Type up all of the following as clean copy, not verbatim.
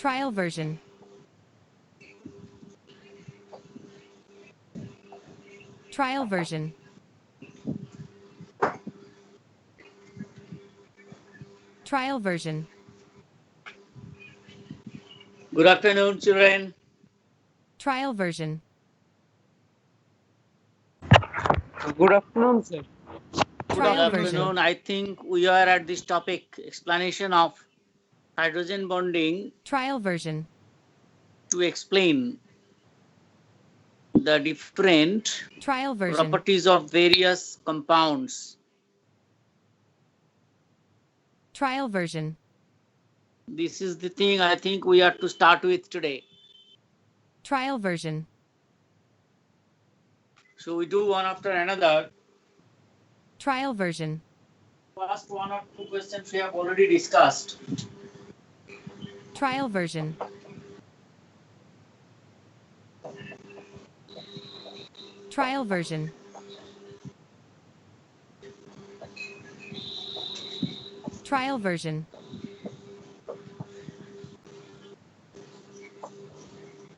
Trial version. Trial version. Trial version. Good afternoon, children. Trial version. Good afternoon, sir. Good Trial version. afternoon. I think we are at this topic, explanation of hydrogen bonding, Trial version. to explain the different Trial version. properties of various compounds. Trial version. This is the thing I think we are to start with today. Trial version. So we do one after another. Trial version. First one or two questions we have already discussed. Trial version. Trial version. Trial version.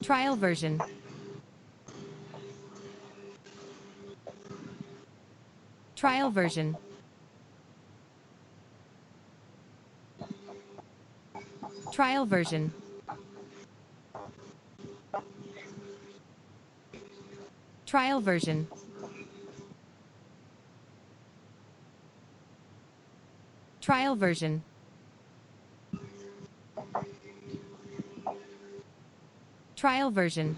Trial version. Trial version. Trial version. Trial version. Trial version. Trial version.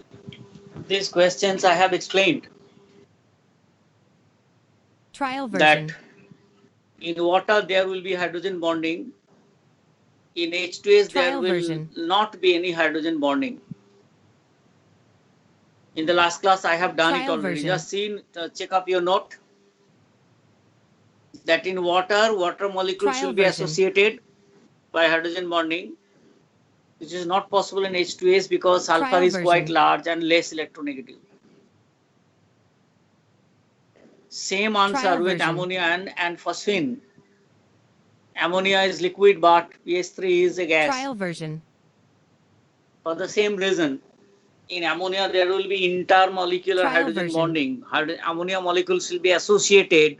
These questions I have explained Trial version. that in water there will be hydrogen bonding. In H2S there Trial will version. not be any hydrogen bonding. In the last class I have done it Trial already. version. Just see, check up your note. That in water molecules Trial will be version. associated by hydrogen bonding, which is not possible in H2S because sulfur Trial is quite version. large and less electronegative. Same answer Trial with version. ammonia and phosphine. Ammonia is liquid but pH3 is a gas. Trial version. For the same reason, in ammonia there will be intermolecular Trial hydrogen version. bonding. Ammonia molecules will be associated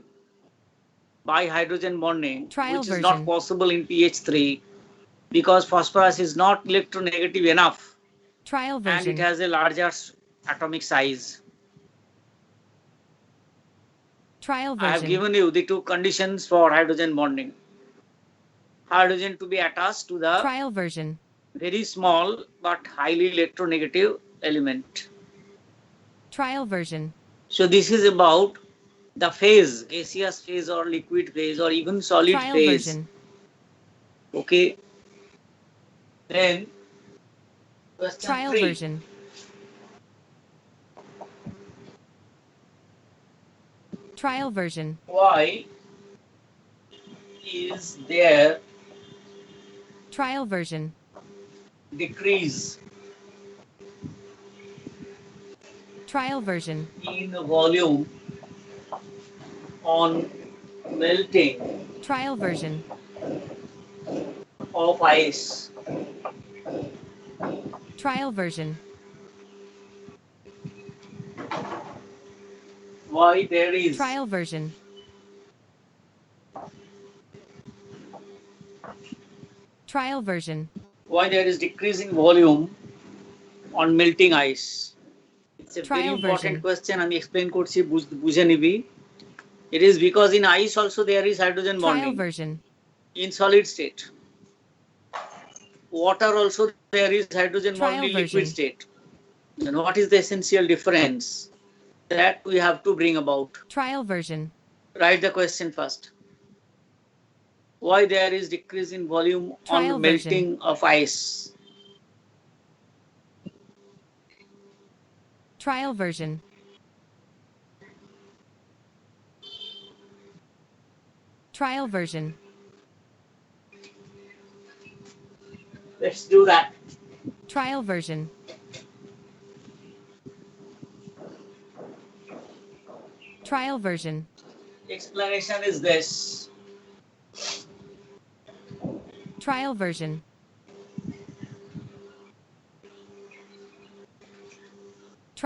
by hydrogen bonding, Trial which is not version. possible in pH3 because phosphorus is not electronegative enough Trial and it version. has a larger atomic size. Trial I have version. given you the two conditions for hydrogen bonding. Hydrogen to be attached to the Trial version. very small but highly electronegative element. Trial version. So this is about the phase, gaseous phase or liquid phase or even solid Trial phase. version. Okay. Then question Trial 3. version. Trial version. Why is there Trial version. decrease Trial version. in volume on melting Trial version. of ice? Trial version. Why there is Trial version. Trial version. why there is decrease in volume on melting ice? It's a very Trial important version. question. আমি explain করছি বুঝে নিবি. It is because in ice also there is hydrogen Trial bonding version. in solid state. Water also there is hydrogen Trial bond in version. liquid state. Then what is the essential difference that we have to bring about? Trial version. Write the question first. Why there is decrease in volume Trial on version. melting of ice? Trial version. Trial version. Let's do that. Trial version. Trial version. Explanation is this. Trial version.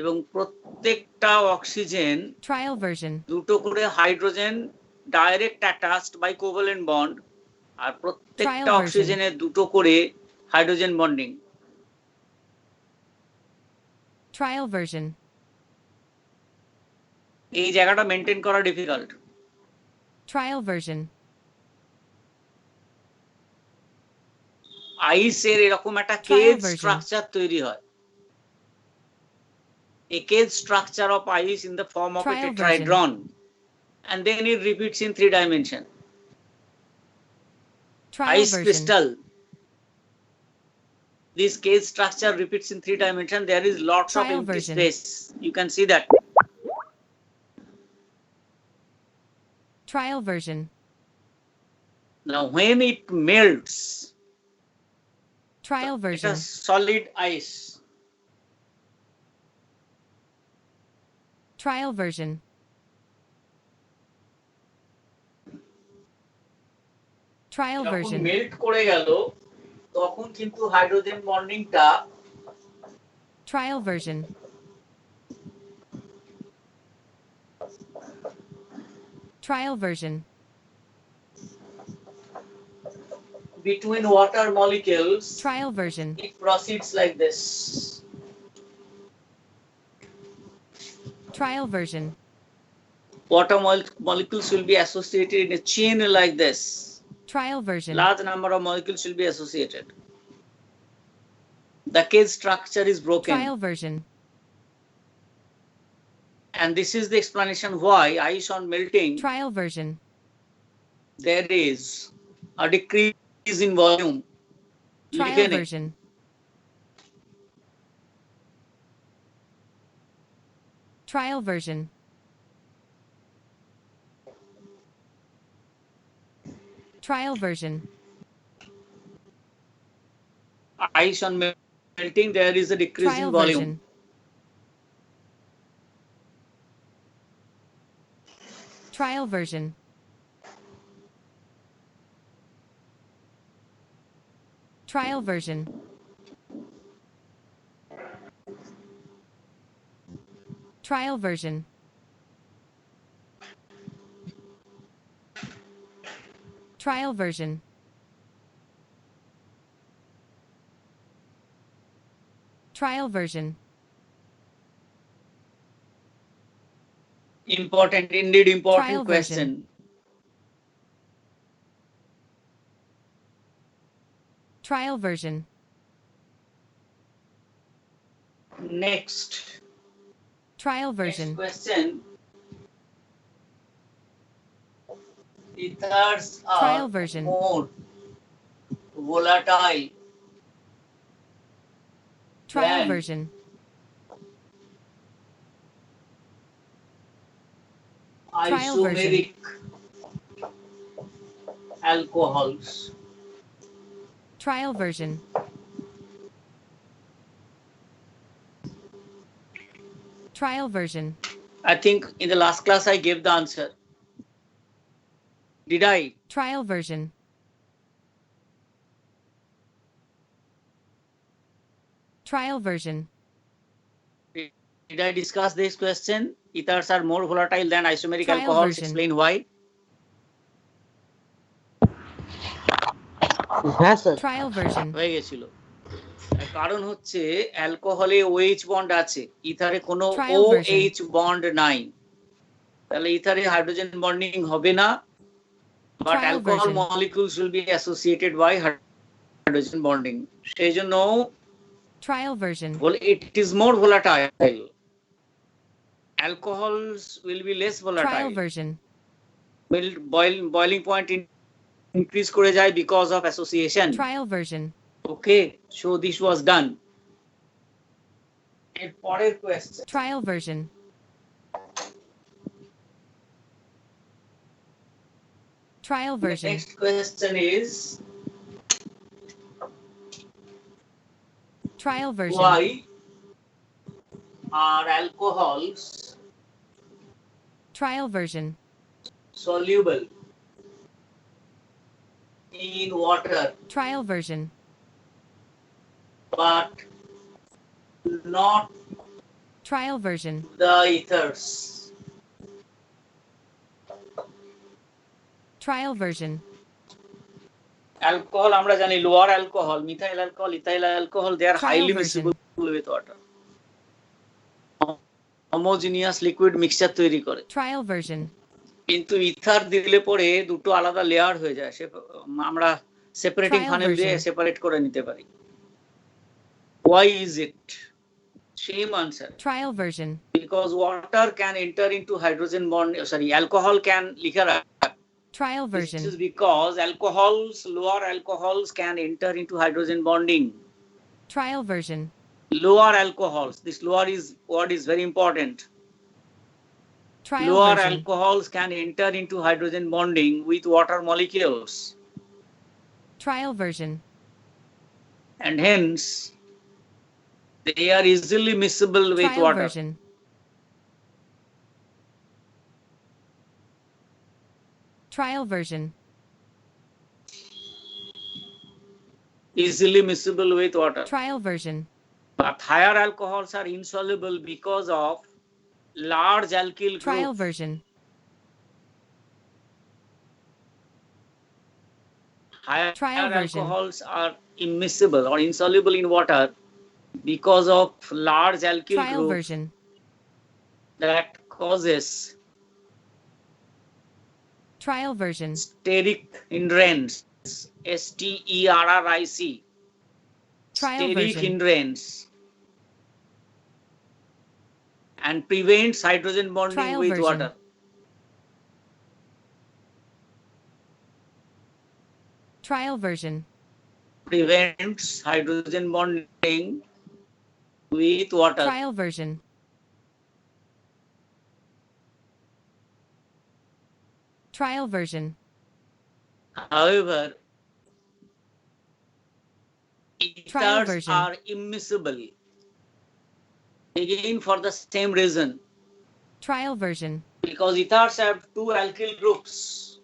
এবং প্রত্যেকটা oxygen Trial version. দুটো করে hydrogen direct attached by covalent bond আর প্রত্যেকটা Trial version. অক্সিজেনের দুটো করে hydrogen bonding. Trial version. এই জায়গাটা মেনটেন করা ডিফিকাল্ট। Trial version. আইসের এরকম একটা Trial কেজ version. স্ট্রাকচার তৈরি হয়। A cage structure of ice in the form of a Trial tetrahedron, and then it repeats in 3 dimension. Trial Ice version. crystal. This cage structure repeats in 3 dimension. There is lots of Trial empty version. space. You can see that. Trial version. Now, when it melts, Trial it version. is solid ice. Trial version. Trial যখন version. Melt করে গেল তখন কিন্তু hydrogen বন্ডিংটা Trial version. Trial version. between water molecules, Trial version. it proceeds like this. Trial version. Water molecules will be associated in a chain like this. Trial version. Large number of molecules will be associated. The cage structure is broken. Trial version. And this is the explanation why ice on melting, Trial version. there is a decrease in volume. Trial লিখে নে। version. Trial version. Trial version. Ice on melting, there is a decrease Trial in volume. version. Trial version. Trial version. Trial version. Trial version. Trial version. Important, indeed important Trial question. version. Trial version. Next. Trial Next version. question. Ethers are Trial version. more volatile Trial than version. Trial version. isomeric alcohols. Trial version. Trial version. I think in the last class I gave the answer. Did I? Trial version. Trial version. Did I discuss this question? Ethers are more volatile than isomeric Trial alcohols. version. Explain why. হ্যাঁ sir Trial version. হয়ে গেছিল। এর কারণ হচ্ছে অ্যালকোহলে OH bond আছে, ইথারে কোনো Trial version. OH bond নাই, তাহলে ইথারে হাইড্রোজেন বন্ডিং হবে না, but Trial alcohol version. Molecules will be associated by hydrogen bonding. সেই জন্য Trial version. it is more volatile. Alcohols will be less Trial volatile. version. Boiling point increase করে যায় because of association. Trial version. Okay, so this was done. এর পরের question. Trial version. Trial The version. next question is Trial version. why are alcohols Trial version. soluble in water Trial version. but not Trial version. the ethers. Trial version. Alcohol আমরা জানি lower alcohol, methyl alcohol, ethyl alcohol, they are Trial highly version. miscible with water. Homogeneous liquid mixture তৈরি করে। Trial version. কিন্তু ether দিলে পরে দুটো আলাদা layer হয়ে যায়, আমরা সেপারেটিং Trial ফানেল দিয়ে version. সেপারেট করে নিতে পারি। Why is it? Same answer. Trial version. Because water can enter into hydrogen bond, alcohol can লিখে রাখ। Trial This version. is because lower alcohols can enter into hydrogen bonding. Trial version. Lower alcohols, this lower is word is very important. Trial Lower version. alcohols can enter into hydrogen bonding with water molecules, Trial version. and hence they are easily miscible with Trial water. version. Trial version. Easily miscible with water. Trial version. But higher alcohols are insoluble because of large alkyl Trial group. version. Higher Trial version. alcohols are immiscible or insoluble in water because of large alkyl Trial group version. that causes Trial version. steric hindrance, STERRIC, Trial steric version. hindrance, and prevents hydrogen bonding Trial with version. water. Trial version. Prevents hydrogen bonding with water. Trial version. Trial version. However, Trial ethers version. are immiscible, again for the same reason, Trial version. because ethers have two alkyl groups,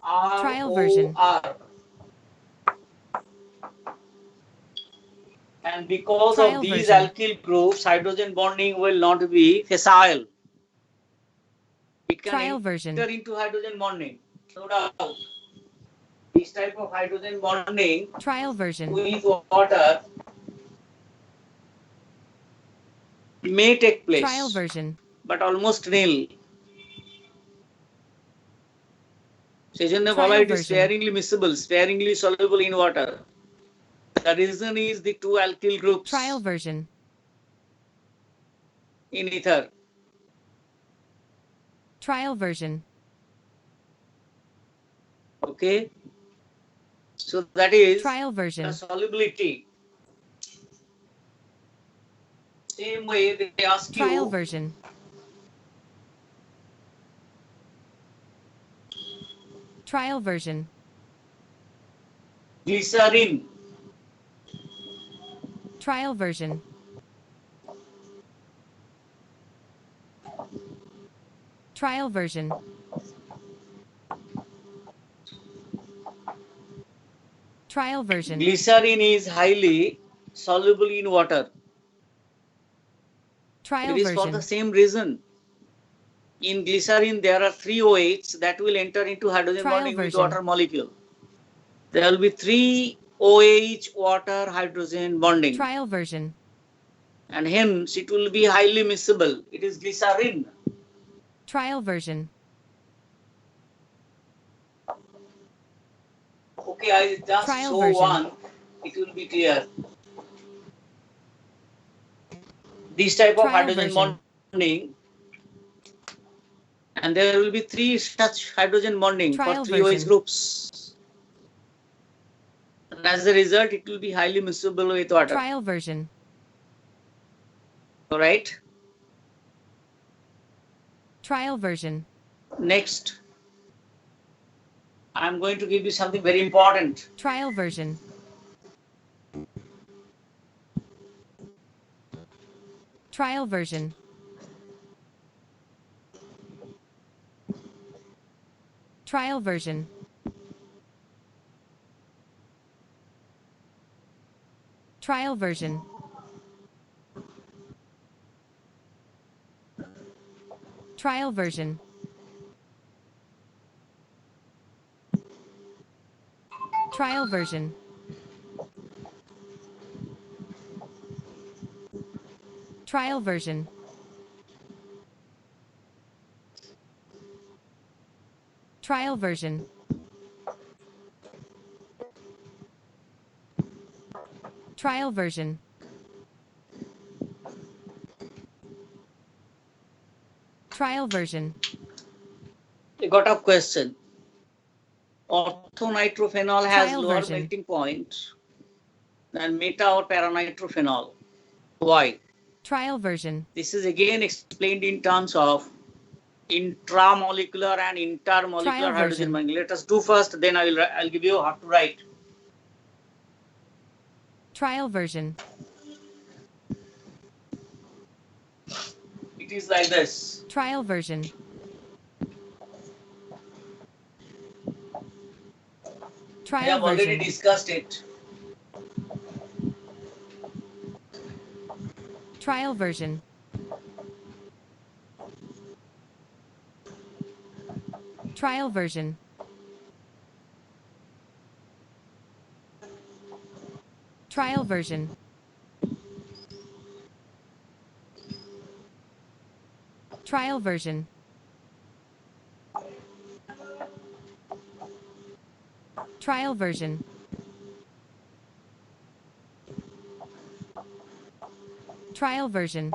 Trial version. ROR, and because Trial of these version. alkyl groups, hydrogen bonding will not be facile. It can Trial version. enter into hydrogen bonding, no doubt. This type of hydrogen bonding Trial version. with water may take place, Trial version. but almost nil. সেই জন্য বলা Trial it is version. sparingly miscible, sparingly soluble in water. The reason is the two alkyl groups Trial version. in ether. Trial version. Okay, so that is Trial version. the solubility. Same way they ask Trial you version. Trial version. glycerin, Trial version. Trial version. Trial version. glycerin is highly soluble in water. Trial It is for version. the same reason. In glycerin, there are 3 OH that will enter into hydrogen Trial bonding with version. water molecule. There will be 3 OH water hydrogen bonding, Trial version. and hence it will be highly miscible. It is glycerin. Trial version. Okay, I just Trial show version. one, it will be clear. This type of Trial hydrogen version. bonding, and there will be 3 such hydrogen bonding for Trial 3 OH version. groups. And as a result, it will be highly miscible with water. Trial version. All right. Trial version. Next, I'm going to give you something very important. Trial version. Trial version. Trial version. Trial version. Trial version. Trial version. Trial version. Trial version. Trial version. Trial version. I got a question. Orthonitrophenol has Trial lower version. melting point than meta or paranitrophenol. Why? Trial version. This is again explained in terms of intramolecular and intermolecular Trial hydrogen version. bonding. Let us do first, then I'll give you how to write. Trial version. It is like this. Trial version. We Trial have already version. discussed it. Trial version. Trial version. Trial version. Trial version. Trial version. Trial version.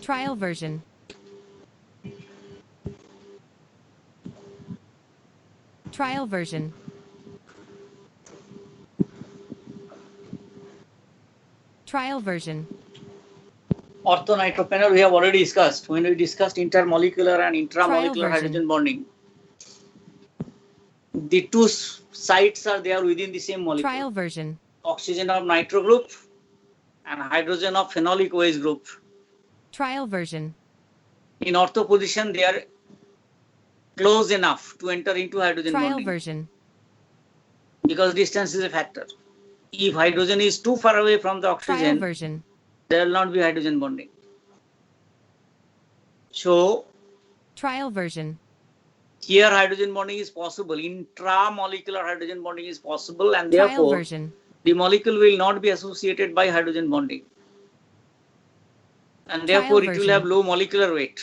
Trial version. Trial version. Trial version. Orthonitrophenol we have already discussed when we discussed intermolecular and Trial intramolecular version. hydrogen bonding. The two sites are there within the same molecule. Trial version. Oxygen of nitro group and hydrogen of phenolic OH group. Trial version. In ortho position, they are close enough to enter into hydrogen Trial bonding version. because distance is a factor. If hydrogen is too far away from the Trial oxygen, version. there will not be hydrogen bonding. So Trial version. here hydrogen bonding is possible. Intramolecular hydrogen bonding is possible, and Trial therefore version. the molecule will not be associated by hydrogen bonding. And therefore it will version. have low molecular weight.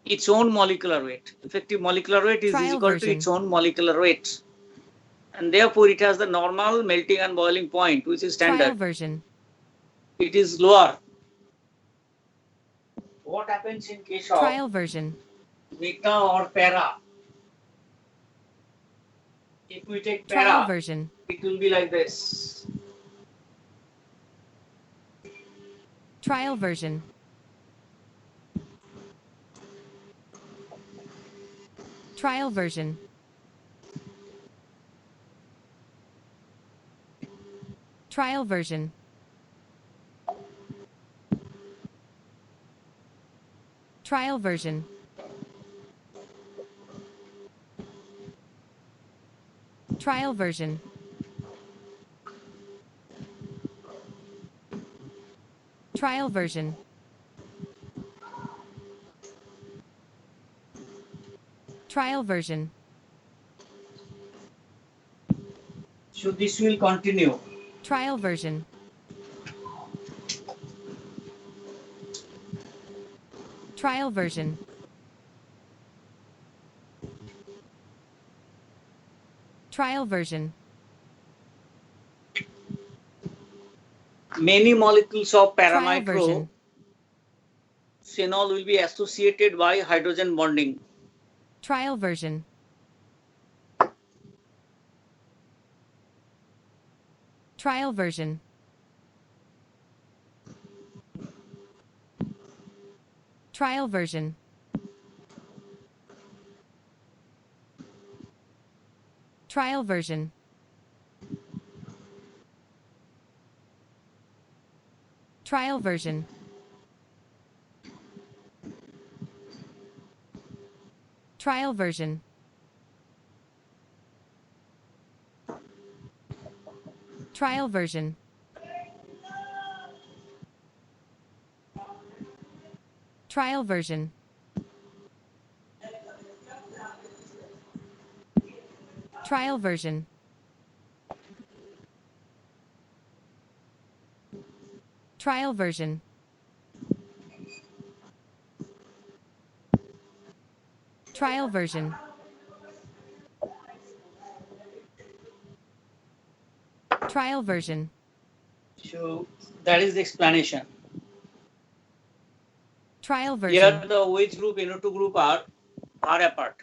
Its own molecular weight. Effective molecular weight is Trial equal to version. its own molecular weight. And therefore it has the normal melting and boiling point, which is Trial standard. version. It is lower. What happens in case of Trial version. meta or para? If we take Trial para, version. it will be like this. Trial version. Trial version. Trial version. Trial version. Trial version. Trial version. Trial version. So this will continue. Trial version. Trial version. Trial version. Many molecules of Trial paranitro version. phenol will be associated by hydrogen bonding. Trial version. Trial version. Trial version. Trial version. Trial version. Trial version. Trial version. Trial version. Trial version. Trial version. Trial version. Trial version. So that is the explanation. Trial Here version. the OH group, NO2 group are far apart.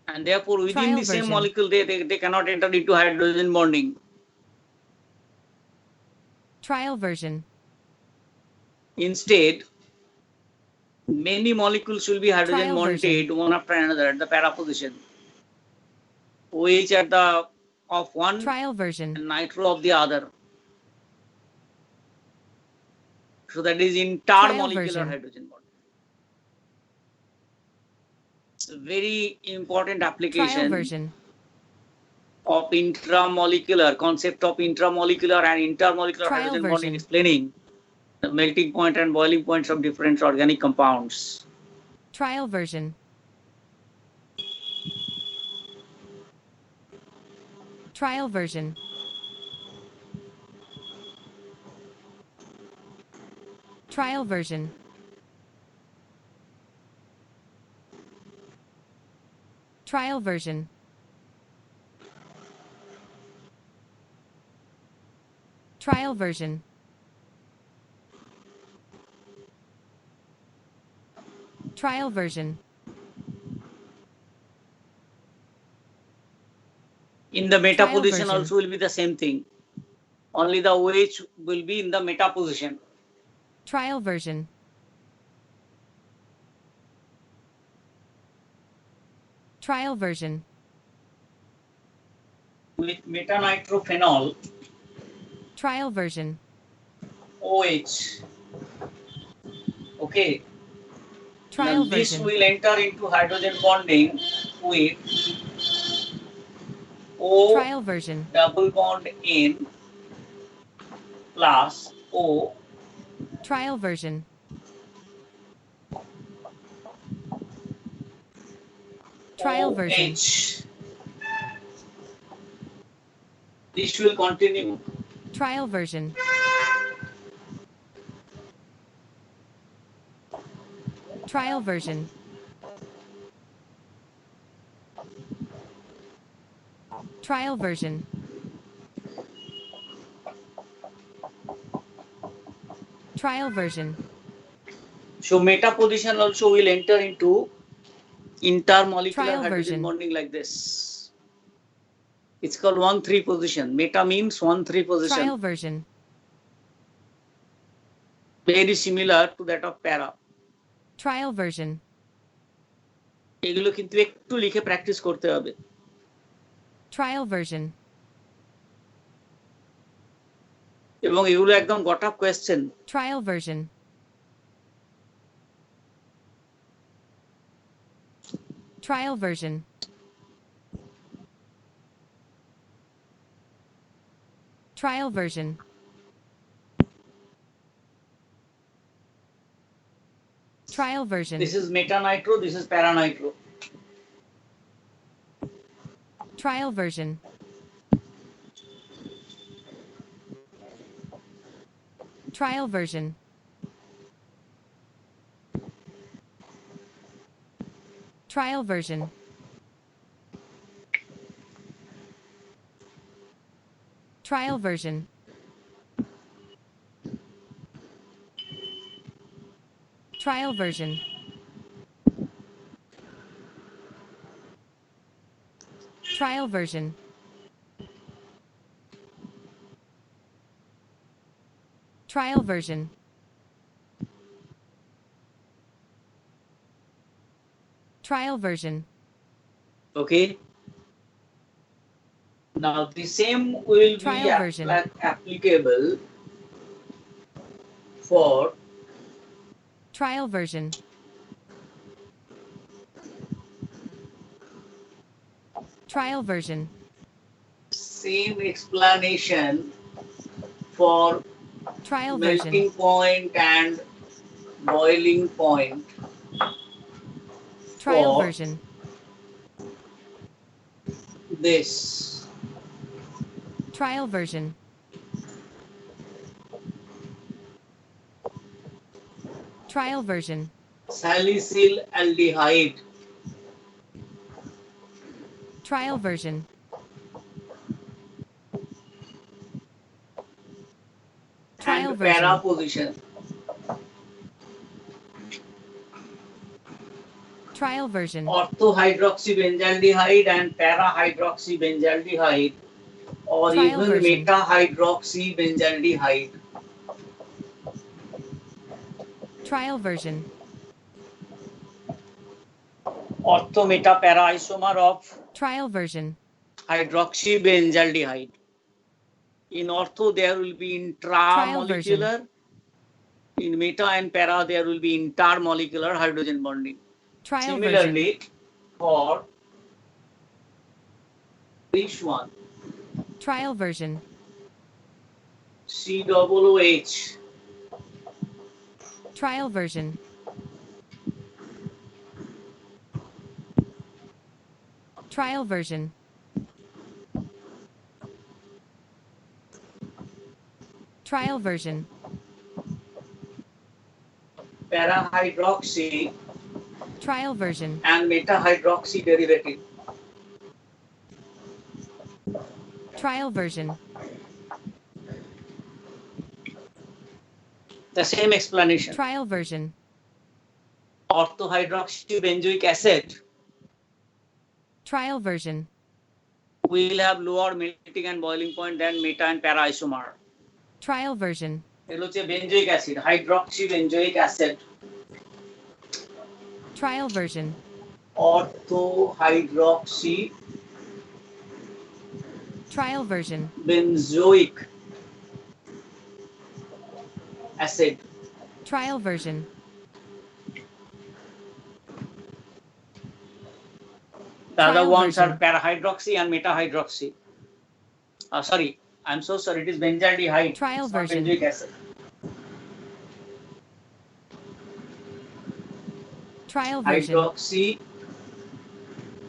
And therefore within Trial the same version. molecule they cannot enter into hydrogen bonding. Trial version. Instead, many molecules will be hydrogen Trial version. bonded one after another at the para position. OH at the of one Trial version. and nitro of the other. So that is intermolecular version. hydrogen bond. It's a very important Trial application version. of intramolecular concept of intramolecular and intermolecular Trial hydrogen version. bonding, explaining the melting point and boiling points of different organic compounds. Trial version. Trial version. Trial version. Trial version. Trial version. Trial version. In the meta Trial position version. also will be the same thing. Only the OH will be in the meta position. Trial version. Trial version. With metanitrophenol, Trial version. OH. Okay. Trial Now this version. will enter into hydrogen bonding with O Trial version. double bond N plus O Trial version. Trial version. OH. This will continue. Trial version. Trial version. Trial version. Trial version. So meta position also will enter into intermolecular Trial hydrogen version. bonding like this. It's called 1,3 position. Meta means 1,3 position. Trial version. Very similar to that of para. Trial version. এগুলো কিন্তু একটু লিখে practice করতে হবে। Trial version. এবং এগুলো একদম got up question. Trial version. Trial version. Trial version. Trial version. This is metanitro, this is paranitro. Trial version. Trial version. Trial version. Trial version. Trial version. Trial version. Trial version. Trial version. Okay. Now the same will Trial be version. applicable for Trial version. Trial version. same explanation for Trial melting version. point and boiling point Trial for version. this. Trial version. Trial version. Salicyl aldehyde Trial version. Trial and para version. position. Trial version. Orthohydroxybenzaldehyde and para-hydroxybenzaldehyde or Trial even version. meta-hydroxybenzaldehyde. Trial version. Ortho-meta-para isomer of Trial version. hydroxybenzaldehyde. In ortho, there will be intramolecular. In meta and para, there will be intermolecular hydrogen bonding. Trial Similarly, version. for this one, Trial version. COOH, Trial version. Trial version. Trial version. para-hydroxy Trial version. and meta-hydroxy derivative. Trial version. The same explanation. Trial version. Orthohydroxybenzoic acid Trial version. will have lower melting and boiling point than meta and para isomer. Trial version. এগুলো হচ্ছে benzoic acid, hydroxybenzoic acid, Trial version. Orthohydroxy Trial version. benzoic acid. Trial version. The other Trial ones are version. parahydroxy and metahydroxy. Sorry, I'm so sorry. It is benzaldehyde. Trial It's not version. benzoic acid. Trial version. Hydroxy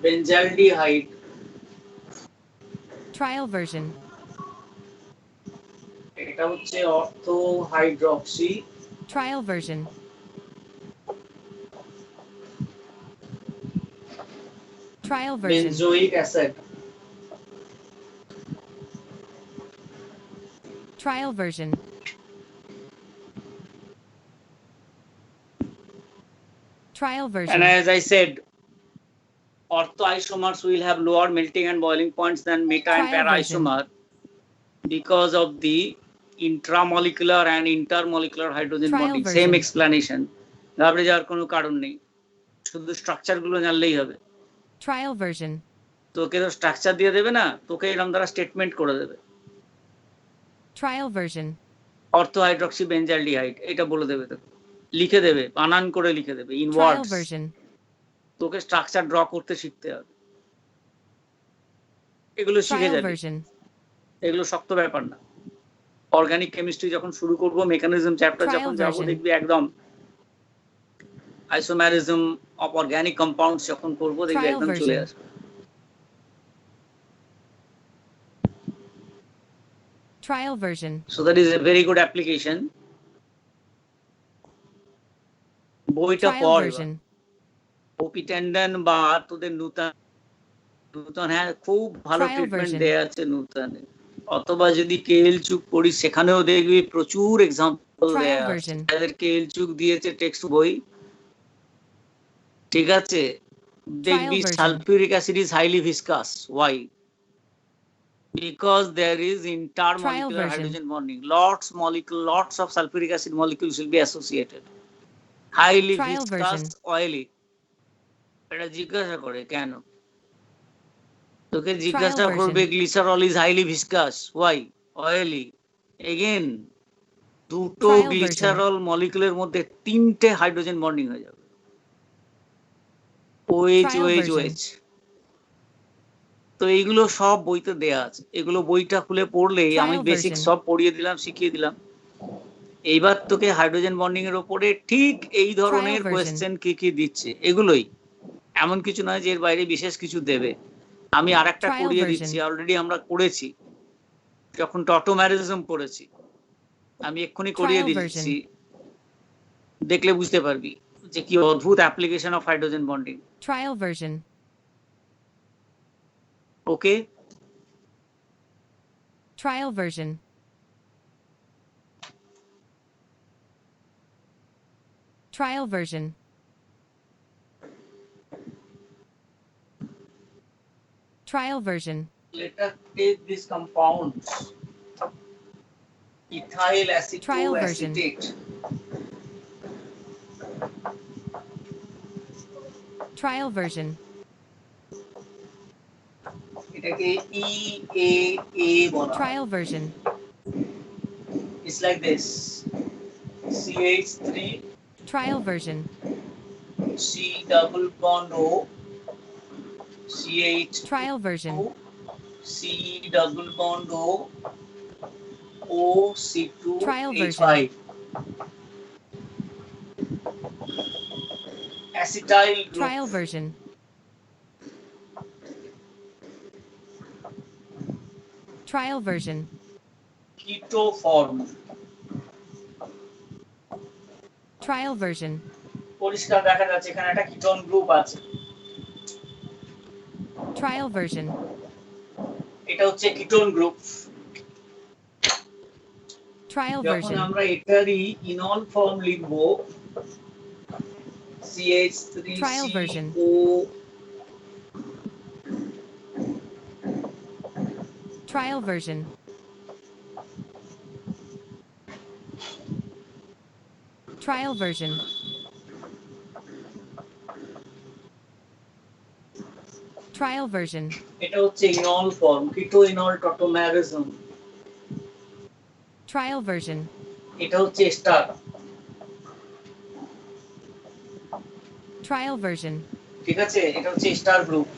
benzaldehyde. Trial version. এটা হচ্ছে অর্থোহাইড্রক্সি Trial version. Trial version. benzoic acid. Trial version. Trial And version. as I said, orthoisomers will have lower melting and boiling points than meta and Trial para version. isomer because of the intramolecular and intermolecular hydrogen Trial bonding. version. Same explanation. ঘাবড়ে যাওয়ার কোনো কারণ নেই, শুধু structure গুলো জানলেই হবে। Trial version. তোকে তো স্ট্রাকচার দিয়ে দেবে না, তোকে এরকম দ্বারা স্টেটমেন্ট করে দেবে। Trial version. অর্থোহাইড্রক্সি বেনজালডিহাইড এটা বলে দেবে, তোকে লিখে দেবে, বানান করে লিখে দেবে ইন Trial ওয়ার্ডস। version. তোকে স্ট্রাকচার ড্র করতে শিখতে হবে, এগুলো শিখে Trial যাবে। version. এগুলো শক্ত ব্যাপার না। অর্গানিক কেমিস্ট্রি যখন শুরু করব, মেকানিজম চ্যাপ্টার Trial যখন যাব, version. দেখবি একদম আইসোম্যারিজম অফ অর্গানিক কম্পাউন্ডস যখন করব, দেখবি Trial একদম চলে version. আসবে। Trial version. So that is a very good application. বইটা Trial পড়, version. ওপি টেন্ডন বা তোদের নূতন, হ্যাঁ খুব ভালো Trial ট্রিটমেন্ট version. দেয়া আছে নূতনে। অথবা যদি কেএল চুক পড়িস, সেখানেও দেখবি প্রচুর এক্সাম্পল Trial দেয়া আছে। version. যাদের কেএল চুক দিয়েছে টেক্সট বই, ঠিক আছে, দেখবি version. Sulphuric acid is highly viscous. Why? Because there is intermolecular version. hydrogen bonding. Lots of sulfuric acid molecules will be associated. Highly Trial viscous, version. oily. এটা জিজ্ঞাসা করে কেন? তোকে জিজ্ঞাসা version. করবে glycerol is highly viscous, why? Oily. Again, দুটো Trial version. Glycerol মলিকুলের মধ্যে তিনটে হাইড্রোজেন বন্ডিং হয়ে যাবে, OH Trial OH version. OH। তো এইগুলো সব বইতে দেয়া আছে, এগুলো বইটা খুলে পড়লেই, আমি Trial বেসিক version. সব পড়িয়ে দিলাম, শিখিয়ে দিলাম। এইবার তোকে হাইড্রোজেন বন্ডিং এর উপরে ঠিক এই ধরনের Trial version. কোয়েশ্চেন কি দিচ্ছে এগুলোই, এমন কিছু নয় যে এর বাইরে বিশেষ কিছু দেবে। আমি আরেকটা Trial করিয়ে version. দিচ্ছি, অলরেডি আমরা করেছি যখন টটোম্যারিজম পড়েছি, আমি এক্ষুনি করিয়ে Trial দিচ্ছি, version. দেখলে বুঝতে পারবি যে কি অদ্ভুত application of hydrogen bonding. Trial version. Okay, Trial version. Trial version. Trial version. let us take this compound ethyl Trial version. acetoacetate. Trial version. এটাকে EAA বলা হয়। Trial version. It's like this, CH3 Trial version. C double bond O, CH Trial version. C double bond O, O C2 Trial H5. version. Acetyl group. Trial version. Trial version. Keto form. Trial version. পরিষ্কার দেখা যাচ্ছে এখানে একটা ketone group আছে। Trial version. এটা হচ্ছে ketone group. Trial যখন version. আমরা এটারই ইনল ফর্ম লিখব Trial version. CH3CO Trial version. Trial version. Trial version. এটা হচ্ছে ইনল ফর্ম, কিটো ইনল টটোম্যারিজম। Trial version. এটা হচ্ছে স্টার। Trial version. ঠিক আছে, এটা হচ্ছে star group.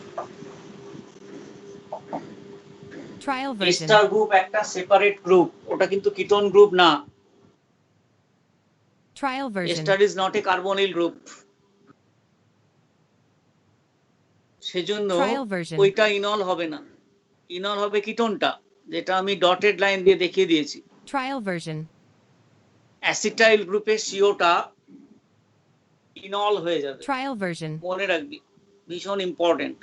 Trial version. Star group একটা সেপারেট গ্রুপ, ওটা কিন্তু কিটোন গ্রুপ না। Trial version. Star is not a carbonyl group, সেজন্য Trial version. ওইটা ইনল হবে না, ইনল হবে কিটোনটা, যেটা আমি ডটেড লাইন দিয়ে দেখিয়ে দিয়েছি। Trial version. অ্যাসিটাইল গ্রুপের সিওটা ইনল হয়ে যাবে, Trial version. মনে রাখবি, ভীষণ important.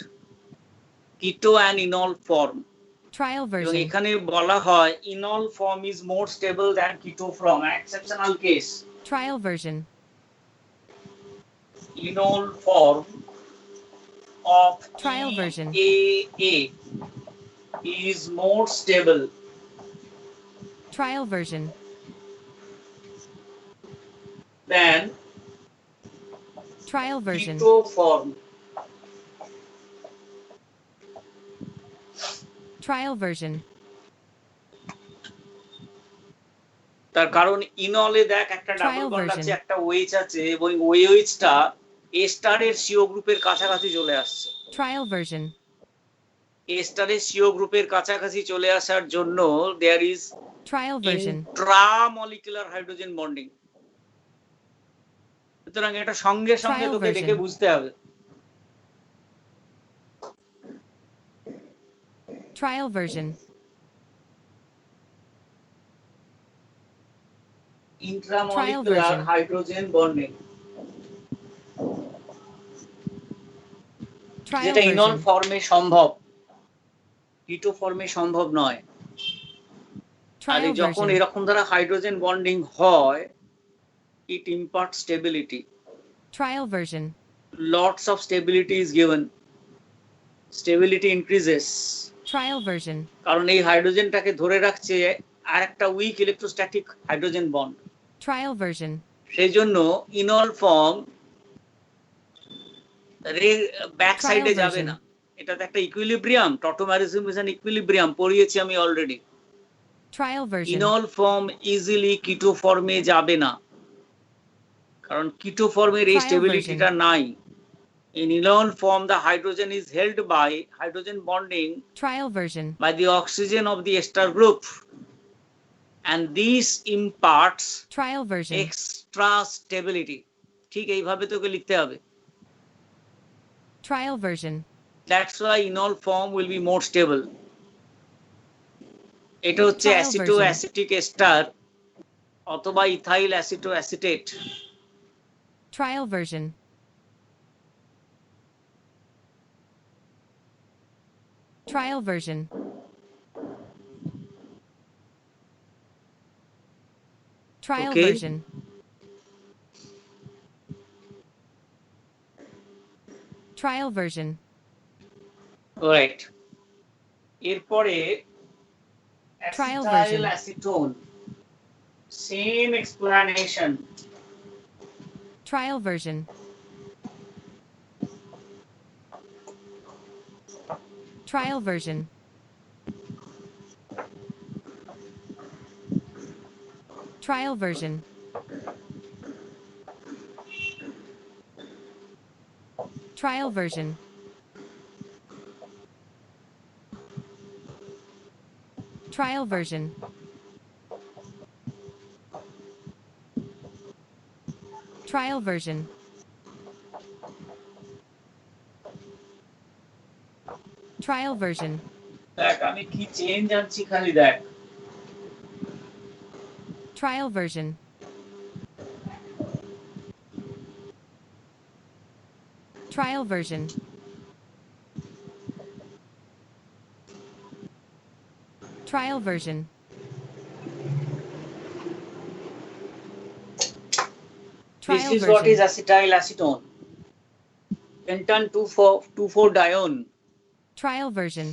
Keto and enol form, Trial এবং version. এখানে বলা হয় enol form is more stable than keto form, exceptional case. Trial version. Enol form of Trial version. EAA is more stable Trial version. than Trial version. keto form. Trial version. তার কারণ inlay দেখ একটা double Trial bond version. আছে, একটা OH আছে, এবং ওএইচটা এ স্টারের CO গ্রুপের কাছাকাছি চলে আসছে। Trial version. এ স্টারের সিও গ্রুপের কাছাকাছি চলে আসার জন্য there is Trial version. Intramolecular hydrogen bonding. সুতরাং এটা সঙ্গে সঙ্গে Trial তোকে দেখে version. বুঝতে হবে। Trial version. Intramolecular version. Hydrogen bonding, Trial যেটা ইনল version. ফর্মে সম্ভব, কিটো ফর্মে সম্ভব নয়। আর Trial যখন version. এরকম দ্বারা হাইড্রোজেন বন্ডিং হয়, it imparts stability. Trial version. Lots of stability is given. Stability increases. Trial version. কারণ এই হাইড্রোজেনটাকে ধরে রাখছে আর একটা weak electrostatic hydrogen bond. Trial version. সেই জন্য ইনল ফর্ম ব্যাক সাইডে Trial যাবে version. না, এটাতে একটা equilibrium, tautomerism is an equilibrium, পড়িয়েছি আমি already. Trial version. Enol form easily keto ফর্মে যাবে না, কারণ কিটো ফর্মের এই Trial স্টেবিলিটিটা নাই। In enol form, the hydrogen is held by hydrogen bonding Trial version. by the oxygen of the ester group. and this imparts Trial version. extra stability. ঠিক এইভাবে তোকে লিখতে হবে। Trial version. That's why enol form will be more stable. এটা হচ্ছে Trial aceto version. Acetic ester অথবা ethyl aceto acetate. Trial version. Trial version. Trial Okay. version. Trial version. Alright. এরপরে Trial acetyl version. Acetone, same explanation. Trial version. Trial version. Trial version. Trial version. Trial version. Trial version. Trial version. দেখ আমি কি change আনছি খালি দেখ। Trial version. Trial version. Trial version. This Trial is what is version. acetyl acetone. Pentan 2,4-dione. Trial version.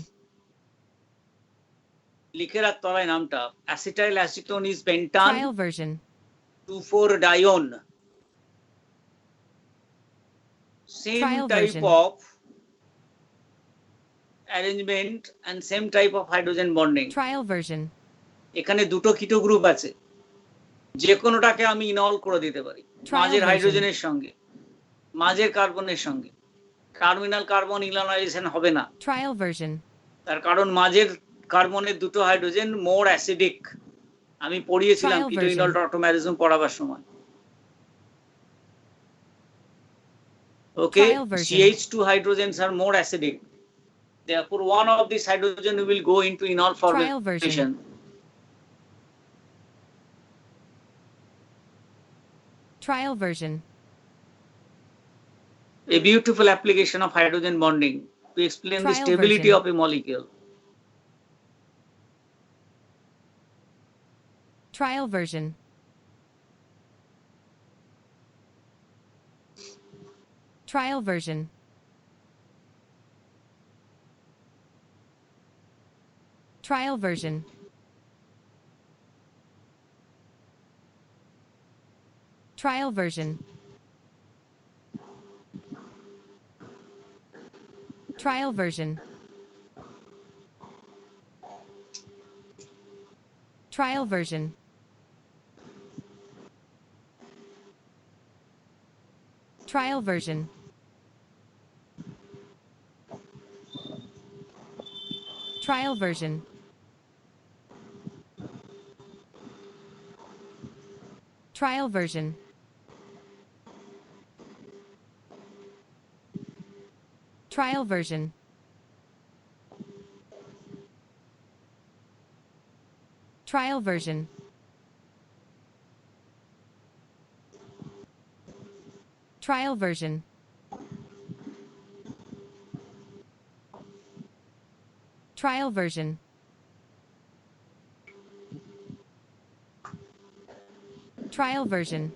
লিখে রাখ তলায় নামটা। acetyl acetone is pentan Trial version. 2,4-dione. Same Trial type version. of arrangement and same type of hydrogen bonding. Trial version. এখানে দুটো কিটো group আছে, যে কোনোটাকে আমি ইনল করে দিতে পারি মাঝের version. হাইড্রোজেনের সঙ্গে, মাঝের কার্বনের সঙ্গে। টার্মিনাল কার্বন ইনলাইজেশন হবে না, Trial version. তার কারণ মাঝের কার্বনের দুটো হাইড্রোজেন মোর অ্যাসিডিক। আমি পড়িয়েছিলাম Trial কিটো ইনল টটোম্যারিজম পড়াবার সময়। Okay, Trial version. CH2 hydrogens are more acidic. Therefore, one of these hydrogen will go into enol Trial version. formation. Trial version. A beautiful application of hydrogen bonding to explain the Trial stability version. of a molecule. Trial version. Trial version. Trial version. Trial version. Trial version. Trial version. Trial version. Trial version. Trial version. Trial version. Trial version. Trial version. Trial version. Trial version.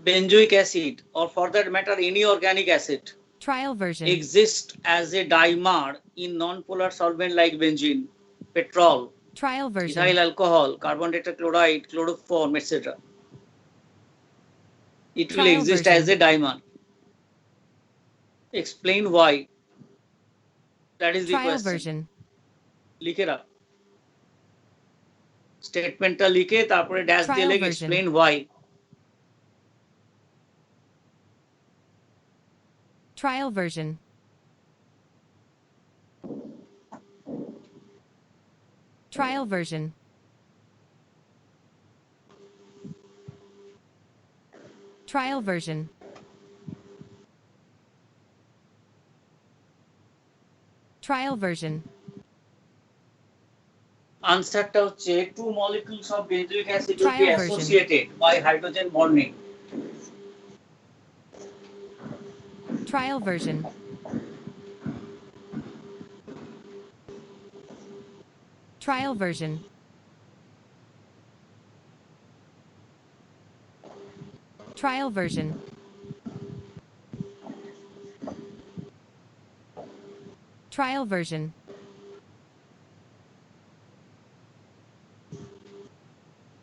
Benzoic acid, or for that matter any organic acid, Trial version. exists as a dimer in non-polar solvent like benzene, petrol, Trial ethyl version. alcohol, carbon tetrachloride, chloroform, etc. It will Trial exist version. as a dimer. Explain why. That is the Trial question. version. লিখে রাখ স্টেটমেন্টটা, লিখে তারপরে dash দিয়ে Trial লিখে version. explain why. Trial version. Trial version. Trial version. Trial version. আনসারটা হচ্ছে two molecules of benzoic acid will be Trial version. associated by hydrogen bonding. Trial version. Trial version. Trial version. Trial version.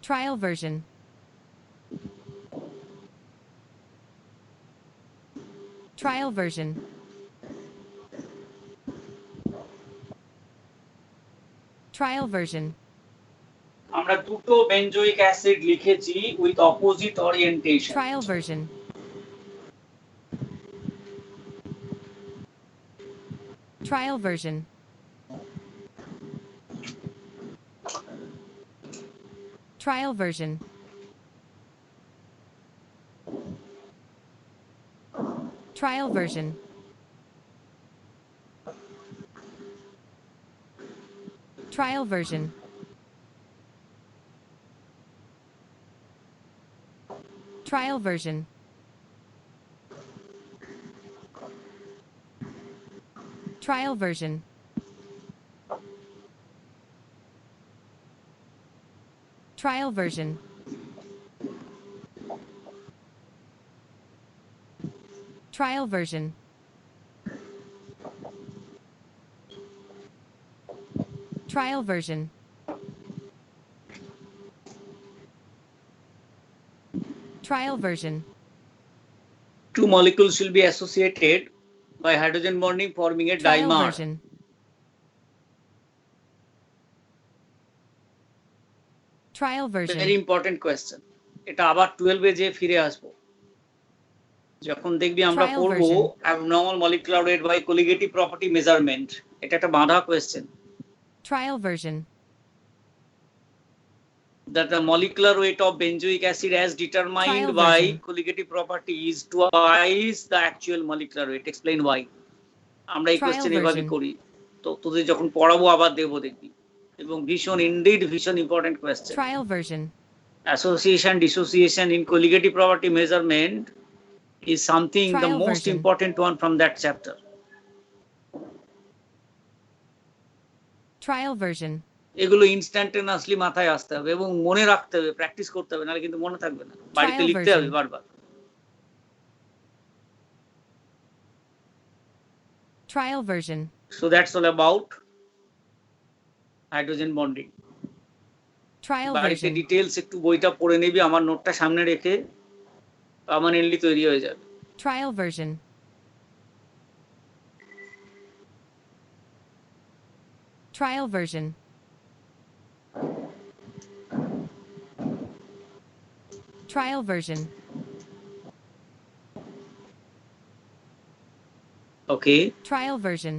Trial version. Trial version. Trial version. আমরা দুটো benzoic acid লিখেছি with opposite orientation. Trial version. Trial version. Trial version. Trial version. Trial version. Trial version. Trial version. Trial version. Trial version. Trial version. Trial version. Two molecules will be associated by hydrogen bonding forming a Trial dimer. version. Trial version. Very important question. এটা আবার 12 এ যে ফিরে আসবো যখন দেখবি আমরা Trial পড়বো version. abnormal molecular weight by colligative property measurement. এটা একটা বাঁধা question. Trial version. That the molecular weight of benzoic acid as determined Trial by version. colligative property is twice the actual molecular weight. Explain why. আমরা এই Trial question এভাবে version. করি, তো তোদের যখন পড়াবো আবার দেবো দেখবি, এবং ভীষণ ইনডিড ভীষণ important question. Trial version. Association dissociation in colligative property measurement is something the Trial most version. important one from that chapter. Trial version. এগুলো ইনস্ট্যান্টেনিয়াসলি মাথায় আসতে হবে এবং মনে রাখতে হবে, প্র্যাকটিস করতে হবে, নাহলে কিন্তু মনে থাকবে না, বাড়িতে Trial লিখতে হবে version. বারবার। Trial version. So that's all about hydrogen bonding. Trial বাড়িতে version. ডিটেইলস একটু বইটা পড়ে নিবি, আমার নোটটা সামনে রেখে পার্মানেন্টলি তৈরি হয়ে যাবে। Trial version. Trial version. Trial version. Okay. Trial version.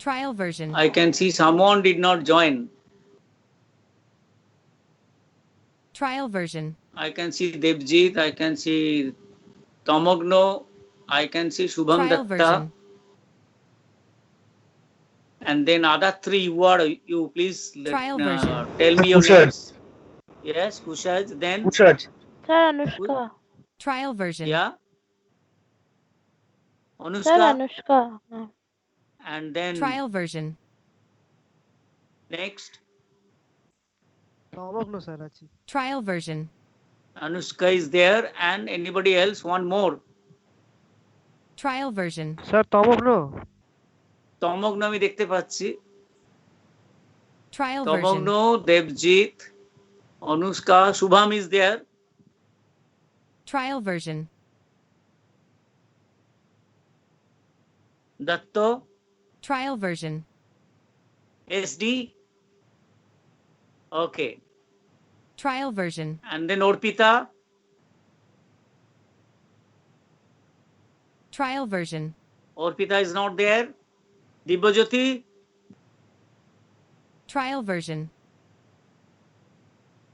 Trial version. I can see someone did not join. Trial version. I can see Devjit, I can see Tamogno, I can see Shubham Trial Datta, version. and then other three. Who are you? Please Trial version. tell me your Kushaj. names. Yes, Kushaj. Then Kushaj. Sir, Anushka. Trial version. yeah, Sir, Anushka, Anushka. and then Trial version. next Tamogno sir আছি। Trial version. Anushka is there, and anybody else? One more. Trial version. Sir Tamogno. Tamogno আমি দেখতে পাচ্ছি। Trial version. Tamogno, Devjit, Anushka, Shubham is there. Trial version. Datto, Trial version. SD. Okay. Trial version. And then Orpita, Trial version. Orpita is not there. Dibbojyoti, Trial version.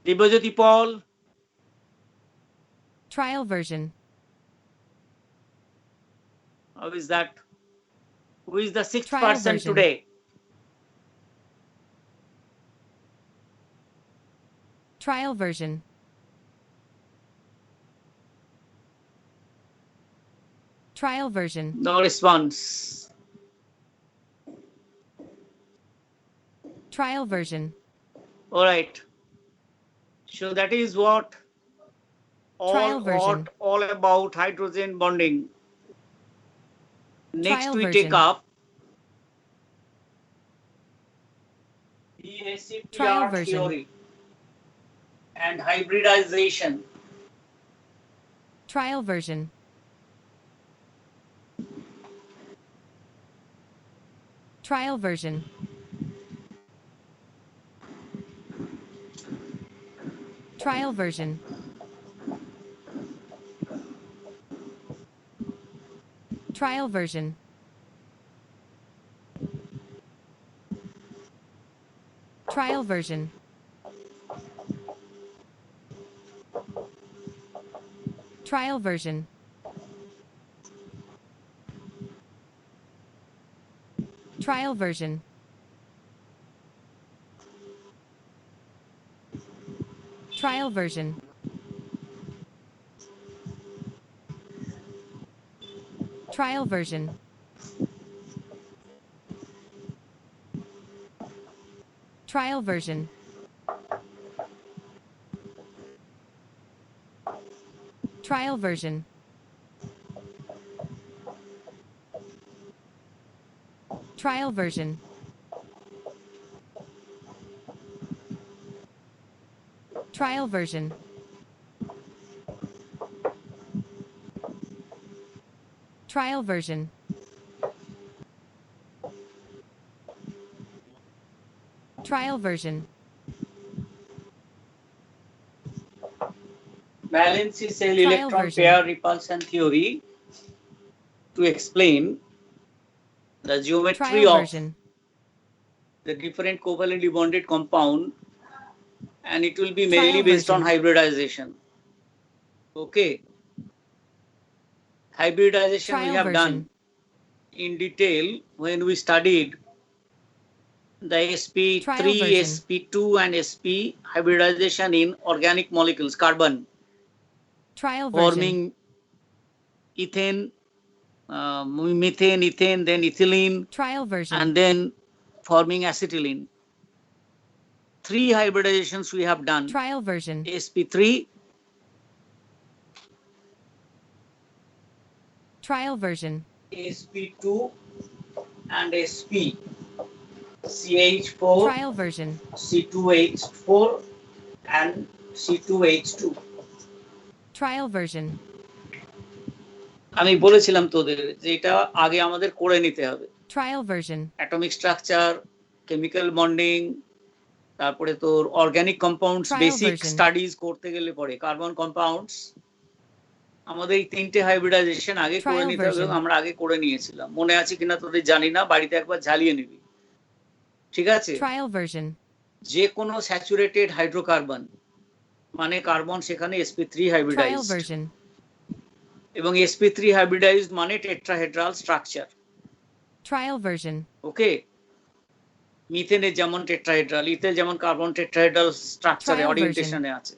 Dibajyoti Paul. Trial version. How is that? Who is the sixth Trial person version. today? Trial version. Trial version. No response. Trial version. All right. So that is what Trial version. all about hydrogen bonding. Next Trial we version. take up the Trial ACPR version. theory and hybridization. Trial version. Trial version. Trial version. Trial version. Trial version. Trial version. Trial version. Trial version. Trial version. Trial version. Trial version. Trial version. Trial version. Trial version. Trial version. Valency cell Trial electron version. pair repulsion theory to explain the geometry Trial of version. the different covalently bonded compound, and it will be mainly Trial based on version. hybridization. Okay. Hybridization we Trial have version. done in detail when we studied the sp3, Trial version. sp2 and sp hybridization in organic molecules, carbon, Trial version. forming ethane, methane, ethane, then ethylene, Trial version. and then forming acetylene. 3 hybridizations we have done. Trial version. sp3, Trial version. sp2 and sp, ch4, Trial version. c2h4 and c2h2. Trial version. আমি বলেছিলাম তোদের যে এটা আগে আমাদের করে নিতে হবে। Trial version. Atomic structure, chemical bonding, তারপরে তোর organic compounds Trial basic version. Studies করতে গেলে পরে কার্বন কম্পাউন্ডস আমাদের এই 3টে হাইব্রিডাইজেশন আগে করে Trial নিতে হবে, version. আমরা আগে করে নিয়েছিলাম। মনে আছে কিনা তোদের জানি না, বাড়িতে একবার ঝালিয়ে নিবি। ঠিক আছে? Trial version. যে কোনো স্যাচুরেটেড হাইড্রোকার্বন মানে কার্বন সেখানে sp3 Trial হাইব্রিডাইজড, version. এবং sp3 হাইব্রিডাইজড মানে tetrahedral structure. Trial version. Okay, মিথেনের যেমন টেট্রাহেড্রাল, ইথেল যেমন কার্বন টেট্রাহেড্রাল স্ট্রাকচারে Trial ওরিয়েন্টেশনে আছে।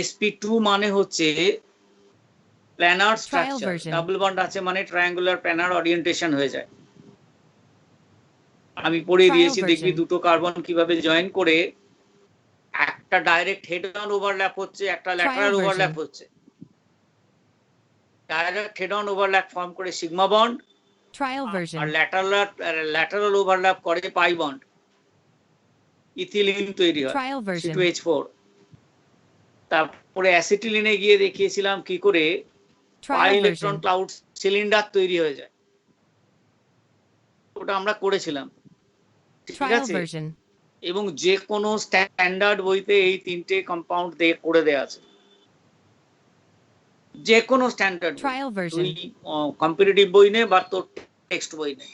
sp2 মানে হচ্ছে planar structure, version. Double bond আছে মানে ট্রায়াঙ্গুলার প্ল্যানার ওরিয়েন্টেশন হয়ে যায়। আমি পড়ে Trial দিয়েছি, দেখবি version. দুটো কার্বন কিভাবে জয়েন করে একটা ডাইরেক্ট হেড অন ওভারল্যাপ হচ্ছে, একটা ল্যাটারাল version. ওভারল্যাপ হচ্ছে। Direct head on overlap form করে সিগমা বন্ড, Trial version. আর ল্যাটারাল ওভারল্যাপ করে পাই বন্ড, ইথিলিন তৈরি হয় Trial version. C2H4। তারপরে অ্যাসিটিলিনে গিয়ে দেখিয়েছিলাম কি করে পাই Trial electron version. Cloud cylinder তৈরি হয়ে যায়, ওটা আমরা করেছিলাম। ঠিক Trial আছে? version. এবং যে কোনো স্ট্যান্ডার্ড বইতে এই 3টে কম্পাউন্ড দিয়ে করে দেয়া আছে, যে কোনো স্ট্যান্ডার্ড Trial version. তুই কম্পিটিটিভ বই নে বা তোর টেক্সট বই নে,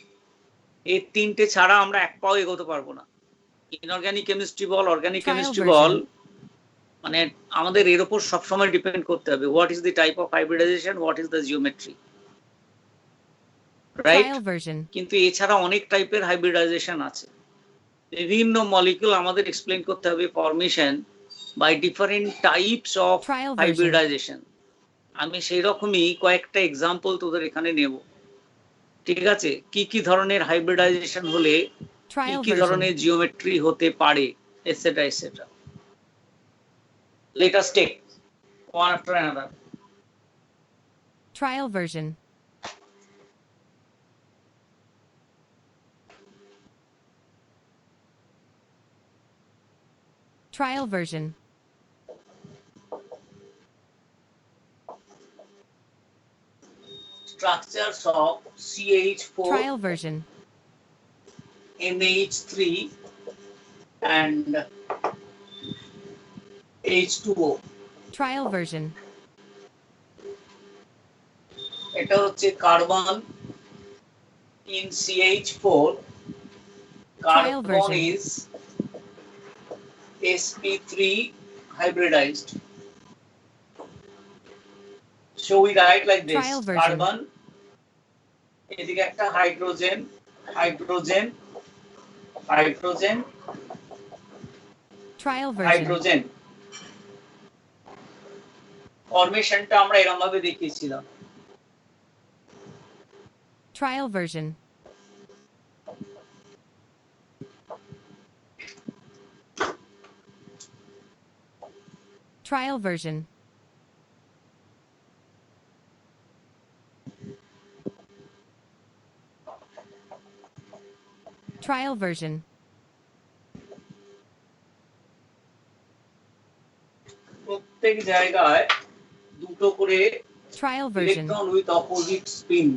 এই 3টে ছাড়া আমরা এক পাও এগোতে পারবো না। ইনঅর্গানিক কেমিস্ট্রি বল, অর্গানিক Trial কেমিস্ট্রি version. বল, মানে আমাদের এর উপর সবসময় ডিপেন্ড করতে হবে what is the type of hybridization, what is the geometry, right? Trial version. কিন্তু এছাড়া অনেক টাইপের হাইব্রিডাইজেশন আছে। বিভিন্ন মলিকিউল আমাদের এক্সপ্লেন করতে হবে formation by different types of Trial version. Hybridization. আমি সেই রকমই কয়েকটা এক্সাম্পল তোদের এখানে নেব, ঠিক আছে? কি কি ধরনের হাইব্রিডাইজেশন হলে কি Trial কি version. ধরনের জিওমেট্রি হতে পারে, etcetera etcetera. Let us take one after another. Trial version. Trial version. Structures of CH4, Trial version. NH3 and H2O. Trial version. এটা হচ্ছে carbon in CH4. Trial Carbon version. is sp3 hybridized. So we write like this: Trial version. carbon, এদিকে একটা hydrogen, hydrogen, hydrogen, Trial version. Hydrogen. ফরমেশনটা আমরা এরকম ভাবে দেখিয়েছিলাম। Trial version. Trial version. Trial version. প্রত্যেক জায়গায় দুটো করে Trial version. Electron with opposite spin.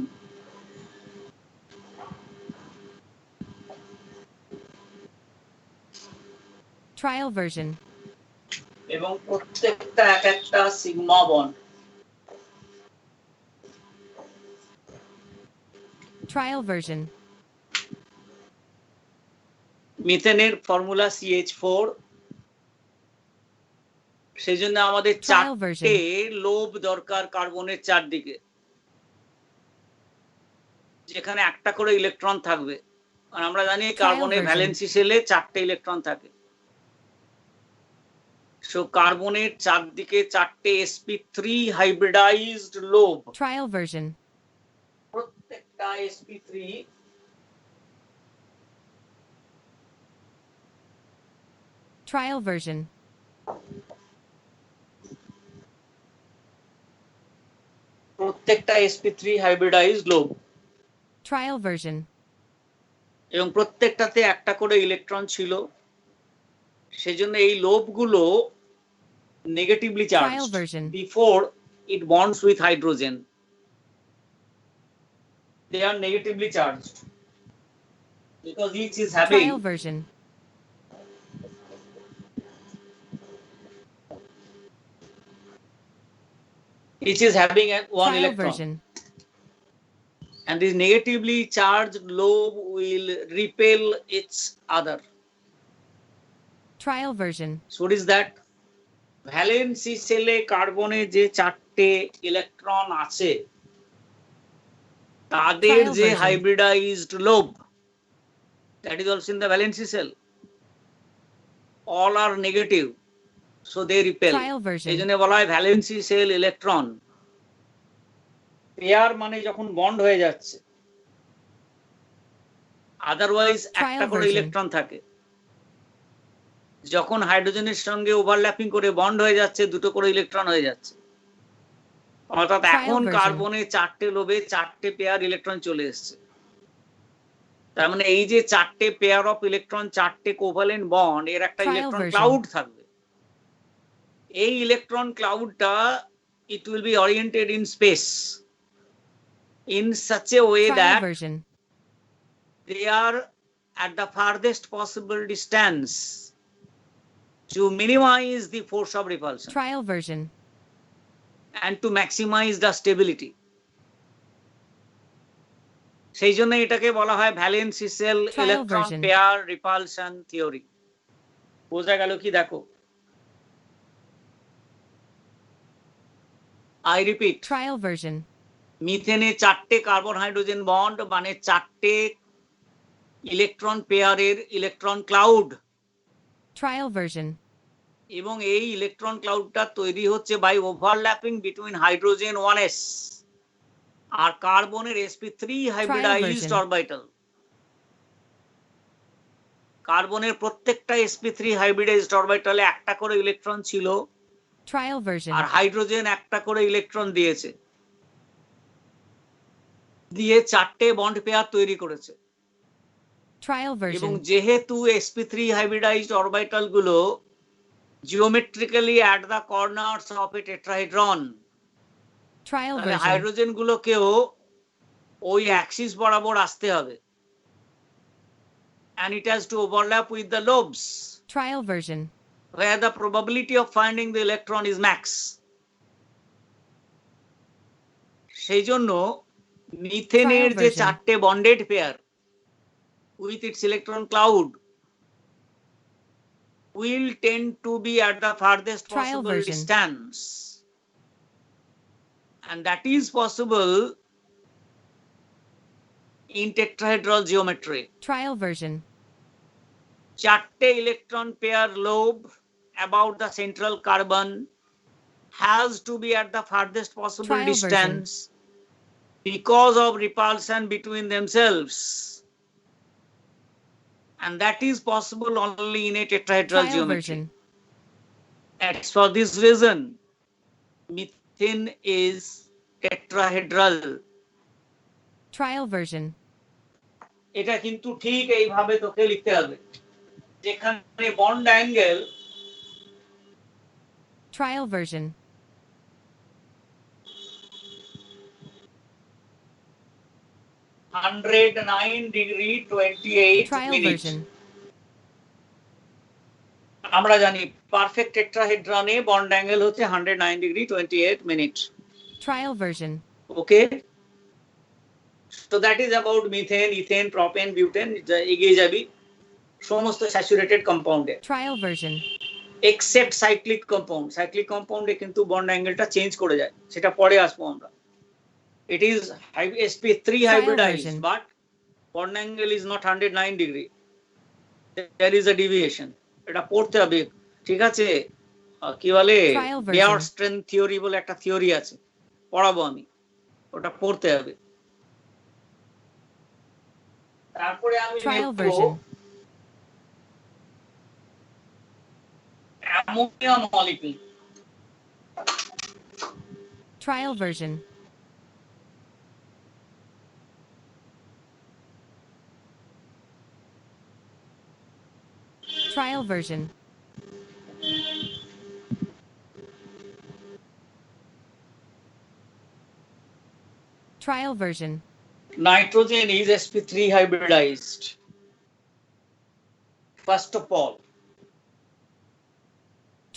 Trial version. এবং প্রত্যেকটা এক একটা সিগমা বন্ড। Trial version. মিথেনের ফর্মুলা CH4, সেই জন্য আমাদের Trial version. চারটে লোব দরকার কার্বনের চারদিকে, যেখানে একটা করে ইলেকট্রন থাকবে। আর আমরা জানি কার্বনের version. ভ্যালেন্সি শেলে চারটে ইলেকট্রন থাকে। সো কার্বনের চারদিকে চারটে sp3 hybridised lobe. Trial version. প্রত্যেকটা sp3 Trial version. প্রত্যেকটা sp3 hybridised lobe, Trial version. এবং প্রত্যেকটাতে একটা করে ইলেকট্রন ছিল। সেজন্য এই লোবগুলো negatively Trial charged version. Before it bonds with hydrogen. They are negatively charged because each is having Trial version. one Trial electron, version. and this negatively charged lobe will repel its other. Trial version. So what is that? Valency সেলে কার্বনে যে চারটে electron আছে তাদের Trial যে version. Hybridised lobe, that is also in the valency cell, all are negative, so they repel. Trial version. এই জন্য বলা হয় ভ্যালেন্সি সেল ইলেকট্রন পেয়ার, মানে যখন বন্ড হয়ে যাচ্ছে, আদারওয়াইজ একটা করে version. ইলেকট্রন থাকে। যখন হাইড্রোজেনের সঙ্গে ওভারল্যাপিং করে বন্ড হয়ে যাচ্ছে, দুটো করে ইলেকট্রন হয়ে যাচ্ছে। অর্থাৎ Trial এখন version. কার্বনে চারটে লোবে চারটে পেয়ার ইলেকট্রন চলে এসছে। তার মানে এই যে চারটে পেয়ার অফ ইলেকট্রন, চারটে কোভালেন্ট বন্ড, এর একটা Trial ইলেকট্রন version. ক্লাউড থাকবে। এই electron ক্লাউডটা it will be oriented in space in such a way Trial that version. they are at the farthest possible distance to minimize the force of repulsion Trial version. and to maximize the stability. সেই জন্য এটাকে বলা হয় valency shell Trial electron version. Pair repulsion theory. বোঝা গেল কি দেখো? I repeat. Trial version. মিথেনে 4টে কার্বন হাইড্রোজেন বন্ড মানে 4টে ইলেকট্রন পেয়ারের ইলেকট্রন ক্লাউড। Trial version. এবং এই ইলেকট্রন ক্লাউডটা তৈরি হচ্ছে by overlapping between hydrogen 1s আর কার্বনের sp3 হাইব্রিডাইজড অরবিটাল। কার্বনের প্রত্যেকটা sp3 হাইব্রিডাইজড অরবিটালে একটা করে ইলেকট্রন ছিল। Trial version. আর হাইড্রোজেন একটা করে ইলেকট্রন দিয়েছে, দিয়ে 4টে বন্ড পেয়ার তৈরি করেছে। Trial এবং version. যেহেতু sp3 হাইব্রিডাইজড অরবিটাল গুলো geometrically at the corners of A tetrahedron, Trial তাহলে version. হাইড্রোজেন গুলোকেও ওই অ্যাক্সিস বরাবর আসতে হবে। And it has to overlap with the lobes Trial version. where the probability of finding the electron is max. সেই জন্য মিথেনের Trial যে version. 4টে bonded pair with its electron cloud will tend to be at the farthest Trial possible version. distance, and that is possible in tetrahedral geometry. Trial version. 4টে electron pair lobe about the central carbon has to be at the farthest possible Trial distance because of repulsion between themselves, and that is possible only in a tetrahedral Trial geometry. version. It's for this reason methane is tetrahedral. Trial version. এটা কিন্তু ঠিক এইভাবে তোকে লিখতে হবে, যেখানে bond angle Trial version. 109°28 Trial minutes. version. আমরা জানি পারফেক্ট টেট্রাহেড্রনে বন্ড অ্যাঙ্গেল হচ্ছে 109°28 minutes. Trial version. Okay, so that is about methane, ethane, propane, butane. এগিয়ে যাবি সমস্ত স্যাচুরেটেড কম্পাউন্ডে, Trial version. Except cyclic compound. Cyclic কম্পাউন্ডে কিন্তু বন্ড অ্যাঙ্গেলটা চেঞ্জ করে যায়, সেটা পরে আসবো আমরা। It is sp3 hybridized, version. but bond angle is not 109°. There is a deviation. এটা পড়তে হবে, ঠিক আছে? কি বলে Trial version. Baeyer strength theory বলে একটা থিওরি আছে, পড়াবো আমি, ওটা পড়তে হবে। তারপরে আমি Trial লিখবো version. Ammonia molecule. Trial version. Trial version. Trial version. Nitrogen is sp3 hybridized. First of all,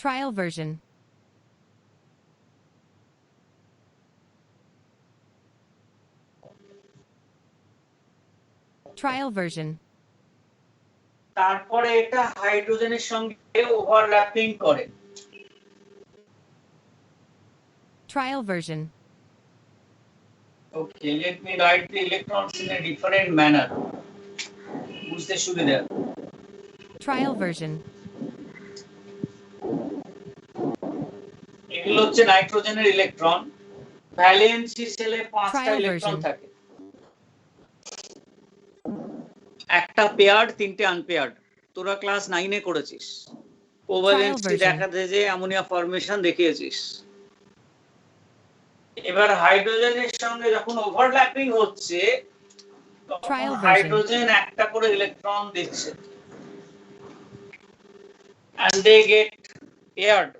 Trial version. Trial version. তারপরে এটা হাইড্রোজেনের সঙ্গে ওভারল্যাপিং করে। Trial version. Okay, let me write the electrons in a different manner. বুঝতে সুবিধা। Trial version. এগুলো হচ্ছে নাইট্রোজেনের ইলেকট্রন। ভ্যালেন্সি সেলে 5টা Trial ইলেকট্রন version. থাকে, একটা পেয়ার্ড, 3টে আনপেয়ার্ড। তোরা ক্লাস 9 করেছিস, কোভ্যালেন্সি version. দেখাতে যে অ্যামোনিয়া ফর্মেশন দেখিয়েছিস। এবার হাইড্রোজেনের সঙ্গে যখন ওভারল্যাপিং হচ্ছে তখন Trial version. হাইড্রোজেন একটা করে ইলেকট্রন দিচ্ছে, and they get paired.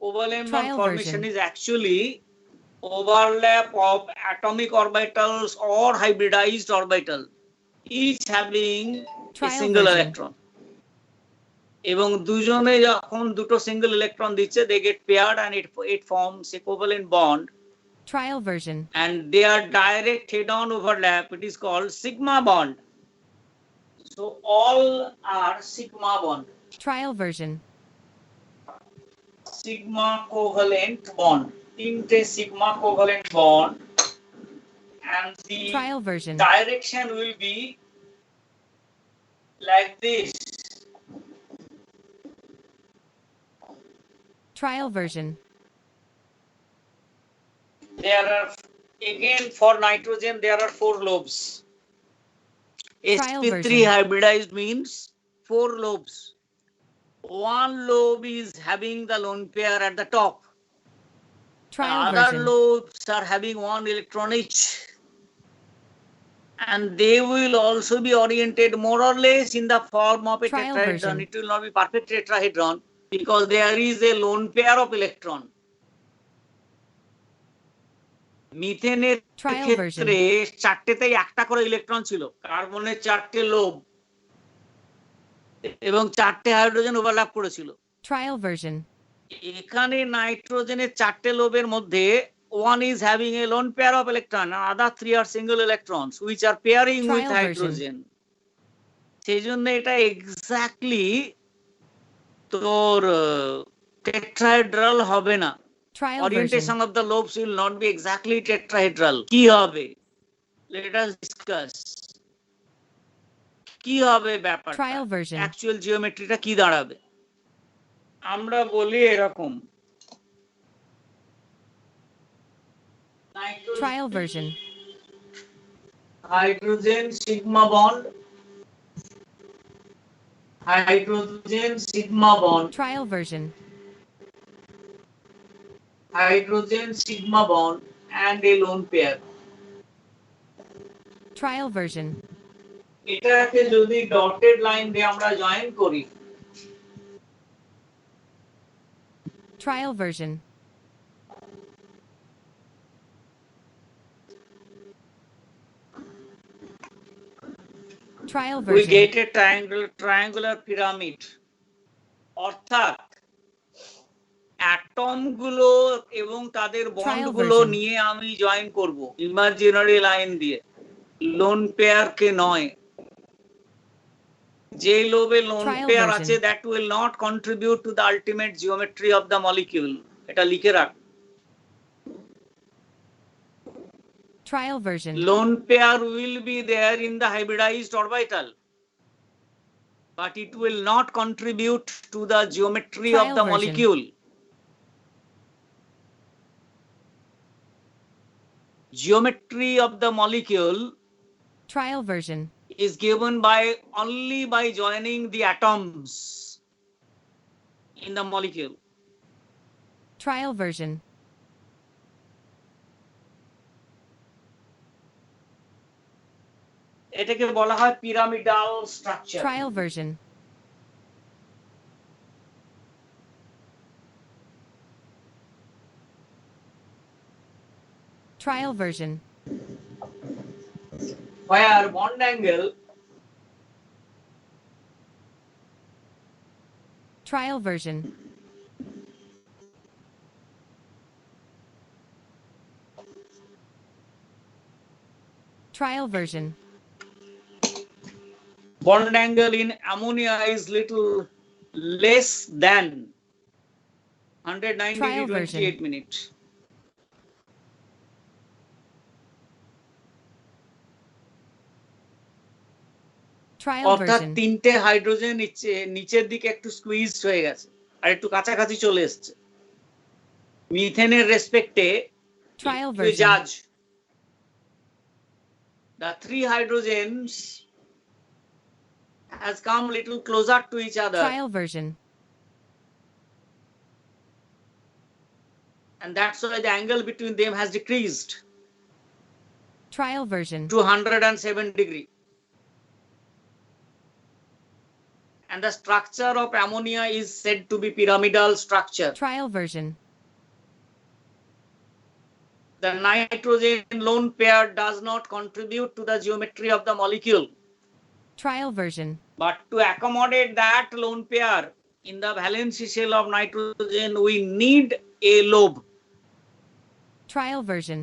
Covalent bond Trial formation version. is actually overlap of atomic orbitals or hybridized orbital, each having a Trial single version. electron. এবং দুজনে যখন দুটো সিঙ্গেল ইলেকট্রন দিচ্ছে, they get paired and it forms a covalent bond, Trial version. and their direct head-on overlap, it is called sigma bond. So all are sigma bond. Trial version. Sigma covalent bond. তিনটে sigma covalent bond, and the Trial version. direction will be like this. Trial version. There are, again for nitrogen, there are 4 lobes. Trial sp3 version. hybridized means 4 lobes. One lobe is having the lone pair at the top. The Trial other version. lobes are having 1 electron each. And they will also be oriented more or less in the form of a Trial tetrahedron. version. It will not be perfect tetrahedron because there is a lone pair of electron. মিথেনের Trial ক্ষেত্রে version. চারটেতেই একটা করে electron ছিল, কার্বনের 4টে lobe এবং 4টে hydrogen overlap করেছিল। Trial version. এখানে নাইট্রোজেনের 4টে লোবের মধ্যে one is having a lone pair of electron, other 3 are single electrons which are pairing with Trial version. hydrogen. সেই জন্য এটা এক্স্যাক্টলি তোর টেট্রাহেড্রাল হবে না। Trial Orientation version. of the lobes will not be exactly tetrahedral. কি হবে? Let us discuss. কি হবে ব্যাপারটা? Trial version. অ্যাকচুয়াল জিওমেট্রিটা কি দাঁড়াবে? আমরা বলি এরকম, Trial version. hydrogen sigma bond, hydrogen sigma bond, Trial version. hydrogen sigma bond and a lone pair. Trial version. এটাকে যদি ডটেড লাইন দিয়ে আমরা জয়েন করি, Trial version. Trial we version. get a triangular pyramid. অর্থাৎ atom গুলো এবং তাদের bond গুলো version. নিয়ে আমি জয়েন করব ইমাজিনারি লাইন দিয়ে, লোন পেয়ার কে নয়। যে লোবে লোন Trial পেয়ার version. আছে that will not contribute to the ultimate geometry of the molecule. এটা লিখে রাখ। Trial version. Lone pair will be there in the hybridized orbital, but it will not contribute to the geometry of Trial the version. molecule. Geometry of the molecule Trial version. is given by only by joining the atoms in the molecule. Trial version. এটাকে বলা হয় pyramidal structure. Trial version. Trial version. Where bond angle Trial version. Trial version. bond angle in ammonia is little less than 109 Trial degree version. 28 minutes. Trial অর্থাৎ version. তিনটে hydrogen নিচের দিকে একটু স্কুইজড হয়ে গেছে আর একটু কাছাকাছি চলে এসেছে। মিথেনের রেসপেক্টে Trial you version. judge the 3 hydrogens has come little closer to each other, Trial version. and that's why the angle between them has decreased Trial version. to 107 degree. And the structure of ammonia is said to be pyramidal structure. Trial version. The nitrogen lone pair does not contribute to the geometry of the molecule. Trial version. But to accommodate that lone pair in the valency shell of nitrogen, we need a lobe. Trial version.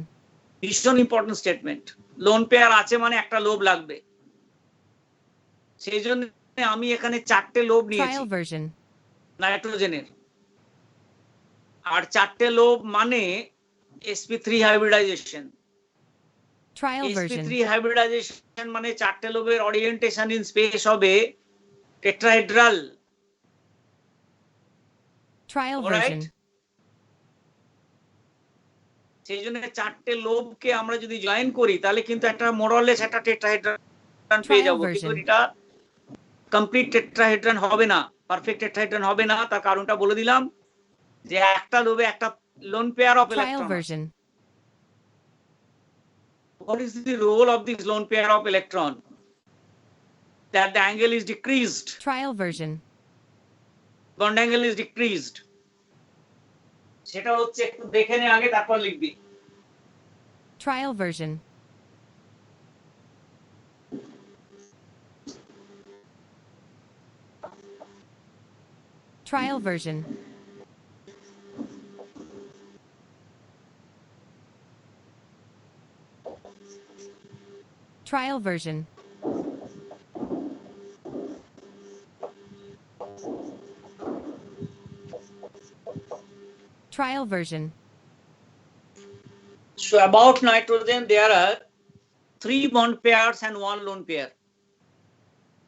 ভীষণ important statement. Loan pair আছে মানে একটা lobe লাগবে। সেই জন্য আমি এখানে 4টে লোভ নিয়েছি Trial version. নাইট্রোজেনের, আর 4টে লোভ মানে sp3 hybridization. Trial version. sp3 hybridization মানে 4টে লোভের ওরিয়েন্টেশন ইন স্পেস হবে টেট্রাহেড্রাল। Trial alright, version. সেই জন্য 4টে লোভকে আমরা যদি জয়েন করি তাহলে কিন্তু একটা মোরলেস একটা টেট্রাহেড্রান পেয়ে Trial যাব, কিন্তু version. এটা কমপ্লিট টেট্রাহেড্রান হবে না, পারফেক্ট টেট্রাহেড্রান হবে না। তার কারণটা বলে দিলাম, যে একটা লোভে একটা lone pair of Trial electron. version. What is the role of this lone pair of electron? That the angle is decreased, Trial version. bond angle is decreased. সেটা হচ্ছে একটু দেখে নে আগে, তারপর লিখবি। Trial version. Trial version. Trial version. Trial version. So about nitrogen there are 3 bond pairs and 1 lone pair.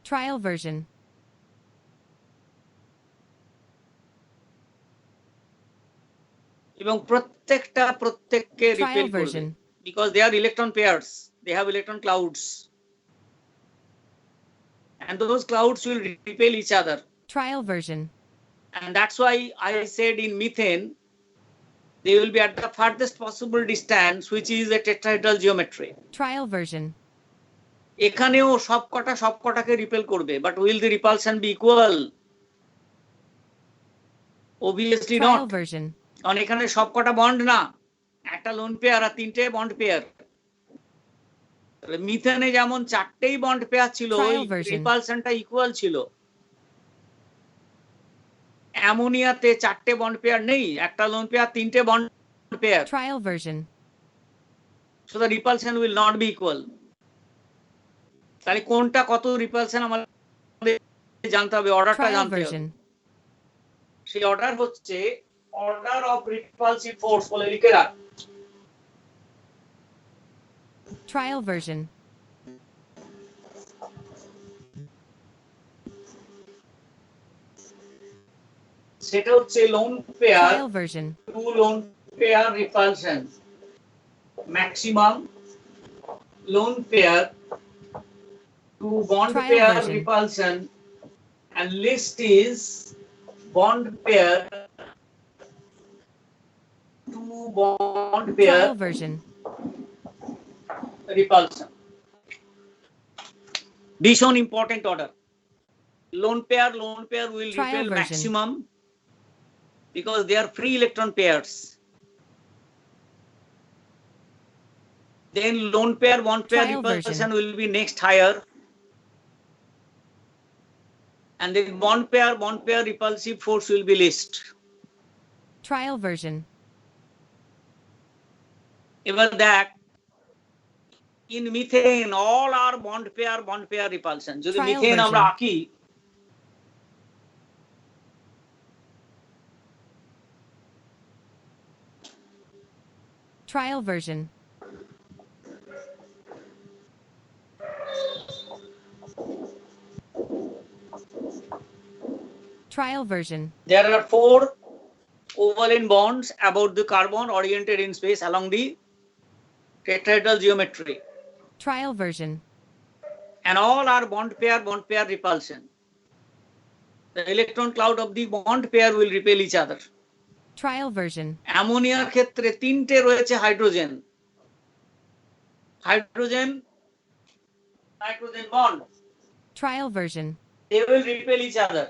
Trial version. এবং প্রত্যেকটা প্রত্যেককে Trial রিপেল করবে, version. because they are electron pairs, they have electron clouds, and those clouds will repel each other. Trial version. And that's why I said in methane they will be at the farthest possible distance, which is a tetrahedral geometry. Trial version. এখানেও সবকটাকে repel করবে, but will the repulsion be equal? Obviously Trial not, version. কারণ এখানে সবকটা bond না, একটা lone pair আর 3টে bond pair. মিথেনে যেমন 4টেই বন্ড পেয়ার ছিল, Trial version. রিপালশনটা ইকুয়াল ছিল। অ্যামোনিয়াতে 4টে বন্ড পেয়ার নেই, একটা লোন পেয়ার 3টে bond pair, Trial version. so the repulsion will not be equal. তাহলে কোনটা কত রিপালশন আমাদের জানতে হবে, অর্ডারটা Trial জানতে হবে। version. সেই অর্ডার হচ্ছে অর্ডার অফ রিপালসিভ ফোর্স বলে লিখে রাখ। Trial version. সেটা হচ্ছে lone pair Trial version. To lone pair repulsion, maximum lone pair to bond Trial pair version. Repulsion, and least is bond pair to bond pair Trial version. repulsion. This one important order. Lone pair will Trial repel version. maximum because they are free electron pairs. Then lone pair bond pair Trial repulsion version. will be next higher, and then bond pair repulsive force will be least. Trial version. এবার দেখ, in methane all are bond pair repulsion. যদি Trial methane version. আমরা আঁকি, Trial version. Trial version. there are 4 covalent bonds about the carbon oriented in space along the tetrahedral geometry, Trial version. and all are bond pair repulsion. The electron cloud of the bond pair will repel each other. Trial version. অ্যামোনিয়ার ক্ষেত্রে 3টে রয়েছে hydrogen, nitrogen bond, Trial version. they will repel each other.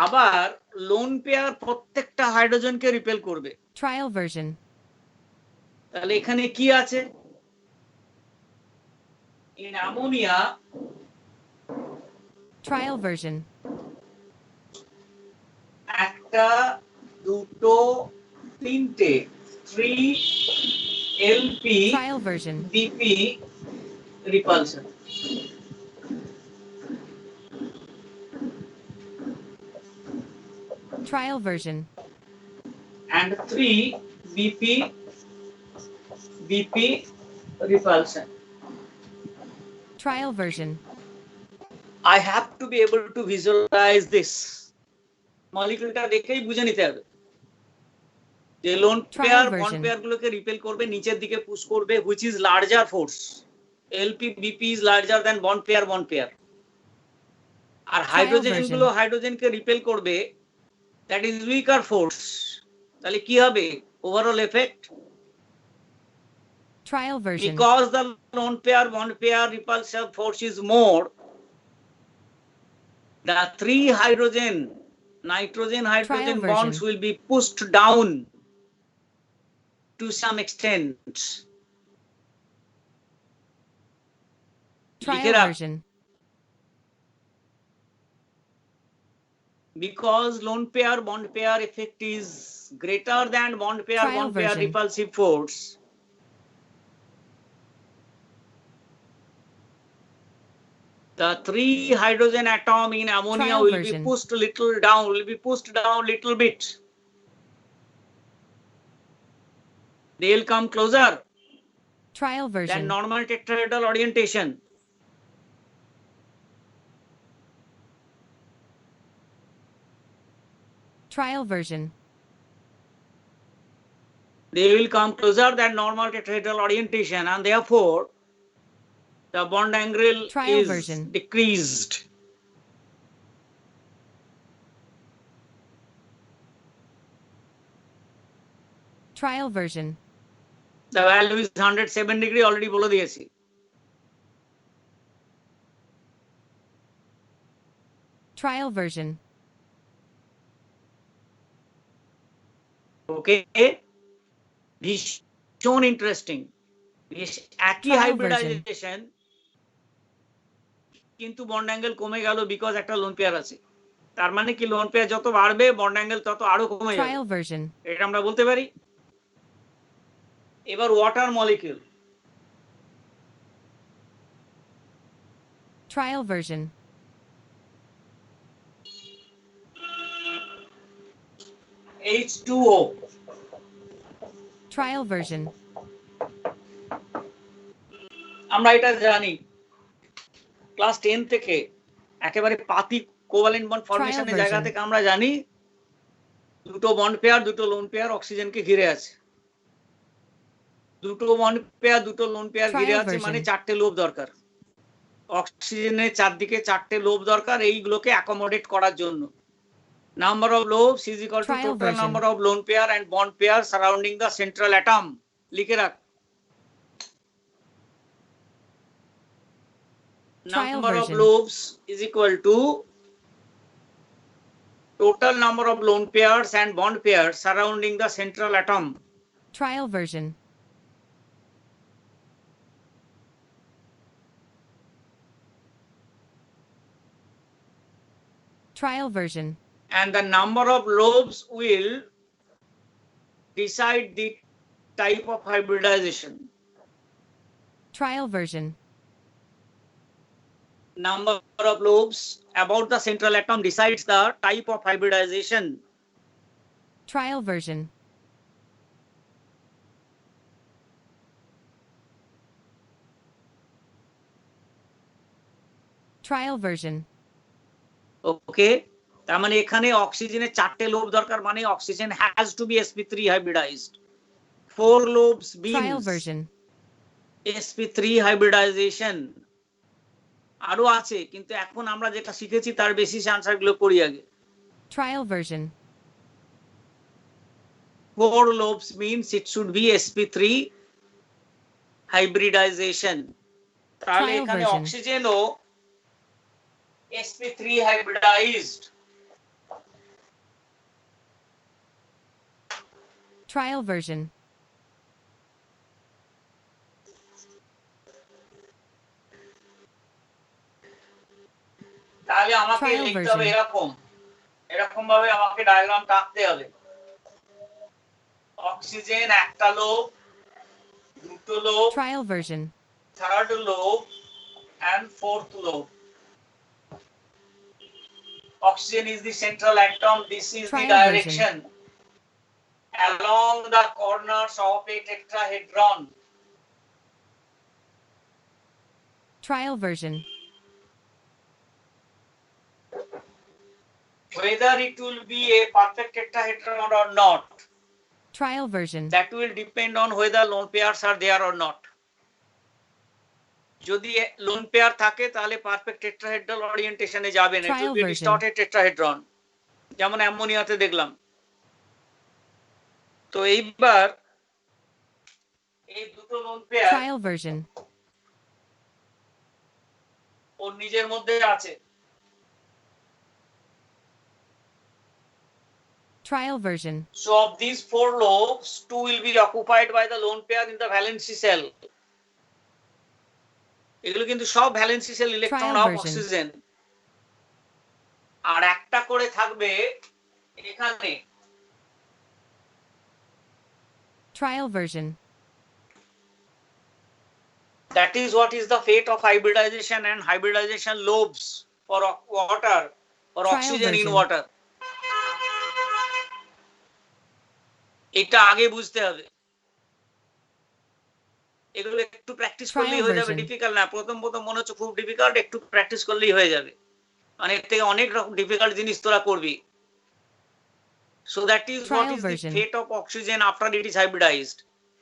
আবার lone pair প্রত্যেকটা হাইড্রোজেনকে repel করবে। Trial version. তাহলে এখানে কি আছে, in ammonia Trial version. একটা দুটো তিনটে 3 LP Trial version. BP repulsion, Trial version. and 3 BP repulsion. Trial version. I have to be able to visualize this. মলিকিউলটা দেখেই বুঝে নিতে হবে যে লোন পেয়ার বন্ড পেয়ার গুলোকে রিপেল করবে, নিচের দিকে পুশ করবে, which is larger force. LP BP is larger than bond pair. R hydrogen গুলো হাইড্রোজেনকে রিপেল করবে, that is weaker force. তাহলে কি হবে overall effect? Trial version. Because the lone pair bond pair repulsive force is more, the 3 hydrogen nitrogen hydrogen bonds will be pushed down to some extent. Trial version. Because lone pair bond pair effect is greater than bond pair repulsive force, the 3 hydrogen atom in ammonia will be pushed little bit. They will come closer. Trial version. Than normal tetrahedral orientation. Trial version. They will come closer than normal tetrahedral orientation, and therefore the bond angle is decreased. Trial version. The value is 107 degree, already বলে দিয়েছি। Trial version. Okay, ভীষণ interesting. একই hybridization কিন্তু bond angle কমে গেল because একটা lone pair আছে। তার মানে কি লোন পেয়ার যত বাড়বে বন্ড অ্যাঙ্গেল তত আরো কমে যাবে, এটা আমরা বলতে পারি। এবার water molecule. Trial version. H2O. Trial version. আমরা এটা জানি ক্লাস 10 থেকে, একেবারে পাতি কোভালেন্ট বন্ড ফর্মেশনের জায়গা থেকে আমরা জানি দুটো বন্ড পেয়ার দুটো লোন পেয়ার অক্সিজেনকে ঘিরে আছে। দুটো বন্ড পেয়ার দুটো লোন পেয়ার ঘিরে আছে মানে 4টে লোব দরকার। অক্সিজেনের চারদিকে 4টে লোব দরকার এইগুলোকে অ্যাকোমোডেট করার জন্য। Number of lobes is equal to total number of lone pair and bond pair surrounding the central atom. লিখে রাখ। Number of lobes is equal to total number of lone pairs and bond pairs surrounding the central atom. Trial version. Trial version. And the number of lobes will decide the type of hybridization. Trial version. Number of lobes about the central atom decides the type of hybridization. Trial version. Trial version. Okay. তার মানে এখানে অক্সিজেনের 4টে lobe দরকার, মানে oxygen has to be sp3 hybridized. 4 lobes means sp3 hybridization. আরো আছে কিন্তু এখন আমরা যেটা শিখেছি তার বেসিস আনসার গুলো করি আগে। Trial version. 4 lobes means it should be sp3 hybridization. তাহলে এখানে অক্সিজেনও sp3 hybridized. Trial version. তাহলে আমাকে লিখতে হবে এরকম ভাবে আমাকে ডায়াগ্রামটা আঁকতে হবে। অক্সিজেন একটা লোব, দুটো lobe, Trial version. Third lobe and fourth lobe. Oxygen is the central atom. This is the Trial direction along the corners of a tetrahedron. Trial version. Whether it will be a perfect tetrahedron or not, Trial version. that will depend on whether lone pairs are there or not. যদি lone pair থাকে তাহলে perfect tetrahedral ওরিয়েন্টেশনে যাবে না, it will be distorted tetrahedron, যেমন অ্যামোনিয়াতে দেখলাম। তো এইবার এই দুটো লোন পেয়ার Trial version. ওর নিজের মধ্যে আছে। Trial version. So of these four lobes, two will be occupied by the lone pair in the valency cell. এগুলো কিন্তু সব valency shell electron of oxygen, আর একটা করে থাকবে এখানে। Trial version. That is what is the fate of hybridization and hybridization lobes for water, for Trial oxygen in version. water. এটা আগে বুঝতে হবে, এগুলো একটু প্র্যাকটিস করলেই হয়ে যাবে। ডিফিকাল্ট না, প্রথম প্রথম মনে হচ্ছে খুব ডিফিকাল্ট, একটু প্র্যাকটিস করলেই হয়ে যাবে। মানে এর থেকে অনেক রকম ডিফিকাল্ট জিনিস তোরা করবি। So that is what is the fate of oxygen after it is hybridized.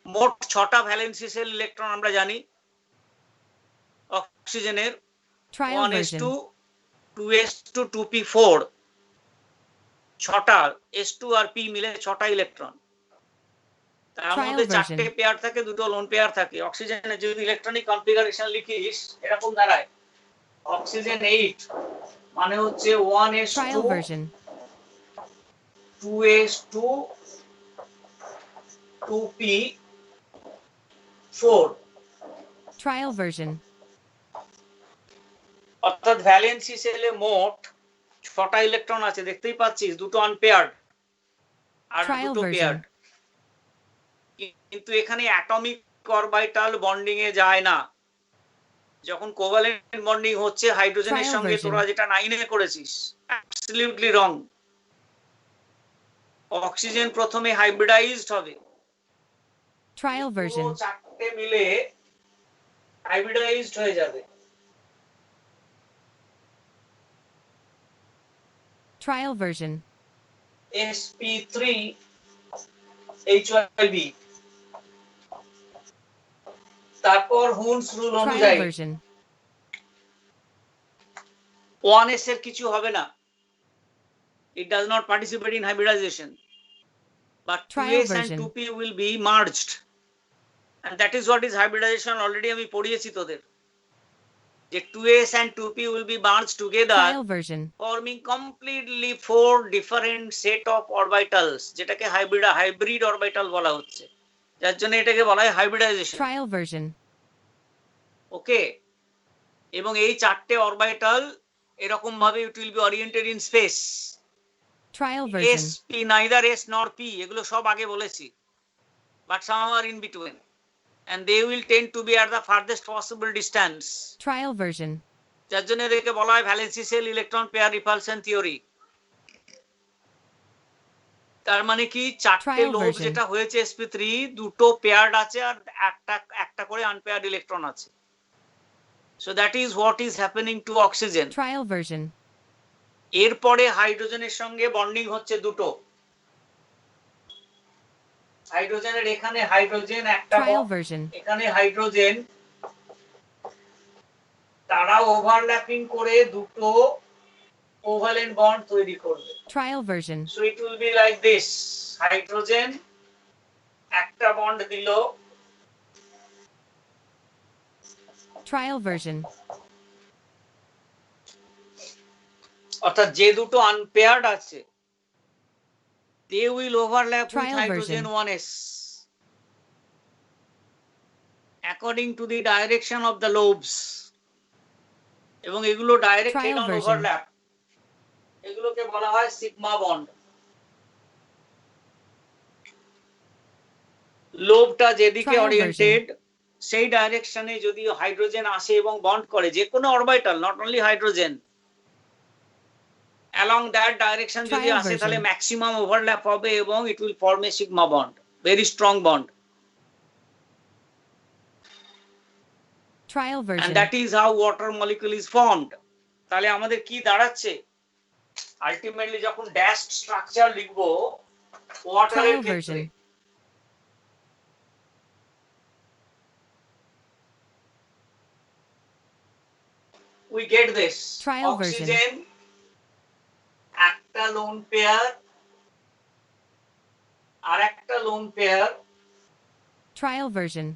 মোট 6টা ভ্যালেন্সি সেল ইলেকট্রন আমরা জানি অক্সিজেনের, 1s2 2s2 2p4, 6টা s2 আর p মিলে 6টা ইলেকট্রন। তার মধ্যে 4টে পেয়ার থাকে, দুটো লোন পেয়ার থাকে। অক্সিজেনের যদি ইলেকট্রনিক কনফিগারেশন লিখিস এরকম দাঁড়ায়, অক্সিজেন 8 মানে হচ্ছে 1s2 2s2 2p4 Trial version. অর্থাৎ ভ্যালেন্সি সেলে মোট 6টা ইলেকট্রন আছে, দেখতেই পাচ্ছিস, দুটো আনপেয়ার্ড আর দুটো পেয়ার্ড। কিন্তু এখানে অ্যাটমিক অরবিটাল বন্ডিং এ যায় না। যখন কোভালেন্ট বন্ডিং হচ্ছে হাইড্রোজেনের সঙ্গে, তোরা যেটা 9 এ করেছিস, অ্যাবসলিউটলি রং। অক্সিজেন প্রথমে হাইব্রিডাইজড হবে, ট্রায়াল ভার্সন, 4টে মিলে হাইব্রিডাইজড হয়ে যাবে। ট্রায়াল ভার্সন sp3 HYB, তারপর হুনস রুল অনুযায়ী 1s এর কিছু হবে না, it does not participate in hybridization, but 2s and 2p will be merged, and that is what is hybridization. Already আমি পড়িয়েছি তোদের যে 2s and 2p will be merged together, forming completely 4 different set of orbitals, যেটাকে hybrid orbital বলা হচ্ছে, যার জন্য এটাকে বলা হয় হাইব্রিডাইজেশন। ট্রায়াল ভার্সন, ওকে। এবং এই 4টে অরবিটাল এরকম ভাবে it will be oriented in space. Trial version, sp neither s nor p, এগুলো সব আগে বলেছি, but some are in between, and they will tend to be at the farthest possible distance. Trial version, যার জন্য একে বলা হয় valency shell electron pair repulsion theory. তার মানে কি 4টে লোব যেটা হয়েছে sp3, দুটো পেয়ার্ড আছে আর একটা করে আনপেয়ার্ড ইলেকট্রন আছে। So that is what is happening to oxygen. Trial version, এরপরে হাইড্রোজেনের সঙ্গে বন্ডিং হচ্ছে দুটো। হাইড্রোজেনের এখানে হাইড্রোজেন একটা, এখানে হাইড্রোজেন, তারা ওভারল্যাপিং করে দুটো কোভালেন্ট বন্ড তৈরি করবে। Trial version, so it will be like this, hydrogen একটা বন্ড দিল, ট্রায়াল ভার্সন, অর্থাৎ যে দুটো আনপেয়ার্ড আছে they will overlap with hydrogen 1s according to the direction of the lobes, এবং এগুলো ডাইরেক্ট হেড অন ওভারল্যাপ, এগুলোকে বলা হয় সিগমা বন্ড। লোবটা যেদিকে ওরিয়েন্টেড সেই ডাইরেকশনে যদি হাইড্রোজেন আসে এবং বন্ড করে, যে কোনো orbital, not only hydrogen, along that direction যদি Trial আসে তাহলে version. ম্যাক্সিমাম ওভারল্যাপ হবে এবং it will form a sigma bond, very strong bond, Trial and version. that is how water molecule is formed. তাহলে আমাদের কি দাঁড়াচ্ছে, আলটিমেটলি যখন ড্যাশ স্ট্রাকচার লিখবো ওয়াটারের Trial ক্ষেত্রে, version. we get this Trial oxygen একটা লোন পেয়ার আর একটা লোন পেয়ার, Trial version.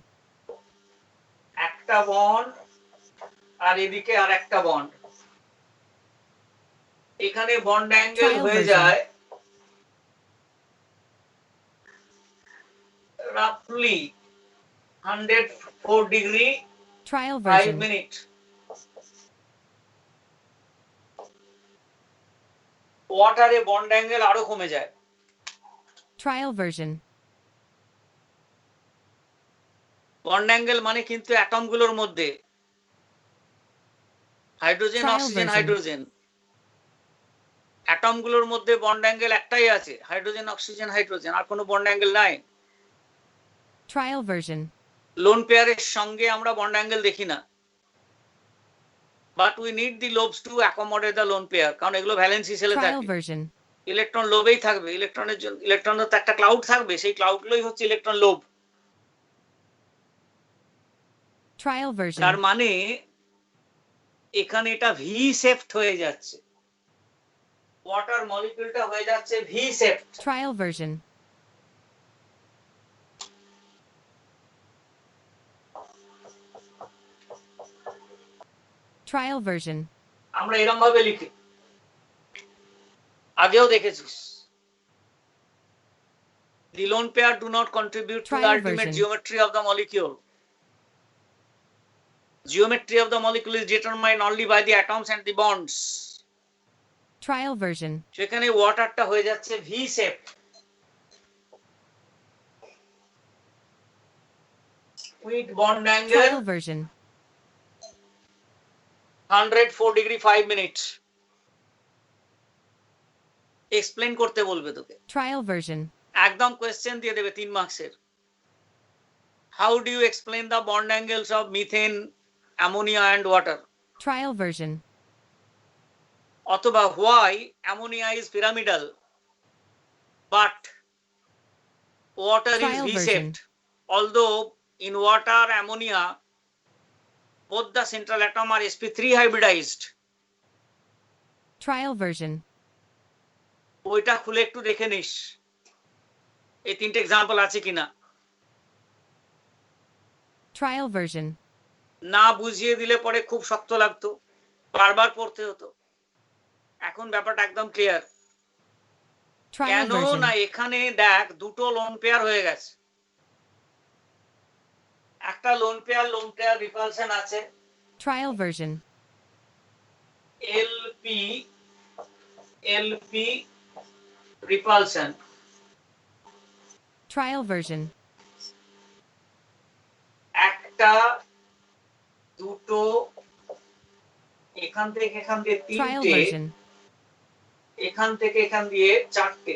একটা বন্ড আর এদিকে আর একটা বন্ড, এখানে বন্ড অ্যাঙ্গেল Trial হয়ে version. যায় রাফলি 104 ডিগ্রি Trial 5 version. মিনিট। ওয়াটারে বন্ড অ্যাঙ্গেল আরো কমে যায়। Trial version. বন্ড অ্যাঙ্গেল মানে কিন্তু অ্যাটমগুলোর মধ্যে hydrogen Trial oxygen version. Hydrogen, অ্যাটমগুলোর মধ্যে বন্ড অ্যাঙ্গেল একটাই আছে, হাইড্রোজেন অক্সিজেন হাইড্রোজেন, আর কোনো বন্ড অ্যাঙ্গেল নাই। Trial version. লোন পেয়ারের সঙ্গে আমরা বন্ড অ্যাঙ্গেল দেখি না, but we need the lobes to accommodate the lone pair, কারণ এগুলো ভ্যালেন্সি সেলে Trial থাকে, version. ইলেকট্রন লোবেই থাকবে, ইলেকট্রনের জন্য ইলেকট্রনের তো একটা ক্লাউড থাকবে, সেই ক্লাউডগুলোই হচ্ছে ইলেকট্রন লোব। Trial version. তার মানে এখানে এটা ভি শেপড হয়ে যাচ্ছে, ওয়াটার মলিকিউলটা হয়ে যাচ্ছে V shaped. Trial version. Trial version. আমরা এরকম ভাবে লিখি, আগেও দেখেছিস। The lone pair do not contribute to the Trial ultimate version. geometry of the molecule. Geometry of the molecule is determined only by the atoms and the bonds. Trial version. সেখানে ওয়াটারটা হয়ে যাচ্ছে V shape, with bond angle Trial version. 104 degree 5 minute. Explain করতে বলবে তোকে, Trial version. একদম question দিয়ে দেবে 3 মার্কসের। How do you explain the bond angles of methane, ammonia and water? Trial version. অথবা why ammonia is pyramidal but water is Trial V-shaped, although in water ammonia both the central atom are sp3 hybridized. Trial version. ওইটা খুলে একটু দেখে নিস এই তিনটে example আছে কিনা। Trial version. না বুঝিয়ে দিলে পরে খুব শক্ত লাগতো, বারবার পড়তে হতো, এখন ব্যাপারটা একদম ক্লিয়ার। Trial কেন version. না এখানে দেখ দুটো লোন পেয়ার হয়ে গেছে, একটা লোন পেয়ার রিপালশন আছে Trial version. LP LP repulsion, Trial version. একটা দুটো এখান থেকে এখান দিয়ে Trial তিনটে, version. এখান থেকে এখান দিয়ে চারটে,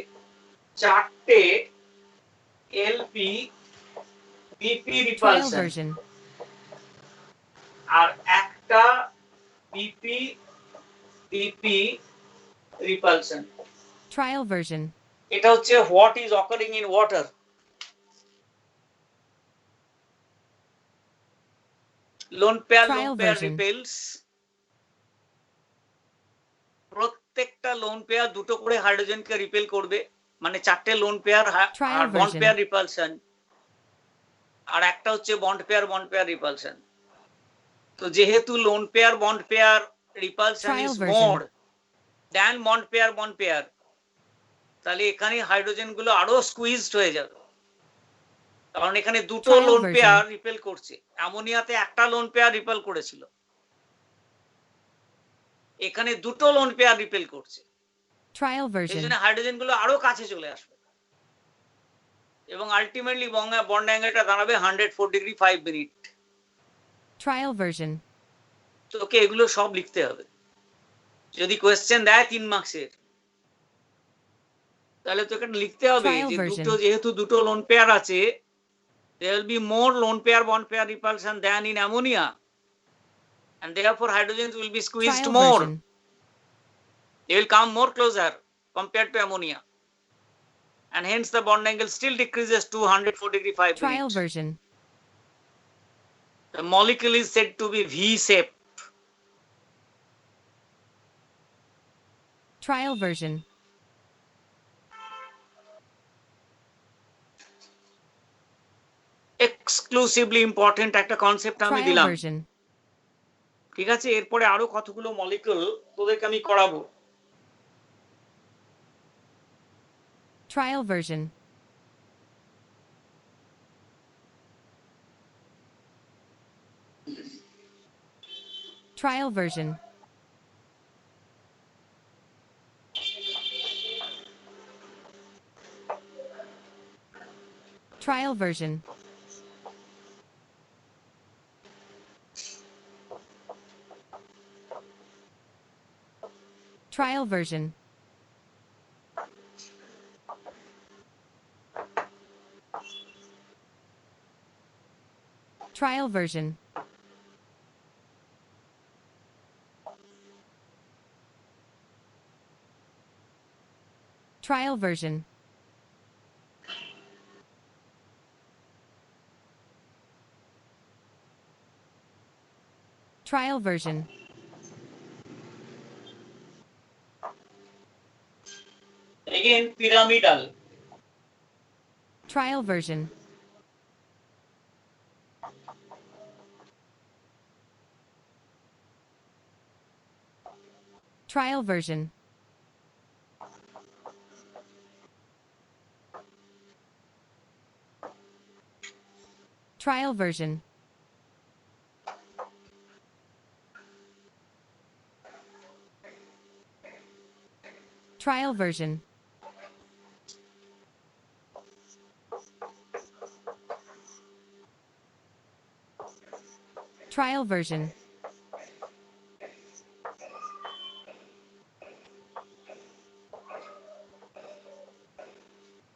চারটে LP BP Trial repulsion, version. আর একটা BP BP repulsion. Trial version. এটা হচ্ছে what is occurring in water. Loan pair Trial version. রিপেলস, প্রত্যেকটা লোন পেয়ার দুটো করে হাইড্রোজেনকে রিপেল করবে, মানে চারটে লোন পেয়ার Trial আর বন্ড version. পেয়ার রিপালশন, আর একটা হচ্ছে বন্ড পেয়ার রিপালশন। তো যেহেতু loan pair repulsion Trial is version. More than bond pair, তাহলে এখানে হাইড্রোজেন গুলো আরো স্কুইজড হয়ে যাবে, কারণ এখানে দুটো Trial loan version. Pair repel করছে, অ্যামোনিয়াতে একটা লোন পেয়ার রিপেল করেছিল, এখানে দুটো লোন পেয়ার রিপেল করছে, Trial এই version. জন্য হাইড্রোজেন গুলো আরো কাছে চলে আসবে এবং আলটিমেটলি বন্ড অ্যাঙ্গেলটা দাঁড়াবে 104 ডিগ্রি 5 মিনিট। Trial version. তোকে এগুলো সব লিখতে হবে। যদি কোয়েশ্চেন দেয় 3 মার্কসের, তাহলে তো এখানে লিখতে হবে Trial যে version. যেহেতু দুটো লোন পেয়ার আছে, there will be more lone pair bond pair repulsion than in ammonia, and therefore hydrogens will be squeezed Trial more. version. They will come more closer compared to ammonia, and hence the bond angle still decreases to 104° 5 Trial minutes. version. The molecule is said to be V shape. Trial version. Exclusively important একটা concept আমি Trial দিলাম, version. ঠিক আছে? এরপরে আরো কতগুলো molecule তোদেরকে আমি করাবো। Trial version. Trial version. Trial version. Trial version. Trial version. Trial version. Trial version. Again pyramidal. Trial version. Trial version. Trial version. Trial version. Trial version.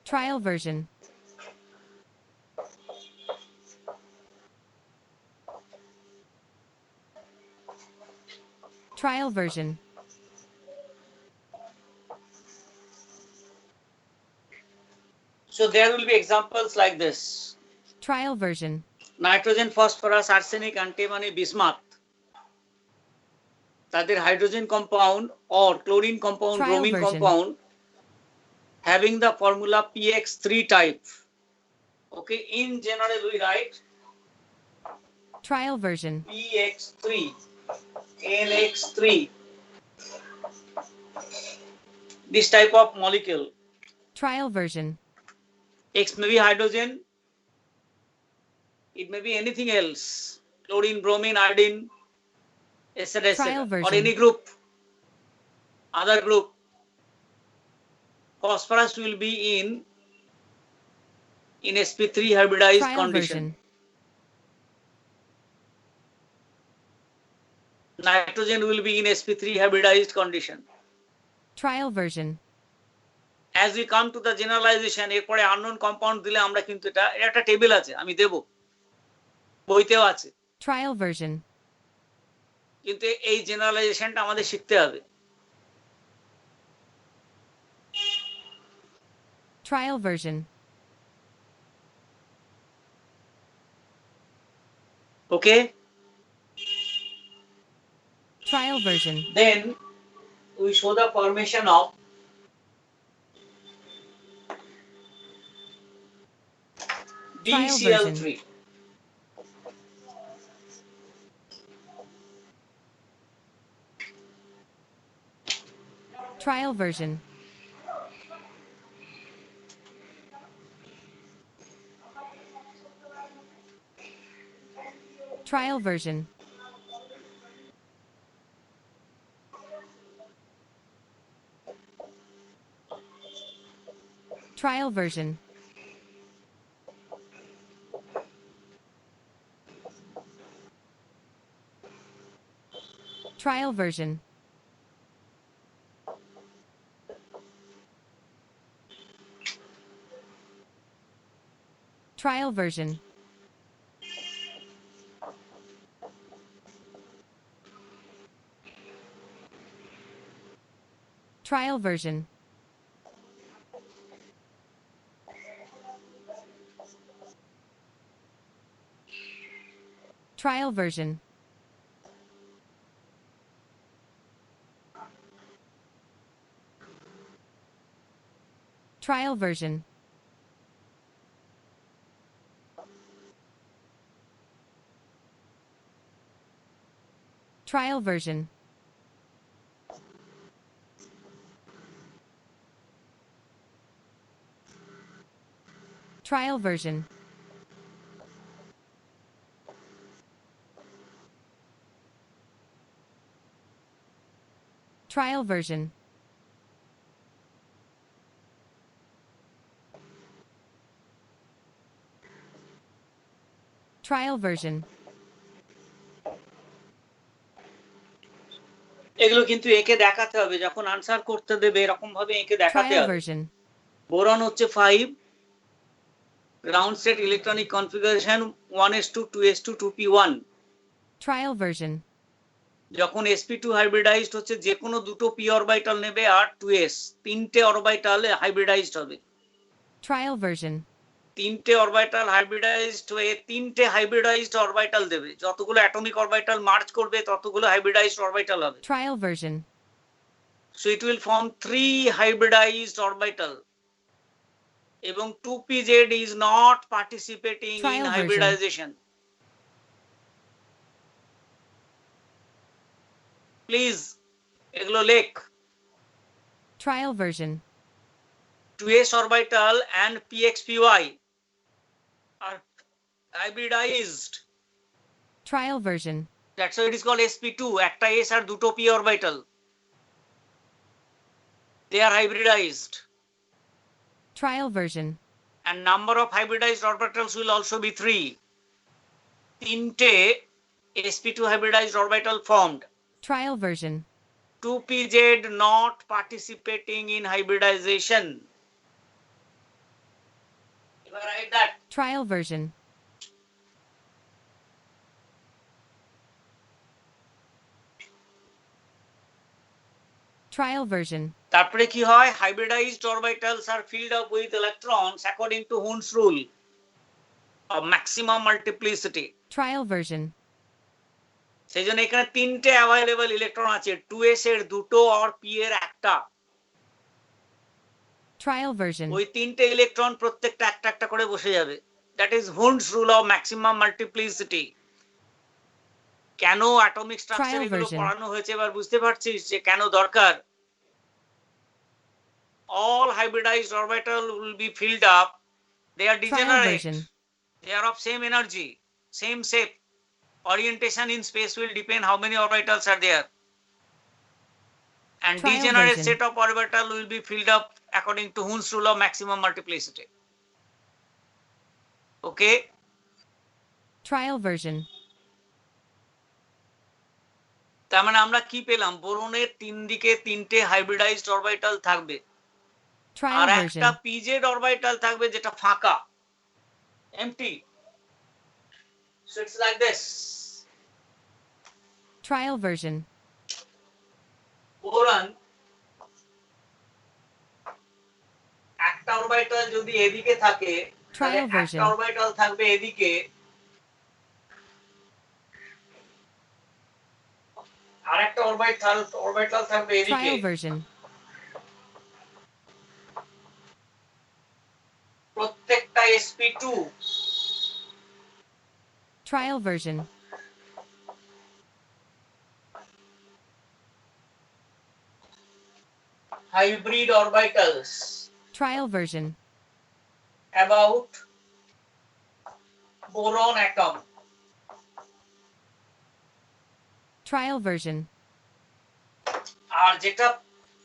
Trial version. Trial version. So there will be examples like this. Trial version. Nitrogen, phosphorus, arsenic, antimony, bismuth, তাদের hydrogen compound or chlorine compound, Trial bromine version. compound having the formula px3 type. Okay, in general we write Trial version. px3, nx3, this type of molecule. Trial version. X may be hydrogen, it may be anything else, chlorine, bromine, iodine, etc., Trial or version. any group, other group. Phosphorus will be in sp3 hybridized Trial condition. version. Nitrogen will be in sp3 hybridized condition. Trial version. As we come to the generalization, এরপরে unknown compound দিলে আমরা কিন্তু এটা একটা table আছে, আমি দেব, বইতেও আছে, Trial version. কিন্তু এই জেনারেলাইজেশনটা আমাদের শিখতে হবে। Trial version. Okay, Trial version. then we show the formation of Trial version. BCl3. Trial version. Trial version. Trial version. Trial version. Trial version. Trial version. Trial version. Trial version. Trial version. Trial version. Trial version. Trial version. এগুলো কিন্তু এঁকে দেখাতে হবে, যখন answer করতে দেবে এরকম ভাবে এঁকে দেখাতে Trial হবে। version. বোরন হচ্ছে 5, ground state electronic configuration 1s2 2s2 2p1। Trial version. যখন sp2 হাইব্রিডাইজড হচ্ছে যে কোনো দুটো p অরবিটাল নেবে আর 2s, তিনটে অরবিটাল হাইব্রিডাইজড হবে। Trial version. তিনটে অরবিটাল হাইব্রিডাইজড হয়ে তিনটে হাইব্রিডাইজড অরবিটাল দেবে, যতগুলো অ্যাটমিক অরবিটাল মার্জ করবে ততগুলো হাইব্রিডাইজড অরবিটাল হবে। Trial version. So it will form 3 hybridized orbital এবং 2pz is not participating in Trial version. hybridization. Please এগুলো লেখ। Trial version. 2s orbital and pxpy are hybridized. Trial version. That's why it is called sp2, একটা s আর দুটো p orbital, they are hybridized, Trial version. and number of hybridized orbitals will also be 3. তিনটে sp2 hybridized orbital formed. Trial version. 2pz not participating in hybridization. If I write that, Trial version. Trial version. তারপরে কি হয়, hybridized orbitals are filled up with electrons according to Hund's rule of maximum multiplicity. Trial version. সেই জন্য এখানে তিনটে available electron আছে, 2s এর দুটো আর p এর একটা। Trial version. ওই তিনটে ইলেকট্রন প্রত্যেকটা একটা একটা করে বসে যাবে। That is Hund's rule of maximum multiplicity. কেন অ্যাটমিক স্ট্রাকচার Trial এগুলো version. পড়ানো হয়েছে এবার বুঝতে পারছিস যে কেন দরকার। all hybridized orbital will be filled up, they are Trial degenerate, version. they are of same energy, same shape, orientation in space will depend how many orbitals are there, and Trial degenerate version. set of orbital will be filled up according to Hund's rule of maximum multiplicity. Okay, Trial version. তার মানে আমরা কি পেলাম, বোরনের তিন দিকে তিনটে hybridised orbital থাকবে Trial আর একটা version. পিজেড অরবিটাল থাকবে যেটা ফাঁকা, empty. So it's like this. Trial version. Boron একটা অরবিটাল যদি এদিকে থাকে তাহলে Trial version. একটা অরবিটাল থাকবে এদিকে আর একটা অরবিটাল থাকবে এদিকে। Trial version. প্রত্যেকটা sp2 Trial version. hybrid orbitals Trial version. about boron atom. Trial version. আর যেটা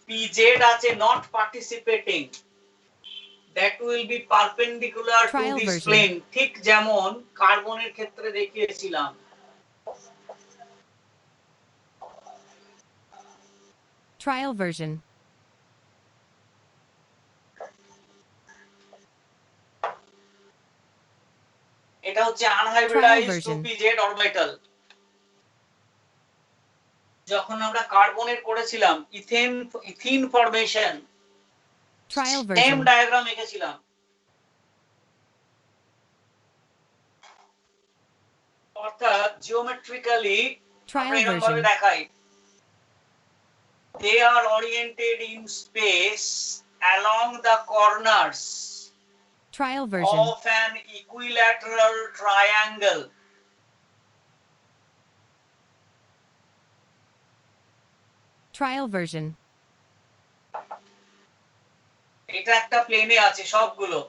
pz আছে not participating, that will be perpendicular to Trial this version. plane, ঠিক যেমন কার্বনের ক্ষেত্রে দেখিয়েছিলাম। Trial version. এটা হচ্ছে আনহাইব্রিডাইজড version. 2pz orbital. যখন আমরা কার্বনের করেছিলাম ethyne formation, Trial same version. Diagram এঁকেছিলাম। অর্থাৎ জিওমেট্রিক্যালি আমরা Trial এরকম ভাবে version. দেখাই, they are oriented in space along the corners Trial version. of an equilateral triangle. Trial version. এটা একটা প্লেনে আছে সবগুলো।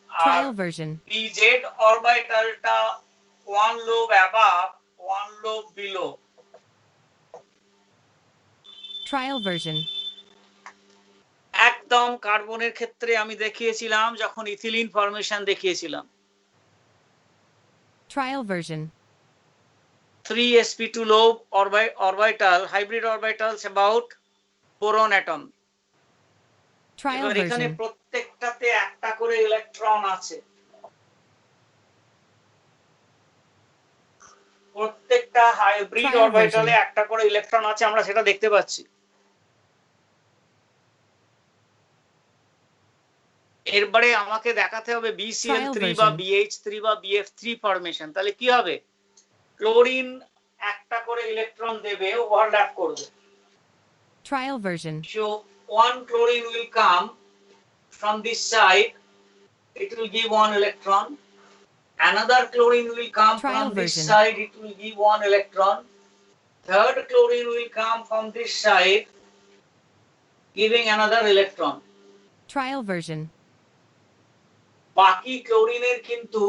আর Trial version. pz অরবিটালটা one lobe above, one lobe below. Trial version. একদম কার্বনের ক্ষেত্রে আমি দেখিয়েছিলাম যখন ইথিলিন ফরমেশন দেখিয়েছিলাম। Trial version. 3sp2 lobe orbital, hybrid orbitals about boron atom. Trial এবার এখানে version. প্রত্যেকটাতে একটা করে ইলেকট্রন আছে। প্রত্যেকটা হাইব্রিড Trial অরবিটালে version. একটা করে ইলেকট্রন আছে, আমরা সেটা দেখতে পাচ্ছি। এরপরে আমাকে দেখাতে হবে BCl3 Trial বা version. BH3 বা BF3 ফরমেশন। তাহলে কি হবে? ক্লোরিন একটা করে ইলেকট্রন দেবে, ওভারল্যাপ করবে। Trial version. So one chlorine will come from this side, it will give one electron. Another chlorine will come Trial from this version. side, it will give one electron. Third chlorine will come from this side, giving another electron. Trial version. বাকি ক্লোরিনের কিন্তু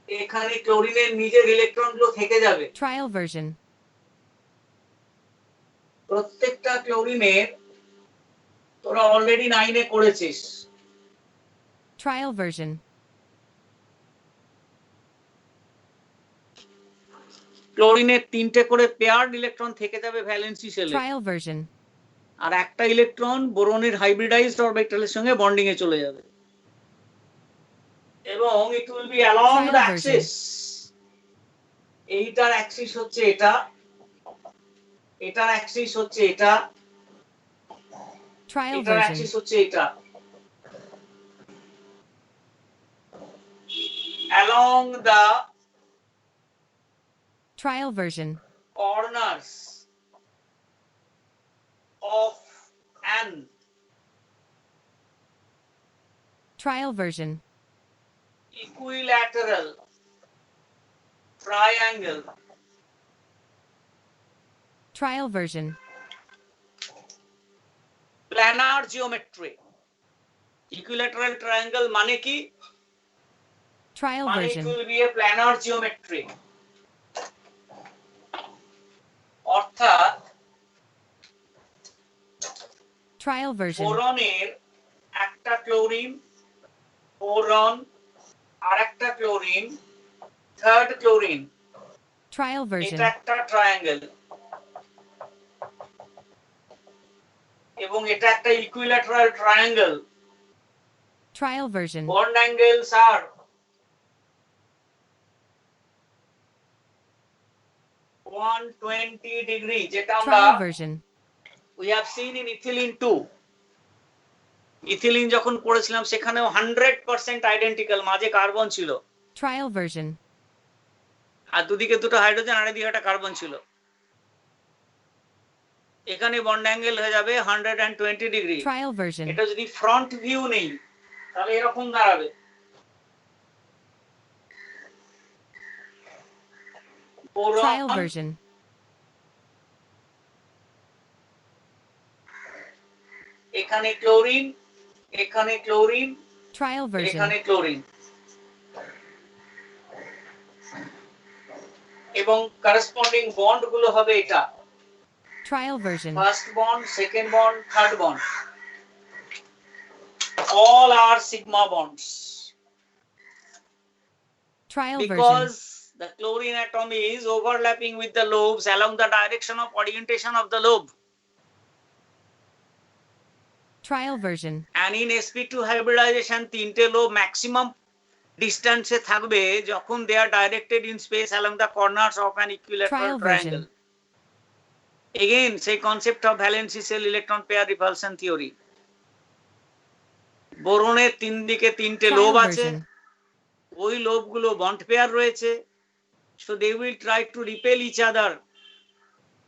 এখানে ক্লোরিনের নিজের ইলেকট্রনগুলো থেকে যাবে। Trial version. প্রত্যেকটা ক্লোরিনের তোরা already 9 এ করেছিস। Trial version. ক্লোরিনের 3টে করে পেয়ার্ড ইলেকট্রন থেকে যাবে ভ্যালেন্সি শেলে, Trial version. আর একটা ইলেকট্রন বোরনের হাইব্রিডাইজড অরবিটালের সঙ্গে বন্ডিং এ চলে যাবে। এবং it will be along Trial the version. Axis. এইটার অ্যাক্সিস হচ্ছে এটা, এটার অ্যাক্সিস হচ্ছে এটা, Trial এটার version. অ্যাক্সিস হচ্ছে এটা। Along the Trial version. corners of an Trial version. equilateral triangle, Trial version. planar geometry. Equilateral triangle মানে কি? Trial মানে it version. will be a planar geometry. অর্থাৎ Trial version. বোরনের একটা ক্লোরিন, বোরন আর একটা chlorine, third chlorine, Trial version. এটা একটা ট্রায়াঙ্গেল এবং এটা একটা equilateral triangle. Trial version. Bond angles আর 120 ডিগ্রি, যেটা আমরা Trial version. we have seen in ethylene 2. Ethylene যখন পড়েছিলাম সেখানেও 100% আইডেন্টিক্যাল, মাঝে কার্বন ছিল। Trial version. আর দুদিকে দুটো হাইড্রোজেন আর এদিকে একটা কার্বন ছিল। এখানে বন্ড অ্যাঙ্গেল হয়ে যাবে 120 ডিগ্রি। Trial version. এটা যদি ফ্রন্ট ভিউ নেই তাহলে এরকম দাঁড়াবে। Trial version. এখানে ক্লোরিন, এখানে ক্লোরিন, Trial version. এখানে ক্লোরিন এবং করসপন্ডিং বন্ড গুলো হবে এটা। Trial version. First bond, second bond, third bond. All are sigma bonds. Trial version. Because the chlorine atom is overlapping with the lobes along the direction of orientation of the lobe. Trial version. and in sp2 hybridization তিনটে lobe maximum ডিস্টেন্সে থাকবে যখন they are directed in space along the corners of an equilateral Trial triangle. version. Again, সেই concept of valency cell electron pair repulsion theory. বোরনের তিন দিকে তিনটে lobe Trial আছে, version. ওই লোবগুলো বন্ড পেয়ার রয়েছে, so they will try to repel each other,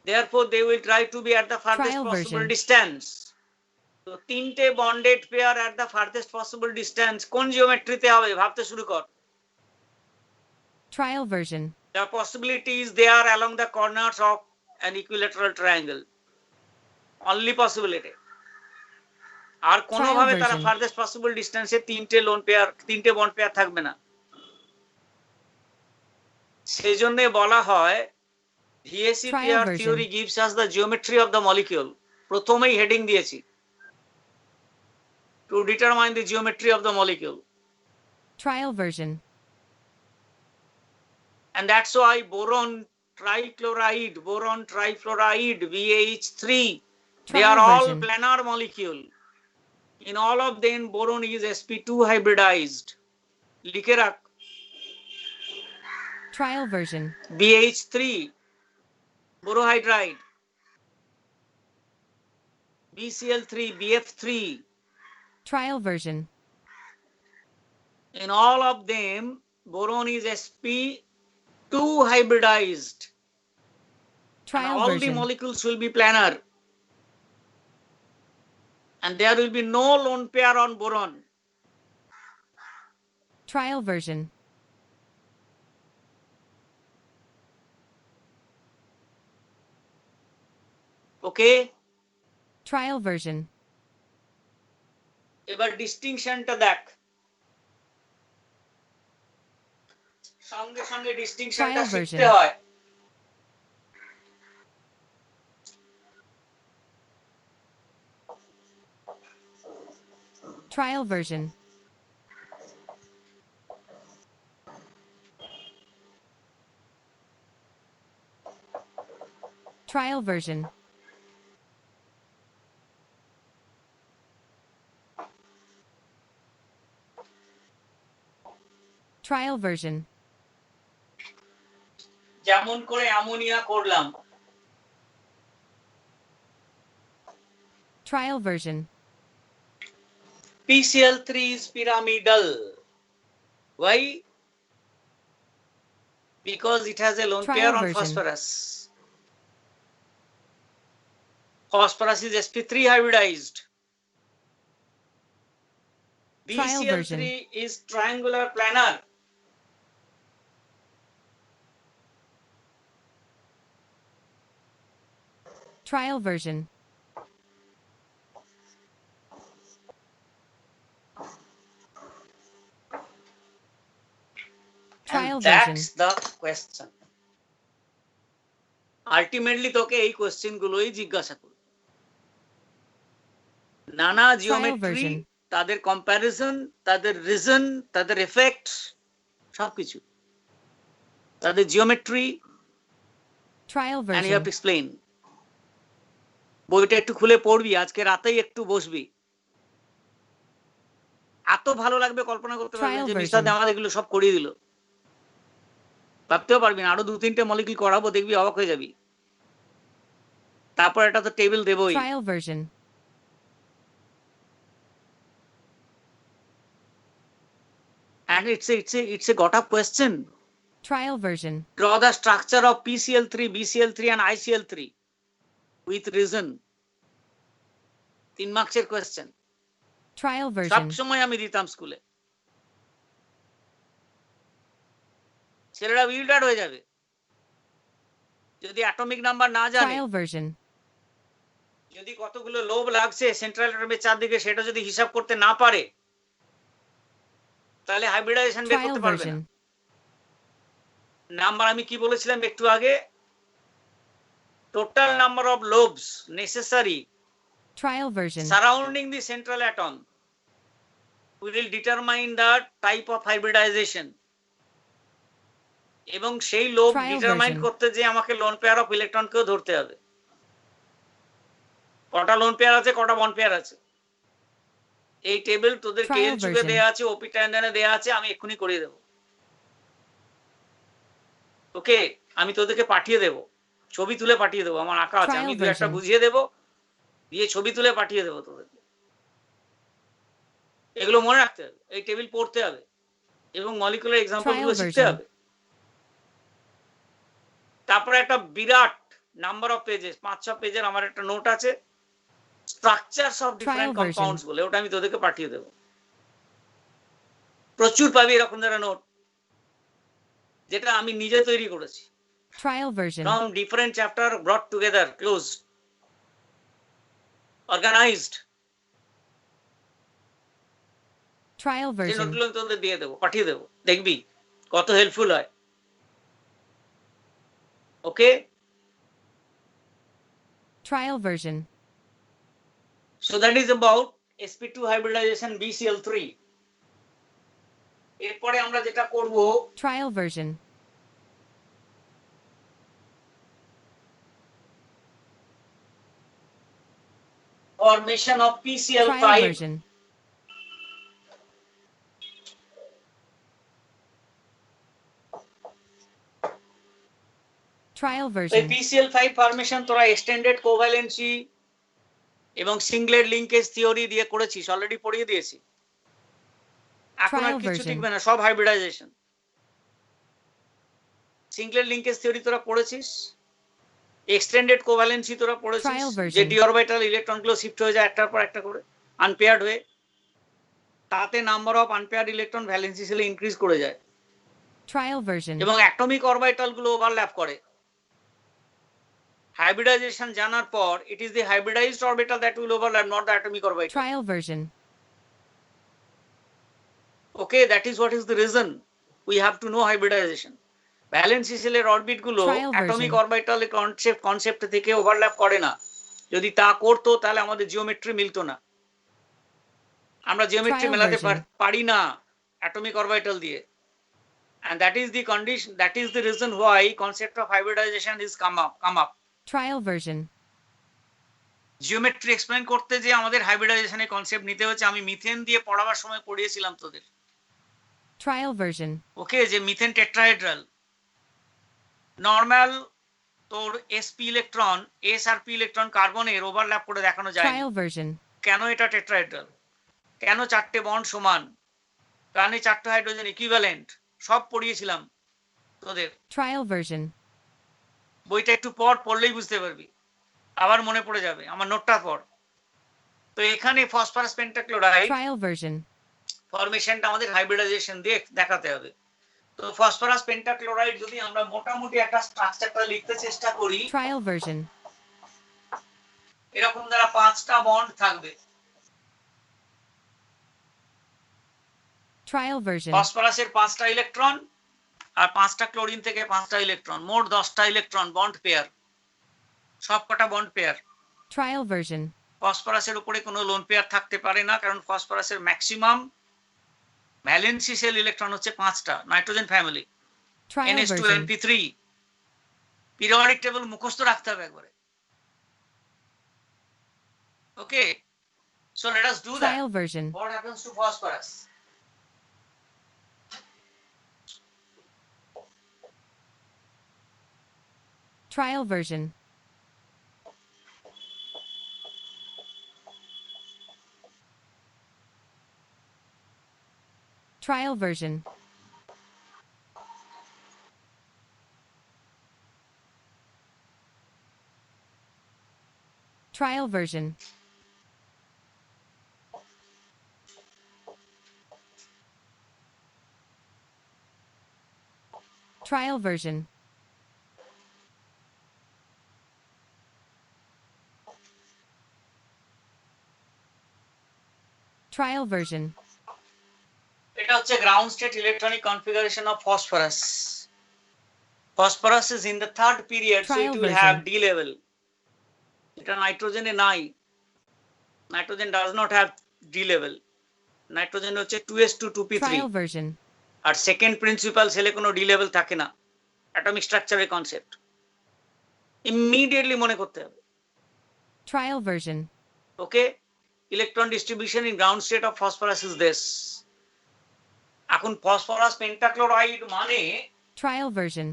therefore they will try to be at the farthest Trial possible version. distance. তো তিনটে bonded pair at the farthest possible distance কোন জিওমেট্রিতে হবে ভাবতে শুরু কর। Trial version. The possibilities they are along the corners of an equilateral triangle. Only possibility. আর কোনোভাবে তারা version. ফার্থেস্ট possible ডিসটেন্সে তিনটে লোন পেয়ার তিনটে বন্ড পেয়ার থাকবে না। সেজন্য বলা হয় VAC Trial pair version. theory gives us the geometry of the molecule. প্রথমেই হেডিং দিয়েছি to determine the geometry of the molecule. Trial version. And that's why boron trichloride, boron trifluoride, BH3, they Trial are all version. planar molecule. In all of them, boron is sp2 hybridized. লিখে রাখ Trial version. BH3, borohydride, BCl3, BF3. Trial version. In all of them, boron is sp2 hybridized. And Trial all the version. molecules will be planar. And there will be no lone pair on boron. Trial version. Okay? Trial version. এবার ডিস্টিংশনটা দেখ, সঙ্গে সঙ্গে ডিস্টিংশনটা Trial version. শিখতে হয়। Trial version. Trial version. Trial version. যেমন করে ammonia করলাম, Trial version. PCl3 is pyramidal. Why? Because it has a lone Trial pair on version. phosphorus. Phosphorus is sp3 hybridized. Trial BCl3 version. is triangular planar. Trial version. Trial And version. that's the question. Ultimately তোকে এই question গুলোই জিজ্ঞাসা করবে। নানা geometry, version. তাদের comparison, তাদের reason, তাদের effect, সবকিছু, তাদের geometry, Trial and you have version. to explain. বইটা একটু খুলে পড়বি, আজকে রাতেই একটু বসবি, এত ভালো লাগবে কল্পনা করতে পারবি Trial যে version. নিশাদ আমাদের এগুলো সব করিয়ে দিল। ভাবতেও পারবি না, আরো 2-3টে মলিকিউল করাবো, দেখবি অবাক হয়ে যাবি। তারপর এটা তো টেবিল দেবই। Trial version. And it's a got up question. Trial version. Draw the structure of PCl3, BCl3 and ICl3 with reason. 3 মার্কসের কোয়েশ্চেন। Trial সব version. সময় আমি দিতাম স্কুলে। ছেলেরা উইল্ডার্ড হয়ে যাবে যদি অ্যাটমিক নাম্বার না জানে, Trial version. যদি কতগুলো লোব লাগছে সেন্ট্রাল অ্যাটমের চারদিকে সেটা যদি হিসাব করতে না পারে, তাহলে হাইব্রিডাইজেশন বের Trial করতে পারবে না। version. নাম্বার আমি কি বলেছিলাম একটু আগে, total number of lobes necessary Trial version. surrounding the central atom will determine the type of hybridization. এবং সেই লোব Trial ডিটারমাইন version. করতে যে আমাকে লোন পেয়ার অফ ইলেকট্রনকেও ধরতে হবে। কটা লোন পেয়ার আছে, কটা বন্ড পেয়ার আছে, এই টেবিল তোদের Trial কেএল চুকে version. দেয়া আছে, ওপি ট্যান্ডানে দেয়া আছে, আমি এক্ষুনি করিয়ে দেবো। ওকে, আমি তোদেরকে পাঠিয়ে দেবো, ছবি তুলে পাঠিয়ে দেবো, আমার আঁকা আছে, Trial আমি দু একটা version. বুঝিয়ে দেবো, দিয়ে ছবি তুলে পাঠিয়ে দেবো তোদেরকে। এগুলো মনে রাখতে হবে, এই টেবিল পড়তে হবে এবং মলিকুলার এক্সাম্পল Trial গুলো শিখতে version. হবে। তারপরে একটা বিরাট নাম্বার অফ পেজেস, 5-6 পেজের আমার একটা নোট আছে, structures of different Trial version. Compounds বলে, ওটা আমি তোদেরকে পাঠিয়ে দেবো। প্রচুর পাবি এরকম যারা নোট, যেটা আমি নিজে তৈরি করেছি, Trial version. from different chapter brought together, closed, organized। Trial সেই version. নোটগুলো আমি তোদের দিয়ে দেবো, পাঠিয়ে দেবো, দেখবি কত হেল্পফুল হয়। ওকে, Trial version. so that is about sp2 hybridization bcl3। এরপরে আমরা যেটা করব, Trial version. formation of Trial pcl5, version. Trial এই version. pcl5 ফরমেশন তোরা এক্সটেন্ডেড কোভ্যালেন্সি এবং সিঙ্গলেট লিংকেজ থিওরি দিয়ে করেছিস, অলরেডি পড়িয়ে দিয়েছি। এখন আর Trial কিছু version. টিকবে না, সব হাইব্রিডাইজেশন। সিঙ্গলেট লিংকেজ থিওরি তোরা পড়েছিস, এক্সটেন্ডেড কোভ্যালেন্সি তোরা পড়েছিস, Trial version. যে ডি অরবিটাল ইলেকট্রনগুলো শিফট হয়ে যায় একটার পর একটা করে আনপেয়ার্ড হয়ে, তাতে number of unpaired electron valency সেলে ইনক্রিজ করে যায় Trial version. এবং অ্যাটমিক অরবিটাল গুলো ওভারল্যাপ করে। হাইব্রিডাইজেশন জানার পর, it is the hybridised orbital that will overlap, not the atomic orbital. Trial version. Okay, that is what is the reason we have to know hybridization. Valency সেলের orbit গুলো Trial atomic version. Orbital concept থেকে overlap করে না। যদি তা করতো তাহলে আমাদের জিওমেট্রি মিলতো না, আমরা জিওমেট্রি Trial মেলাতে version. পারি না অ্যাটমিক অরবিটাল দিয়ে। and that is the condition, that is the reason why concept of hybridization is come up। Trial version. Geometry explain করতে যে আমাদের হাইব্রিডাইজেশনের কনসেপ্ট নিতে হচ্ছে, আমি মিথেন দিয়ে পড়াবার সময় পড়িয়েছিলাম তোদের। Trial version. ওকে, যে মিথেন টেট্রাহেড্রাল, নরমাল তোর এসপি ইলেকট্রন, এস আর পি ইলেকট্রন কার্বনের ওভারল্যাপ করে দেখানো যায়। Trial version. কেন এটা টেট্রাহেড্রাল, কেন চারটে বন্ড সমান, কেন চারটে হাইড্রোজেন ইকুইভ্যালেন্ট, সব পড়িয়েছিলাম তোদের। Trial version. বইটা একটু পড়লেই বুঝতে পারবি, আবার মনে পড়ে যাবে, আমার নোটটা পড়। তো এখানে ফসফরাস পেন্টাক্লোরাইড Trial version. ফরমেশনটা আমাদের হাইব্রিডাইজেশন দিয়ে দেখাতে হবে। তো ফসফরাস পেন্টাক্লোরাইড যদি আমরা মোটামুটি একটা স্ট্রাকচারটা লিখতে চেষ্টা করি, Trial version. এরকম দ্বারা 5টা বন্ড থাকবে। Trial version. ফসফরাসের 5টা ইলেকট্রন আর 5টা ক্লোরিন থেকে 5টা ইলেকট্রন, মোট 10টা ইলেকট্রন বন্ড পেয়ার, সবকটা বন্ড পেয়ার। Trial version. ফসফরাসের উপরে কোনো লোন পেয়ার থাকতে পারে না, কারণ ফসফরাসের ম্যাক্সিমাম ভ্যালেন্সি সেল ইলেকট্রন হচ্ছে 5টা, nitrogen family, Trial NH2 version. NP3। Periodic table মুখস্থ রাখতে হবে একবারে। ওকে, so let us do that. Trial version. What happens to phosphorus? Trial version. Trial version. Trial version. Trial version. Trial version. এটা হচ্ছে ground state electronic configuration of phosphorus. Phosphorus is in the third period, so it Trial will version. have D level. এটা নাইট্রোজেনে নাই, nitrogen does not have D level, nitrogen হচ্ছে 2s2 2p3। Trial version. আর second principal সেলে কোনো D level থাকে না, atomic স্ট্রাকচারের concept immediately মনে করতে হবে। Trial version. Okay, electron distribution in ground state of phosphorus is this. এখন phosphorus pentachloride মানে Trial version.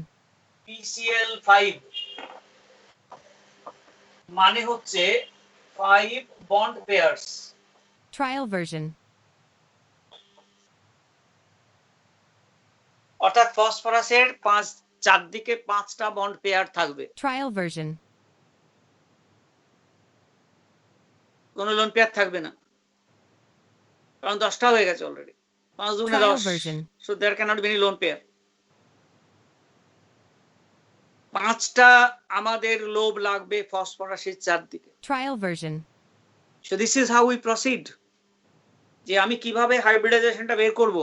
PCl5 মানে হচ্ছে 5 bond pairs. Trial version. অর্থাৎ ফসফরাসের চারদিকে 5টা বন্ড পেয়ার থাকবে। Trial version. কোনো লোন পেয়ার থাকবে না, কারণ 10টা হয়ে গেছে অলরেডি। 5 দুগুণে Trial 10, version. so there cannot be any lone pair. 5টা আমাদের লোব লাগবে ফসফরাসের চারদিকে। Trial version. So this is how we proceed. যে আমি কিভাবে হাইব্রিডাইজেশনটা বের করব,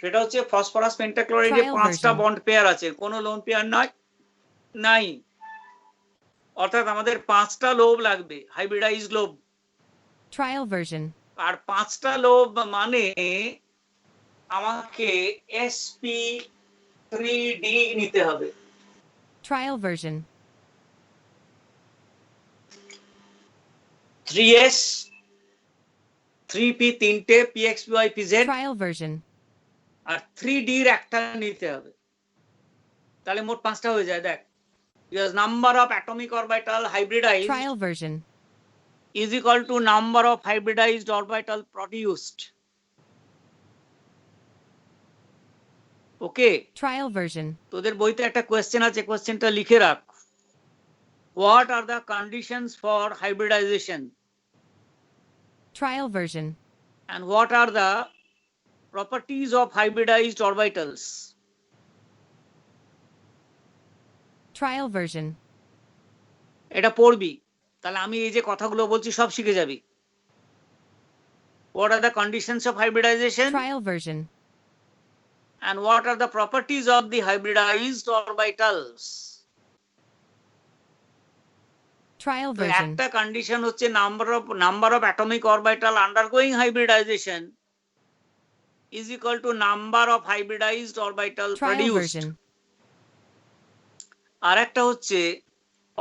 সেটা হচ্ছে ফসফরাস পেন্টাক্লোরাইডে Trial 5টা version. বন্ড পেয়ার আছে, কোনো লোন পেয়ার নাই, অর্থাৎ আমাদের 5টা লোব লাগবে, হাইব্রিডাইজ লোব। Trial version. আর 5টা লোব মানে আমাকে sp3d নিতে হবে। Trial version. 3s 3p 3টে pxpy pz Trial version. আর 3d এর একটা নিতে হবে, তাহলে মোট 5টা হয়ে যায়। দেখ, because number of atomic orbital hybridized Trial version. is equal to number of hybridized orbital produced. Okay, Trial version. তোদের বইতে একটা কোয়েশ্চেন আছে, কোয়েশ্চেনটা লিখে রাখ। What are the conditions for hybridization Trial version. and what are the properties of hybridized orbitals? Trial version. এটা পড়বি, তাহলে আমি এই যে কথাগুলো বলছি সব শিখে যাবি। What are the conditions of hybridization Trial version. and what are the properties of the hybridized orbitals? Trial তো version. একটা কন্ডিশন হচ্ছে number of atomic orbital undergoing hybridization is equal to number of hybridized orbital Trial produced. version. আর একটা হচ্ছে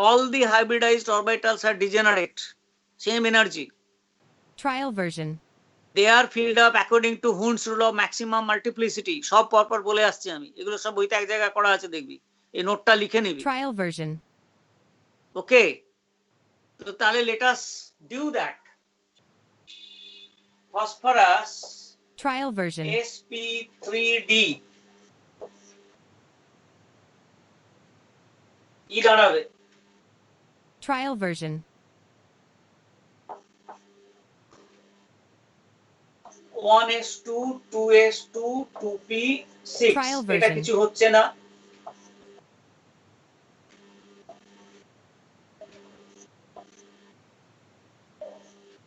all the hybridized orbitals are degenerate, same energy. Trial version. They are filled up according to Hund's rule of maximum multiplicity. সব পরপর বলে আসছি আমি, এগুলো সব বইতে এক জায়গায় করা আছে, দেখবি, এই নোটটা লিখে নিবি। Trial version. ওকে, তো তাহলে let us do that. Phosphorus Trial version. sp3d কি দাঁড়াবে? Trial version. 1s2 2s2 2p6, Trial এটা version. কিছু হচ্ছে না।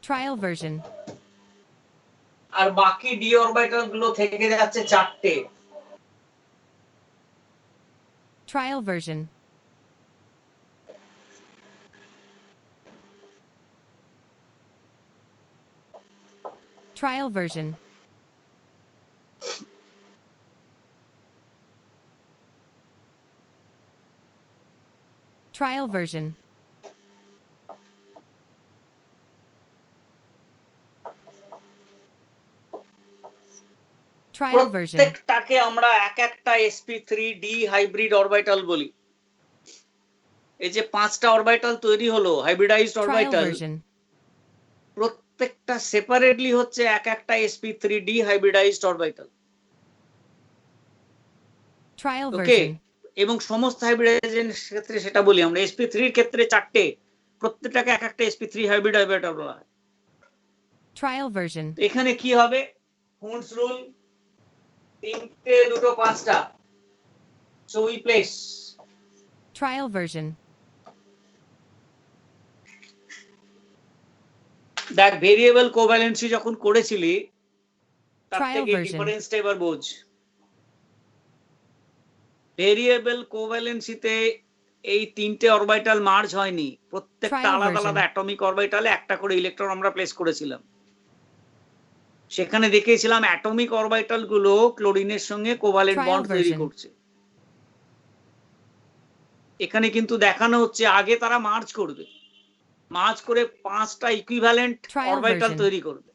Trial version. আর বাকি d অরবিটাল গুলো থেকে যাচ্ছে 4টে। Trial version. Trial version. Trial version. Trial version. প্রত্যেকটাকে আমরা এক একটা sp3d হাইব্রিড অরবিটাল বলি। এই যে 5টা অরবিটাল তৈরি হলো হাইব্রিডাইজড Trial অরবিটাল, version. প্রত্যেকটা সেপারেটলি হচ্ছে এক একটা sp3d হাইব্রিডাইজড অরবিটাল। Trial ওকে, version. এবং সমস্ত হাইব্রিডাইজেশনের ক্ষেত্রে সেটা বলি আমরা, sp3 এর ক্ষেত্রে 4টে, প্রত্যেকটাকে এক একটা sp3 হাইব্রিড অরবিটাল বলা হয়। Trial version. এখানে কি হবে? হুন্ডস রুল, 3টে 2টো 5টা, so we place Trial version. দেখ, ভেরিয়েবল কোভ্যালেন্সি যখন করেছিলি তার Trial থেকে version. ডিফারেন্সটা এবার বোঝ। ভেরিয়েবল কোভ্যালেন্সিতে এই 3টে অরবিটাল মার্জ হয়নি, প্রত্যেকটা Trial আলাদা version. আলাদা অ্যাটমিক অরবিটালে একটা করে ইলেকট্রন আমরা প্লেস করেছিলাম। সেখানে দেখিয়েছিলাম অ্যাটমিক অরবিটাল গুলো ক্লোরিনের সঙ্গে কোভ্যালেন্ট Trial বন্ড তৈরি version. করছে। এখানে কিন্তু দেখানো হচ্ছে আগে তারা মার্জ করবে, মার্জ করে 5টা ইকুইভ্যালেন্ট Trial অরবিটাল version. তৈরি করবে,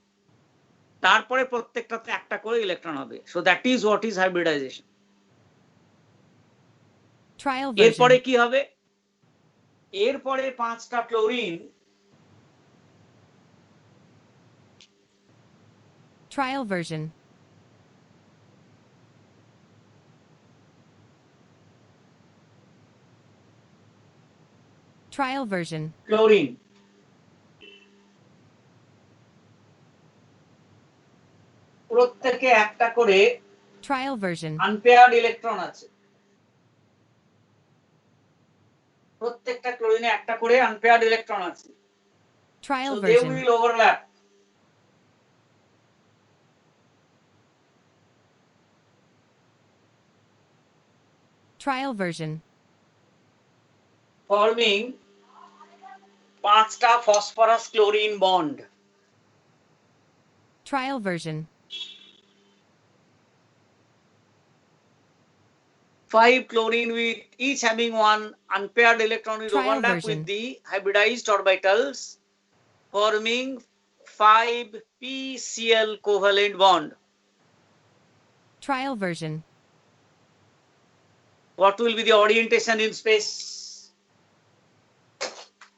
তারপরে প্রত্যেকটাতে একটা করে ইলেকট্রন হবে। So that is what is hybridization. Trial এরপরে version. কি হবে? এরপরে 5টা chlorine Trial version. Trial version. Chlorine প্রত্যেকে একটা করে Trial version. আনপেয়ার্ড ইলেকট্রন আছে। প্রত্যেকটা ক্লোরিনে একটা করে আনপেয়ার্ড ইলেকট্রন আছে। Trial So they version. will overlap. Trial version. Forming 5টা phosphorus chlorine bond. Trial version. 5 chlorine with each having one unpaired electron will Trial overlap version. with the hybridized orbitals, forming 5 PCl covalent bond. Trial version. What will be the orientation in space?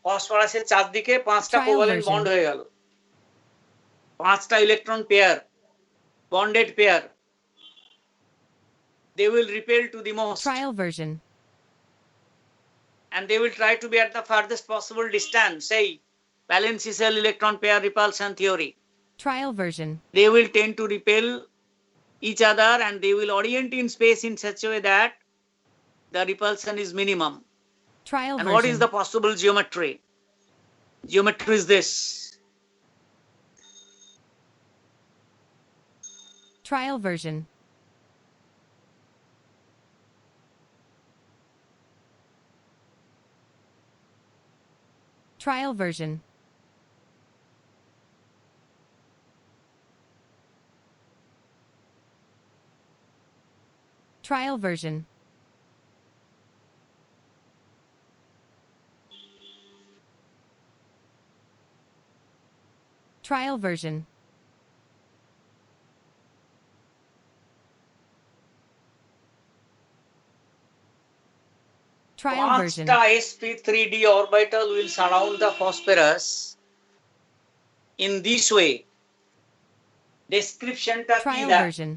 ফসফরাসের চারদিকে 5টা Trial covalent version. Bond হয়ে গেল, 5টা electron pair, bonded pair. They will repel to the most Trial version. and they will try to be at the farthest possible distance. Say valence shell electron pair repulsion theory. Trial version. They will tend to repel each other and they will orient in space in such a way that the repulsion is minimum. Trial And version. what is the possible geometry? Geometry is this. Trial version. Trial version. Trial version. Trial version. Trial version. 5টা sp3d orbital will surround the phosphorus in this way. ডেসক্রিপশনটা কি? Trial দেখ, version.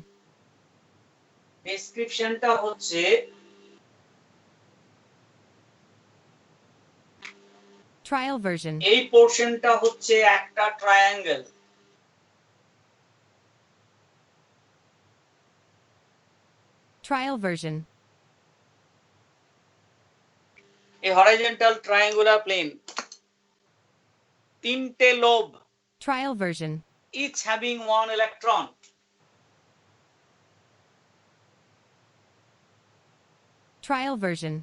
ডেসক্রিপশনটা হচ্ছে Trial version. এই পোরশনটা হচ্ছে একটা triangle. Trial version. A horizontal triangular plane, 3টে lobe, Trial version. each having one electron. Trial version.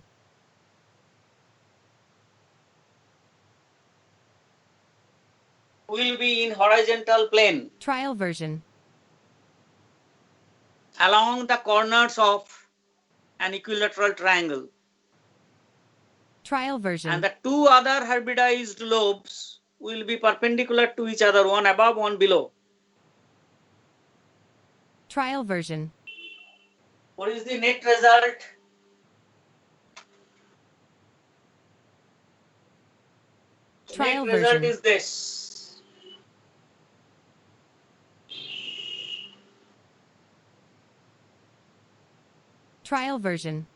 Will be in horizontal plane Trial version. along the corners of an equilateral triangle. Trial version. And the two other hybridized lobes will be perpendicular to each other, one above, one below. Trial version. What is the net result? Trial Net result version. is this. Trial version.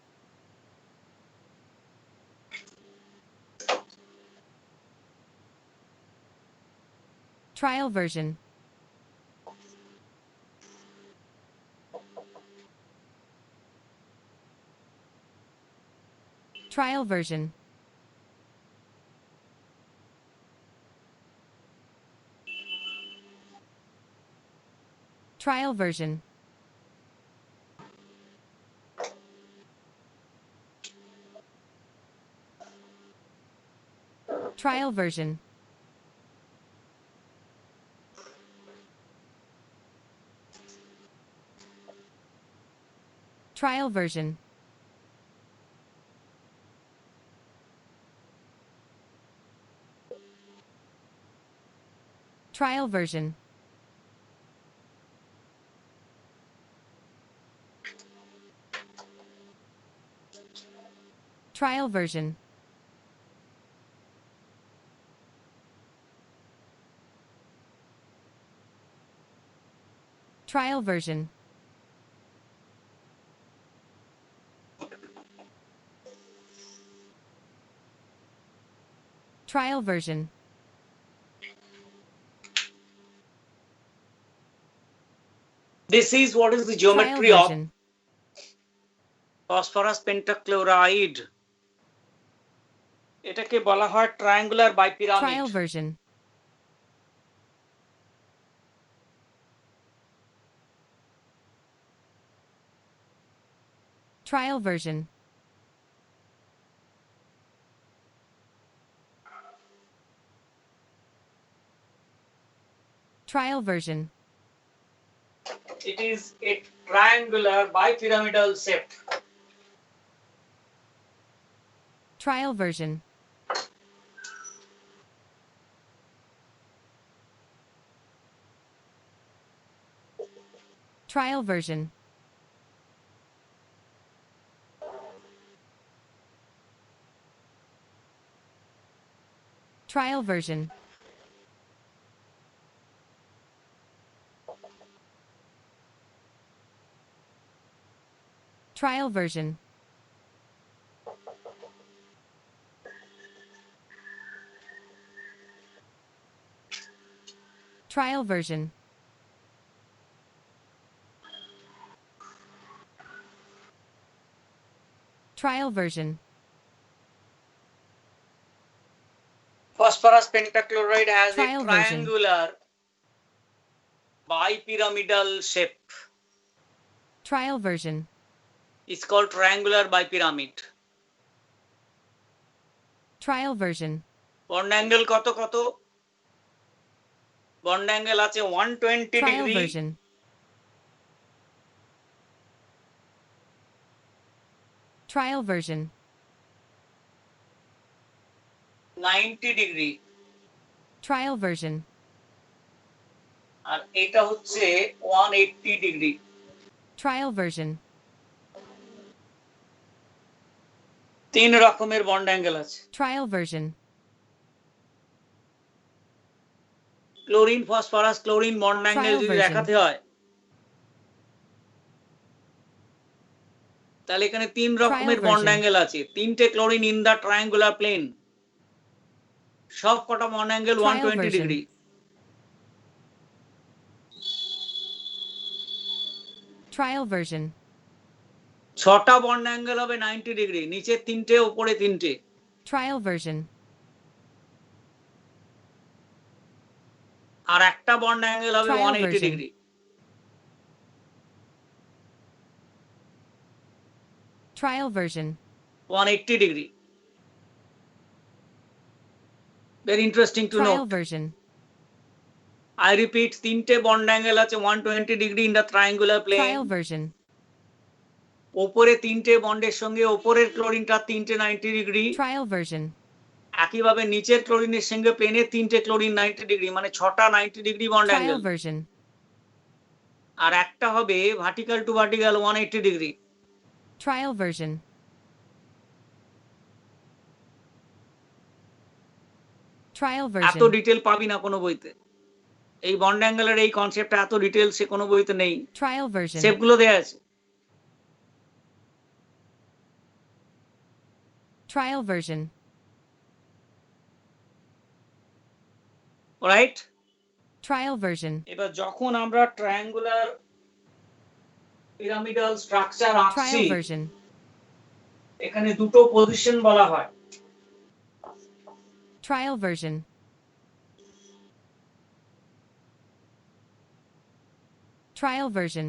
Trial version. Trial version. Trial version. Trial version. Trial version. Trial version. Trial version. Trial version. Trial version. This is what is the Trial geometry of version. phosphorus pentachloride. এটাকে বলা হয় triangular বাইপিরামিড। Trial version. Trial version. Trial version. It is a triangular bipyramidal shape. Trial version. Trial version. Trial version. Trial version. Trial version. Trial version. Phosphorus pentachloride has Trial a version. triangular bipyramidal shape. Trial version. It's called triangular bipyramid. Trial version. Bond angle কত কত? Bond angle আছে 120 Trial degree, version. Trial version. 90 degree, Trial version. আর এটা হচ্ছে 180 degree. Trial version. তিন রকমের bond angle আছে। Trial version. Chlorine phosphorus chlorine bond angle Trial যদি version. দেখাতে হয় তাহলে এখানে তিন রকমের Trial বন্ড version. অ্যাঙ্গেল আছে। তিনটে chlorine in the triangular plane, সব কটা bond angle Trial 120 version. Degree. Trial version. ছটা বন্ড অ্যাঙ্গেল হবে 90 ডিগ্রি, নিচে তিনটে উপরে তিনটে। Trial version. আর একটা বন্ড অ্যাঙ্গেল হবে Trial 180 version. Degree. Trial version. 180 degree. Very interesting to Trial note. version. I repeat, তিনটে বন্ড অ্যাঙ্গেল আছে 120 degree in the triangular plane. Trial version. উপরে তিনটে বন্ডের সঙ্গে উপরের ক্লোরিনটা তিনটে 90 ডিগ্রি, Trial version. একইভাবে নিচের ক্লোরিনের সঙ্গে প্লেনের তিনটে ক্লোরিন 90 ডিগ্রি, মানে ছটা 90 degree bond Trial angle. version. আর একটা হবে vertical to vertical 180 degree. Trial version. Trial এত version. ডিটেল পাবি না কোনো বইতে। এই বন্ড অ্যাঙ্গেলের এই কনসেপ্টটা এত ডিটেল সে কোনো বইতে নেই। Trial version. শেপগুলো দেয়া আছে। Trial version. Right? Trial version. এবার যখন আমরা ট্রায়াঙ্গুলার পিরামিডাল স্ট্রাকচার আঁকছি, Trial version. এখানে দুটো পজিশন বলা হয়। Trial version. Trial version.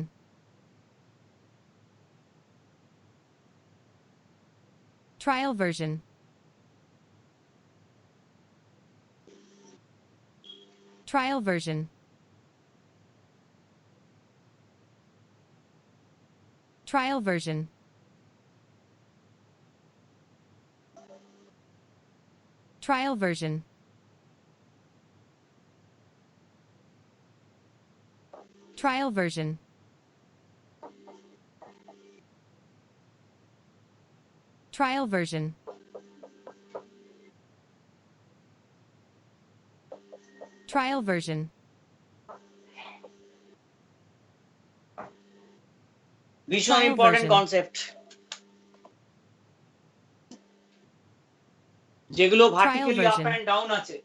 Trial version. Trial version. Trial version. Trial version. Trial version. Trial version. Trial version. ভীষণ Trial ইম্পর্টেন্ট version. কনসেপ্ট, যেগুলো vertically up version. And down আছে।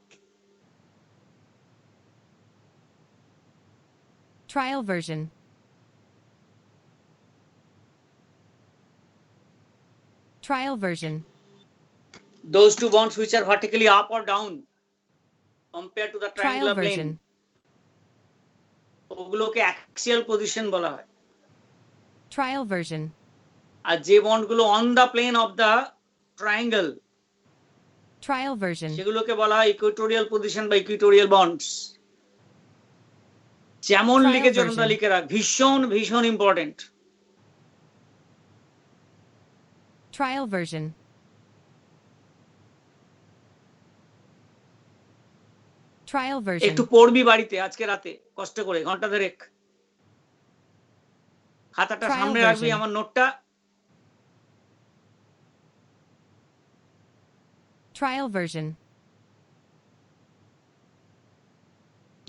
Trial version. Trial version. Those two bonds which are vertically up or down compared to the Trial triangular plane, version. ওগুলোকে axial position বলা হয়। Trial version. আর যে বন্ডগুলো on the plane of the triangle, Trial version. সেগুলোকে বলা হয় equatorial position বা ইকুয়েটোরিয়াল বন্ডস। যেমন Trial লিখে যেমন version. লিখে রাখ, ভীষণ ভীষণ ইম্পর্টেন্ট। Trial version. Trial একটু version. পড়বি বাড়িতে আজকে রাতে কষ্ট করে, ঘন্টা দেড়েক। খাতাটা Trial সামনে রাখবি, version. আমার নোটটা। Trial version.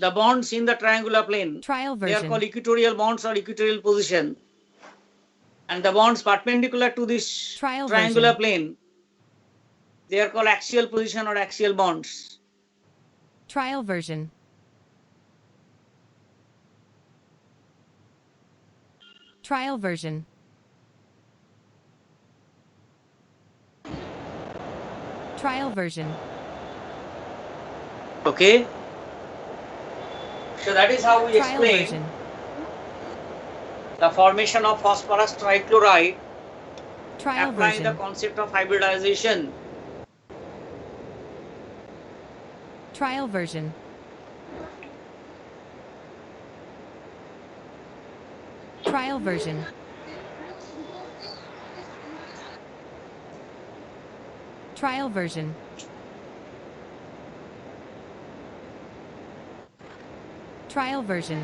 The bonds in the triangular plane, Trial they are called version. equatorial bonds or equatorial position. And the bonds perpendicular to this Trial triangular version. plane, they are called axial position or axial bonds. Trial version. Trial version. Trial version. Okay, so that is how we Trial explain version. the formation of phosphorus trichloride, Trial applying the version. concept of hybridization. Trial version. Trial version. Trial version. Trial version.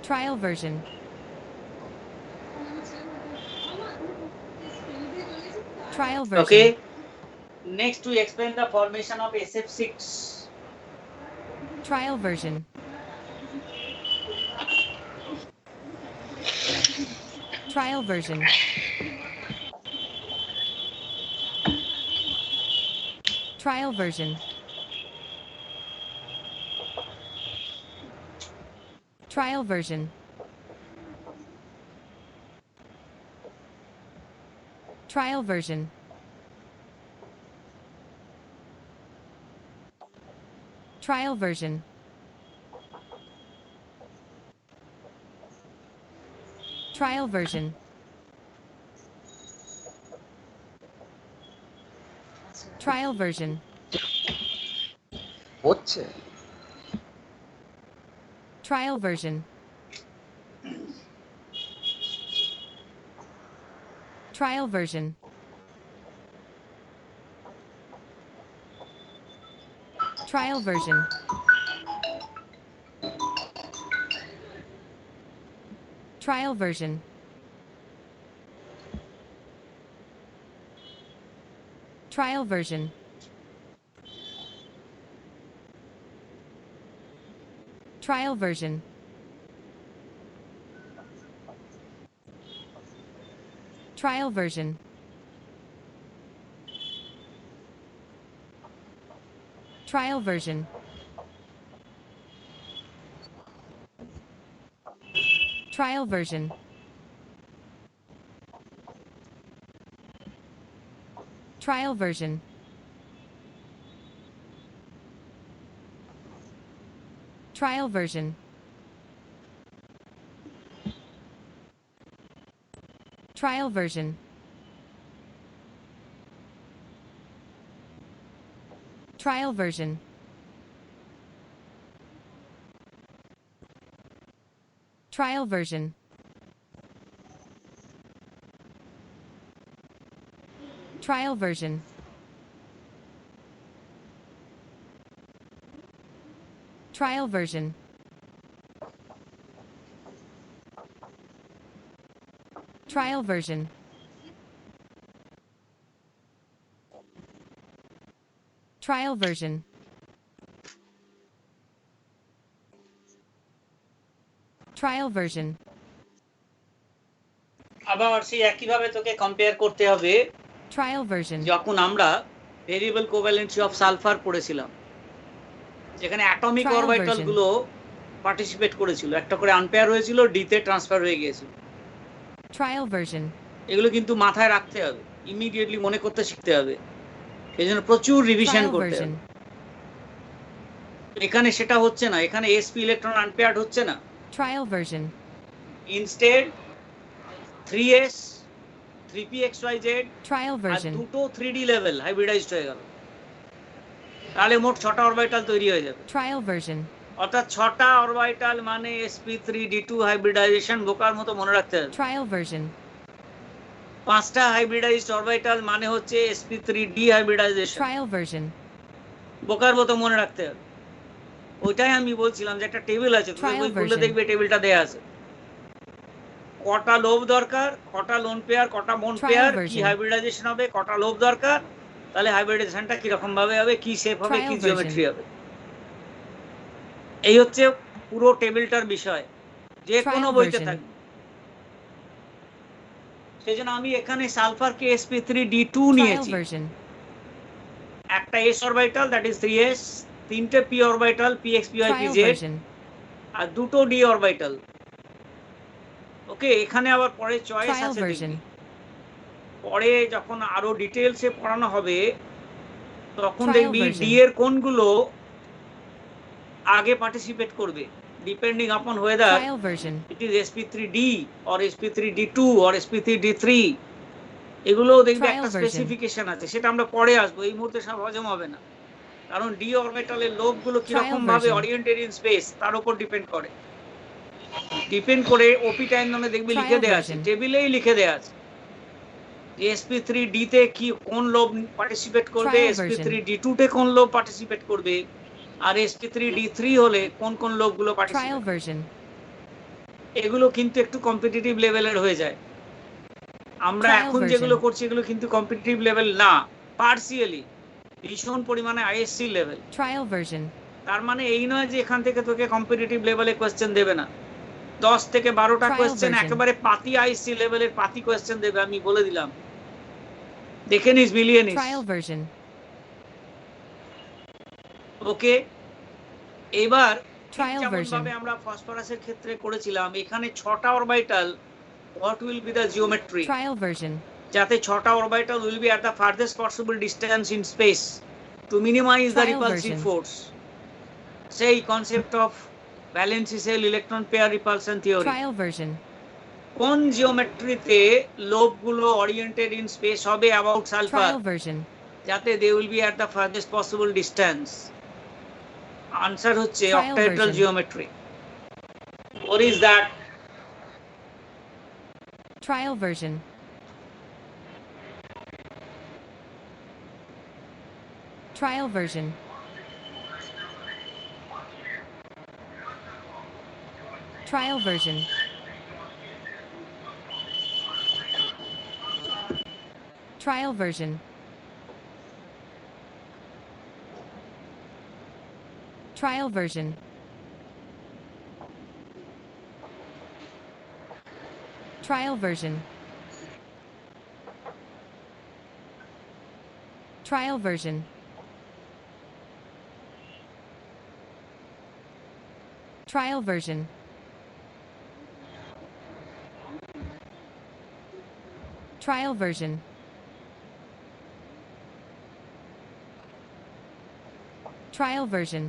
Trial version. Trial version. Okay, next we explain the formation of SF6. Trial version. Trial version. Trial version. Trial version. Trial version. Trial version. Trial version. Trial version. হচ্ছে Trial version. Trial version. Trial version. Trial version. Trial version. Trial version. Trial version. Trial version. Trial version. Trial version. Trial version. Trial version. Trial version. Trial version. Trial version. Trial version. Trial version. Trial version. Trial version. আবার সেই একই ভাবে তোকে compare করতে হবে Trial version. যখন আমরা variable covalency of sulphur পড়েছিলাম, যেখানে অ্যাটমিক Trial অরবিটাল version. গুলো পার্টিসিপেট করেছিল, একটা করে আনপেয়ার হয়েছিল, ডি তে ট্রান্সফার হয়ে গিয়েছিল। Trial version. এগুলো কিন্তু মাথায় রাখতে হবে, ইমিডিয়েটলি মনে করতে শিখতে হবে, সেই জন্য প্রচুর রিভিশন Trial করতে version. হবে। এখানে সেটা হচ্ছে না, এখানে sp ইলেকট্রন আনপেয়ার্ড হচ্ছে না, Trial version. Instead 3s 3pxyz Trial আর version. দুটো 3d লেভেল হাইব্রিডাইজড হয়ে গেল, তাহলে মোট 6টা অরবিটাল তৈরি হয়ে যাবে। Trial version. অর্থাৎ 6টা অরবিটাল মানে sp3d2 হাইব্রিডাইজেশন, বোকার মতো মনে রাখতে হবে। Trial version. 5টা হাইব্রিডাইজড অরবিটাল মানে হচ্ছে sp3d হাইব্রিডাইজেশন, Trial version. বোকার মতো মনে রাখতে হবে। ওইটাই আমি বলছিলাম যে একটা টেবিল আছে, তুমি Trial বই খুললে version. দেখবে টেবিলটা দেয়া আছে, কটা লোভ দরকার, কটা লোন পেয়ার, কটা মন Trial পেয়ার, কি version. হাইব্রিডাইজেশন হবে, কটা লোভ দরকার, তাহলে হাইব্রিডাইজেশনটা কি রকম ভাবে হবে, কি শেপ হবে, Trial কি version. জিওমেট্রি হবে। এই হচ্ছে পুরো টেবিলটার বিষয়, যে কোনো Trial বইতে version. থাকবে। সেজন্য আমি এখানে সালফারকে sp3d2 Trial নিয়েছি, version. একটা s orbital that is 3s, তিনটে p orbital px py Trial pz version. আর দুটো d অরবিটাল। ওকে, এখানে আবার পরে চয়েস Trial আছে version. দেখবি, পরে যখন আরো ডিটেইলসে পড়ানো হবে তখন Trial দেখবি version. ডি এর কোনগুলো আগে পার্টিসিপেট করবে, ডিপেন্ডিং আপন weather Trial version. It is sp3d or sp3d2 or sp3d3, এগুলো দেখবি Trial একটা version. স্পেসিফিকেশন আছে, সেটা আমরা পরে আসবো, এই মুহূর্তে সব হজম হবে না, কারণ ডি অরবিটালের লোবগুলো কিরকম Trial ভাবে version. অরিয়েন্টেড ইন স্পেস তার উপর ডিপেন্ড করে। ডিপেন্ড করে ওপি টাইম নামে দেখবি লিখে Trial দেয়া আছে, version. টেবিলেই লিখে দেয়া আছে sp3d তে কি কোন লোব পার্টিসিপেট করবে, Trial version. sp3d2 তে কোন লোব পার্টিসিপেট করবে, আর sp3d3 হলে কোন কোন লোবগুলো Trial পার্টিসিপেট। version. এগুলো কিন্তু একটু কম্পিটিটিভ লেভেলের হয়ে যায়, আমরা Trial এখন version. যেগুলো করছি এগুলো কিন্তু কম্পিটিটিভ লেভেল না, পার্সিয়ালি ভীষণ পরিমাণে আইএসসি লেভেল। Trial version. তার মানে এই নয় যে এখান থেকে তোকে কম্পিটিটিভ লেভেলে কোয়েশ্চেন দেবে না, 10 থেকে 12টা Trial কোয়েশ্চেন version. একেবারে পাতি আইএসসি লেভেলের পাতি কোয়েশ্চেন দেবে, আমি বলে দিলাম, দেখে নিস, মিলিয়ে নিস। Trial version. ওকে, এবার Trial যেমন version. ভাবে আমরা ফসফরাসের ক্ষেত্রে করেছিলাম, এখানে 6টা orbital, what will be the geometry, Trial version. যাতে 6টা orbital will be at the farthest possible distance in space to minimise the Trial repulsive version. Force, সেই concept of valency shell electron pair repulsion theory. Trial version. কোন জিওমেট্রিতে লোবগুলো oriented in space হবে about sulphur, Trial version. যাতে they will be at the farthest possible distance. Answer হচ্ছে Trial octahedral version. Geometry. What is that? Trial version. Trial version. Trial version. Trial version. Trial version. Trial version. Trial version. Trial version. Trial version. Trial version.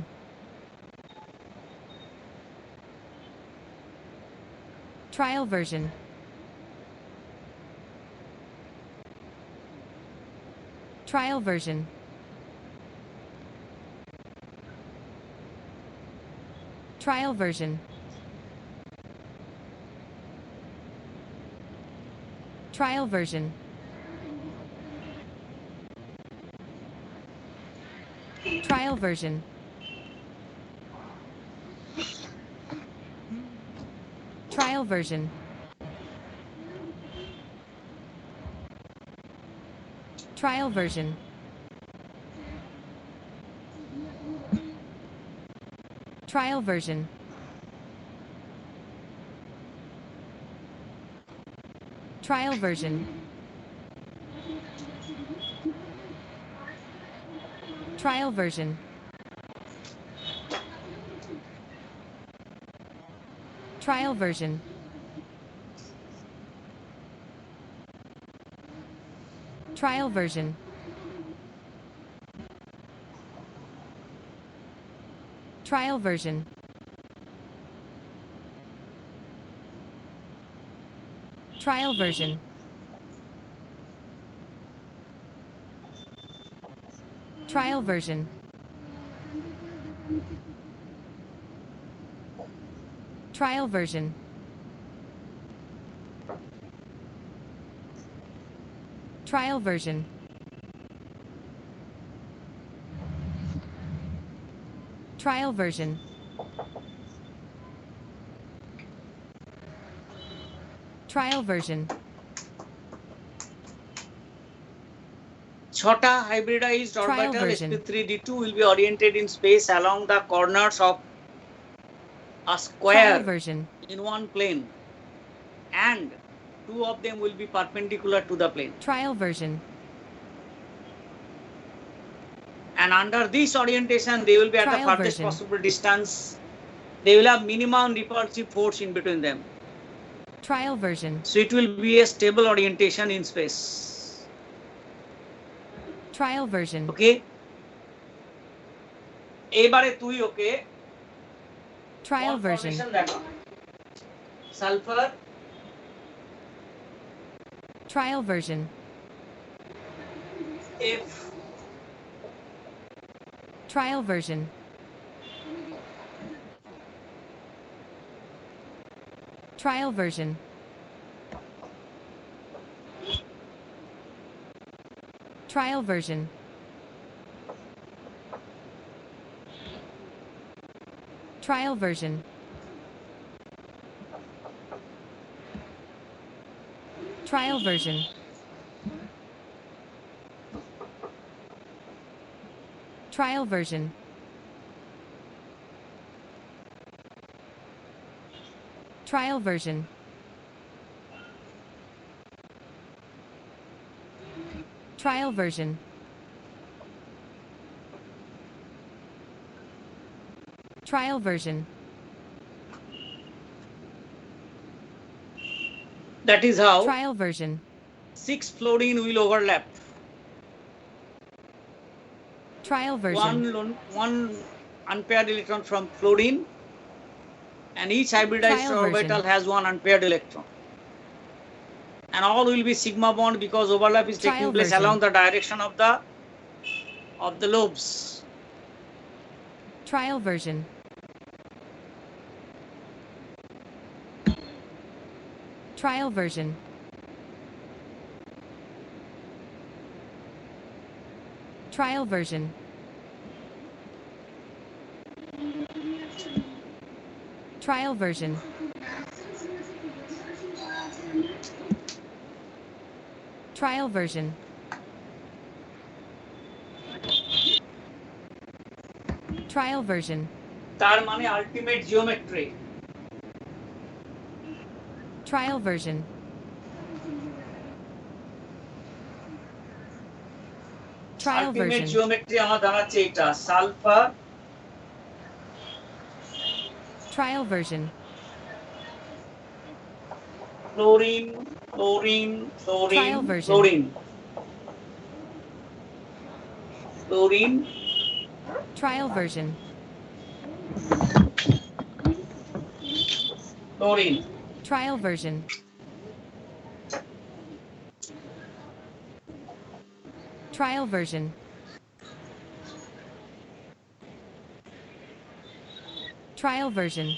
Trial version. Trial version. Trial version. Trial version. Trial version. Trial version. Trial version. Trial version. Trial version. Trial version. Trial version. Trial version. Trial version. Trial version. Trial version. Trial version. Trial version. Trial version. Trial version. ছটা hybridized Trial orbital version. sp3d2 will be oriented in space along the corners of a Trial square version. in one plane, and two of them will be perpendicular to the plane. Trial version. And under this orientation, they will be at the Trial farthest version. possible distance. They will have minimum repulsive force in between them. Trial version. So it will be a stable orientation in space. Trial version. Okay? এবারে তুই ওকে Trial version. conformation দেখা। Sulfur, Trial version. F, Trial version. Trial version. Trial version. Trial version. Trial version. Trial version. Trial version. Trial version. Trial version. that is how Trial version. 6 fluorine will overlap. Trial version. One unpaired electron from fluorine, and each hybridized Trial orbital version. has one unpaired electron. And all will be sigma bond because overlap is Trial taking place version. along the direction of the lobes. Trial version. Trial version. Trial version. Trial version. Trial version. Trial version. তার মানে ultimate geometry. Trial version. Trial Ultimate version. geometry আমার দাঁড়াচ্ছে এটা sulphur, Trial version. fluorine, fluorine, fluorine, Trial version. fluorine, fluorine, Trial version. fluorine. Trial version. Trial version. Trial version.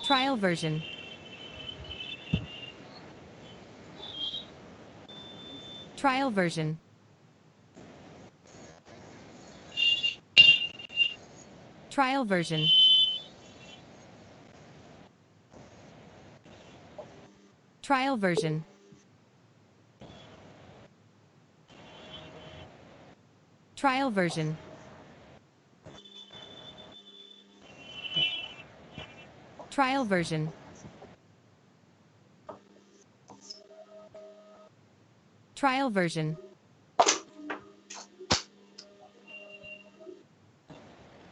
Trial version. Trial version. Trial version. Trial version. Trial version. Trial version. Trial version.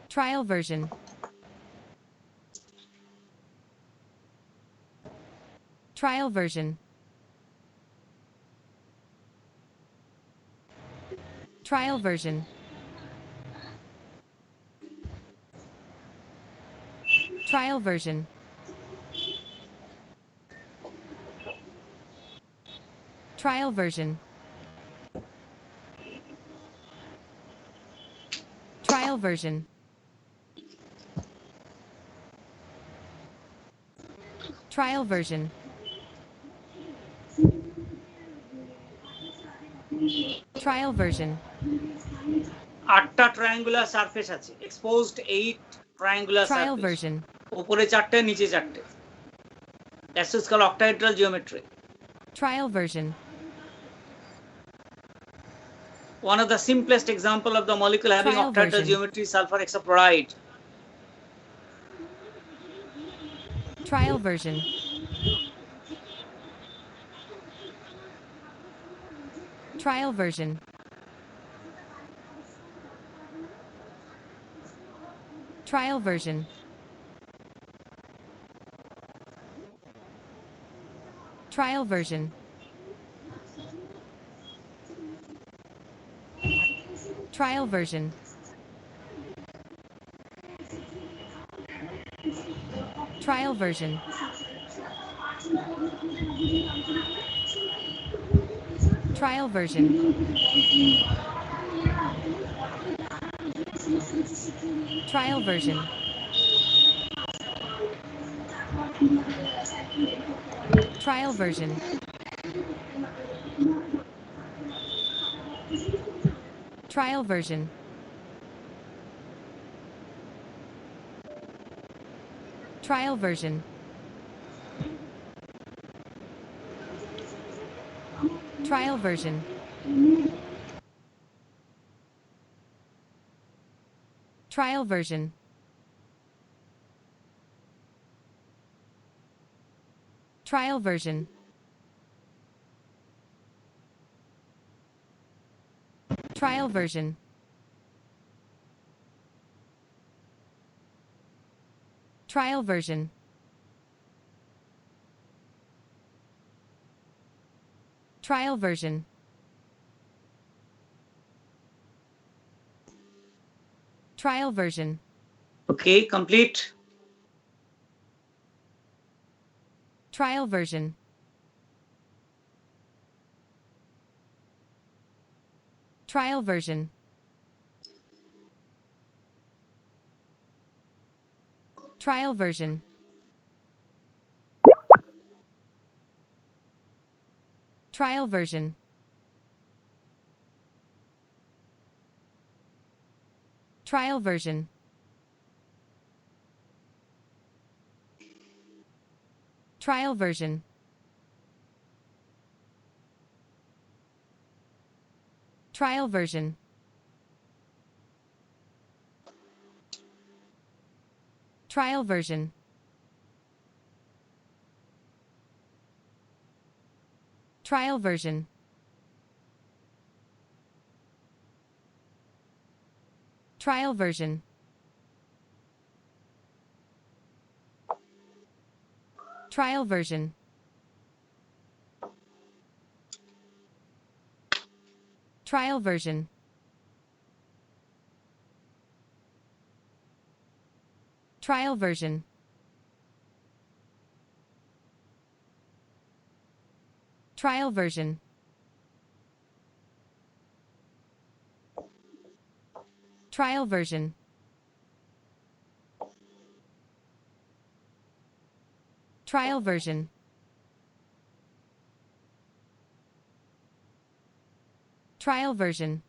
Trial version. Trial version. Trial version. Trial version. Trial version. Trial version. Trial version. Trial version. 8টা triangular surface আছে, exposed 8 triangular Trial surface, version. উপরে 4টে নিচে 4টে। That's is called octahedral geometry. Trial version. One of the simplest example of the molecule having Trial octahedral version. geometry is sulfur hexafluoride. Trial version. Trial version. Trial version. Trial version. Trial version. Trial version. Trial version. Trial version. Trial version. Trial version. Trial version. Trial version. Trial version. Trial version. Trial version. Trial version. Trial version. Trial version. Okay, complete. Trial version. Trial version. Trial version. Trial version. Trial version. Trial version. Trial version. Trial version. Trial version. Trial version. Trial version. Trial version. Trial version. Trial version. Trial version. Trial version. Trial version.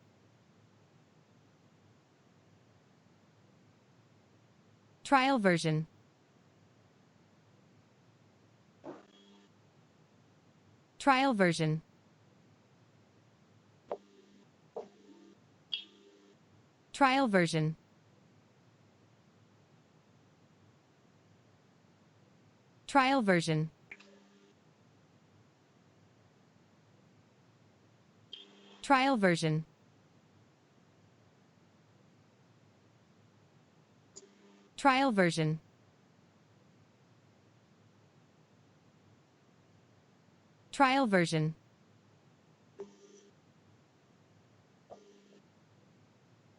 Trial version. Trial version. Trial version. Trial version. Trial version. Trial version. Trial version.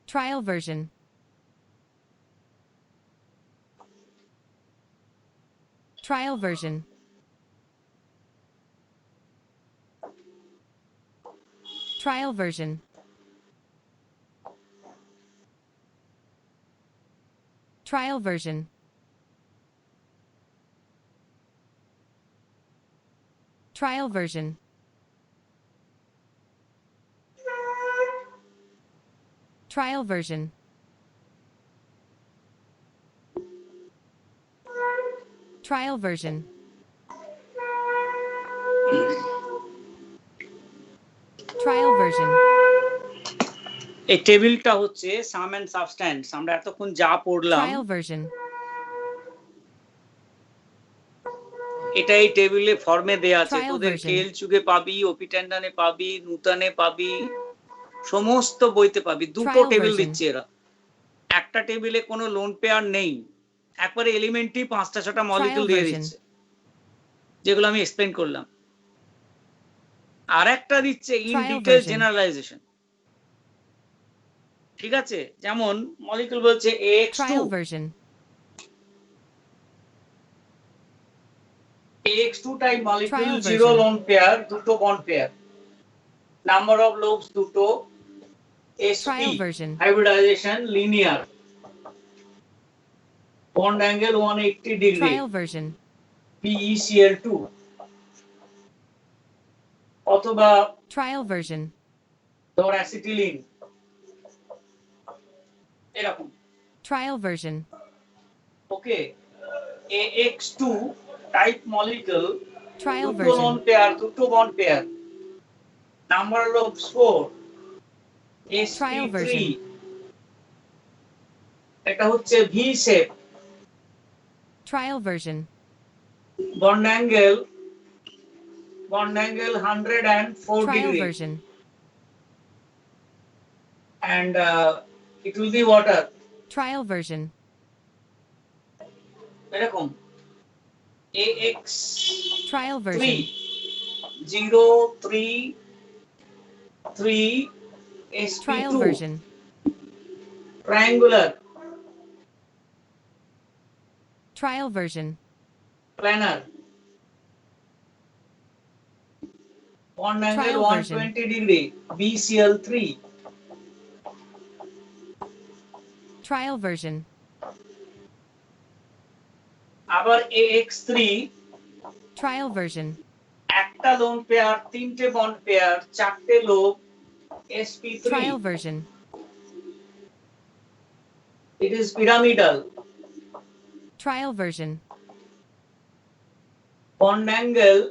Trial version. Trial version. Trial version. Trial version. Trial version. Trial version. Trial version. Trial version. এই টেবিলটা হচ্ছে সাম and substance. আমরা এতক্ষণ যা পড়লাম Trial version. এটা এই টেবিলে ফর্মে দেয়া আছে। Trial তোদের version. কেল চুগে পাবি, ওপিটেন্ডানে পাবি, নূতনে পাবি, সমস্ত বইতে পাবি। দুটো Trial টেবিল version. দিচ্ছে এরা। একটা টেবিলে কোনো লোন পেয়ার নেই, একবারে এলিমেন্টই 5টা 6টা মলিকিউল Trial দিয়ে version. দিচ্ছে, যেগুলো আমি এক্সপ্লেইন করলাম। আর একটা দিচ্ছে in Trial detail version. Generalisation. ঠিক আছে, যেমন মলিকিউল বলছে AX2, Trial version. AX2 type molecule, Trial 0 version. Lone pair, দুটো bond pair, number of lobes দুটো, sp Trial version. Hybridization linear, bond angle 180 degree, Trial version. PeCl2, অথবা Trial version. ধর acetylene, এরকম। Trial version. ওকে, AX2 type molecule, Trial দুটো loan version. Pair, দুটো bond pair, number of 4, Trial sp3, version. এটা হচ্ছে V shape, Trial version. bond angle 104 Trial degree, version. and it will be water, Trial version. এরকম। AX Trial 3 version. 0 3 3 Trial sp2 version. triangular, Trial version. planar, bond angle Trial version. 120 degree, BCl3, Trial version. আবার AX3 Trial version. একটা lone pair, তিনটে bond pair, চারটে lobe, sp3, Trial version. it is pyramidal, Trial version. bond angle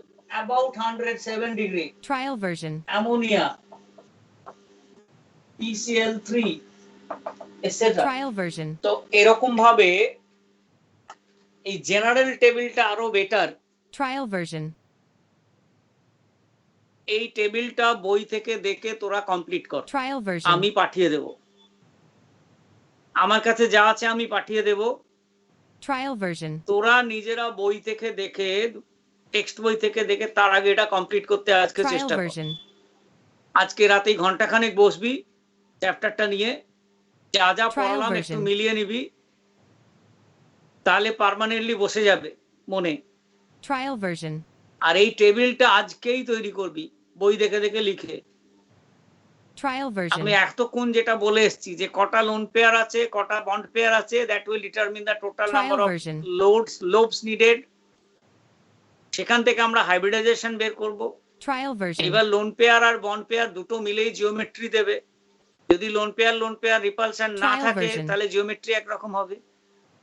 about 107 degree, Trial version. ammonia, PCl3, etc. Trial version. তো এরকম ভাবে এই general টেবিলটা আরো বেটার। Trial version. এই টেবিলটা বই থেকে দেখে তোরা কমপ্লিট কর, Trial version. আমি পাঠিয়ে দেব। আমার কাছে যা আছে আমি পাঠিয়ে দেব, Trial version. তোরা নিজেরা বই থেকে দেখে, টেক্সট বই থেকে দেখে তার আগে এটা কমপ্লিট করতে আজকে Trial চেষ্টা কর। version. আজকে রাতেই ঘন্টাখানেক বসবি, চ্যাপ্টারটা নিয়ে যা যা Trial পড়ালাম version. একটু মিলিয়ে নিবি, তাহলে পার্মানেন্টলি বসে যাবে মনে। Trial version. আর এই টেবিলটা আজকেই তৈরি করবি, বই দেখে দেখে লিখে। Trial version. আমি এতক্ষণ যেটা বলে এসেছি যে কটা লোন পেয়ার আছে, কটা বন্ড পেয়ার আছে, that will determine the total Trial number of version. Lobes needed. সেখান থেকে আমরা হাইব্রিডাইজেশন বের করব। Trial version. এবার লোন পেয়ার আর বন্ড পেয়ার দুটো মিলেই জিওমেট্রি দেবে। যদি লোন পেয়ার রিপালশন না Trial থাকে version. তাহলে জিওমেট্রি একরকম হবে।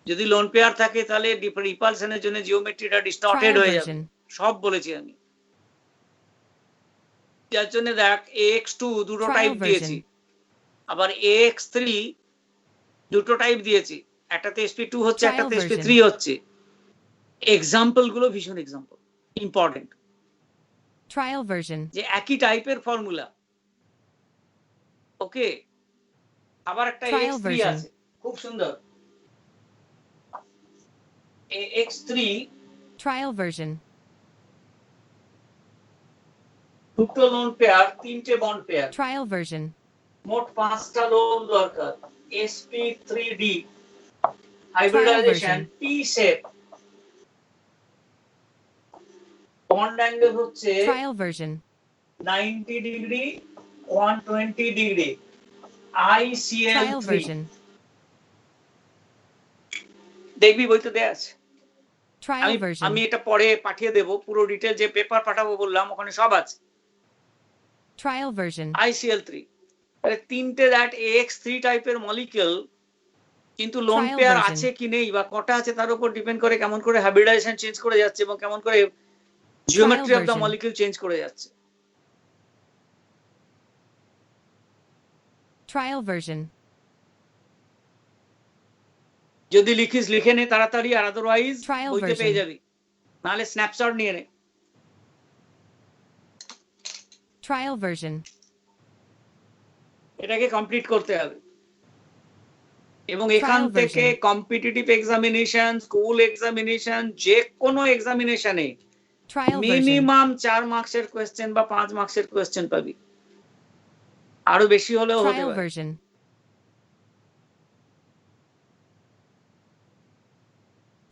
যদি লোন পেয়ার থাকে তাহলে রিপালশনের জন্য জিওমেট্রিটা ডিস্টর্টেড Trial হয়ে যাবে, version. সব বলেছি আমি। যার জন্য দেখ ax2 দুটো Trial টাইপ দিয়েছি, version. আবার ax3 দুটো টাইপ দিয়েছি, একটাতে sp2 হচ্ছে, Trial একটাতে sp3 version. হচ্ছে। এক্সাম্পল গুলো ভীষণ এক্সাম্পল ইম্পর্টেন্ট, Trial version. যে একই টাইপের ফর্মুলা। ওকে, আবার একটা Trial ax3 version. আছে, খুব সুন্দর। ax3 Trial version. দুটো লোন পেয়ার, তিনটে বন্ড পেয়ার, Trial version. মোট 5টা লোন দরকার। sp3d Trial hybridization version. p shape, bond angle হচ্ছে Trial version. 90 degree 120 degree, Trial ICL3। version. দেখবি বইতে দেয়া আছে। Trial আমি version. এটা পরে পাঠিয়ে দেব, পুরো ডিটেল যে পেপার পাঠাবো বললাম ওখানে সব আছে। Trial version. ICL3 তাহলে তিনটে দ্যাট ax3 টাইপের মলিকিউল, কিন্তু লোন Trial পেয়ার version. আছে কি নেই বা কটা আছে তার উপর ডিপেন্ড করে কেমন করে হাইব্রিডাইজেশন চেঞ্জ করে যাচ্ছে এবং কেমন করে geometry of the version. Molecule change করে যাচ্ছে। Trial version. যদি লিখিস লিখে নে তাড়াতাড়ি, আর আদারওয়াইজ Trial বইতে version. পেয়ে যাবি, নাহলে স্ন্যাপশট নিয়ে নে। Trial version. এটাকে কমপ্লিট করতে হবে, এবং এখান Trial থেকে version. Competitive examination, school examination, যে কোনো এক্সামিনেশনে Trial version. মিনিমাম 4 মার্কসের কোয়েশ্চেন বা 5 মার্কসের কোয়েশ্চেন পাবি, আরো বেশি হলেও হতে Trial পারে। version.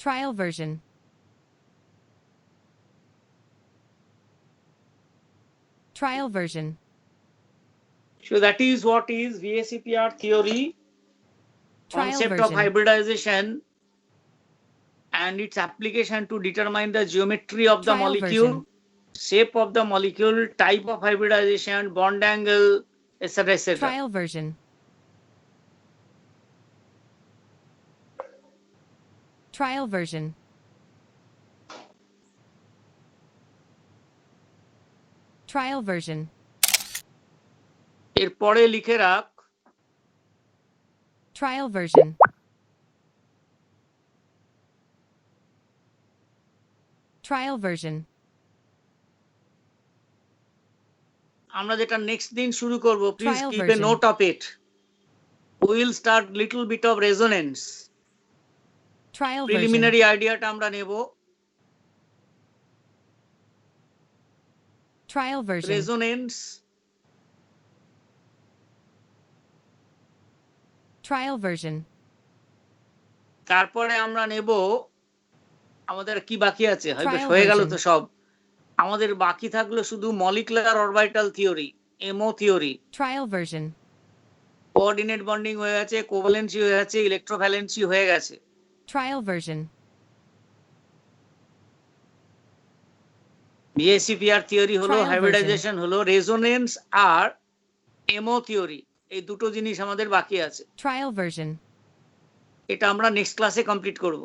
Trial version. Trial version. So that is what is VACPR theory, Trial concept of version. hybridization and its application to determine the geometry of the Trial molecule, version. shape of the molecule, type of hybridization, bond angle, etc. etc. Trial version. Trial version. Trial version. এরপরে লিখে রাখ Trial version. Trial version. আমরা যেটা next দিন শুরু করব, please Trial keep a version. Note of it. We will start little bit of resonance. Trial version. Preliminary আইডিয়াটা আমরা নেব, Trial version. Resonance, Trial version. তারপরে আমরা নেব আমাদের কি বাকি আছে, হয়তো Trial হয়ে গেল version. তো সব। আমাদের বাকি থাকলো শুধু molecular orbital theory, MO theory. Trial version. Coordinate bonding হয়ে গেছে, কোভ্যালেন্সি হয়ে গেছে, ইলেকট্রোভ্যালেন্সি হয়ে গেছে। Trial version. VACPR থিওরি হলো, Trial হাইব্রিডাইজেশন হলো, রেজোনেন্স আর এমও থিওরি, এই দুটো জিনিস আমাদের বাকি আছে। Trial version. এটা আমরা নেক্সট ক্লাসে কমপ্লিট করব।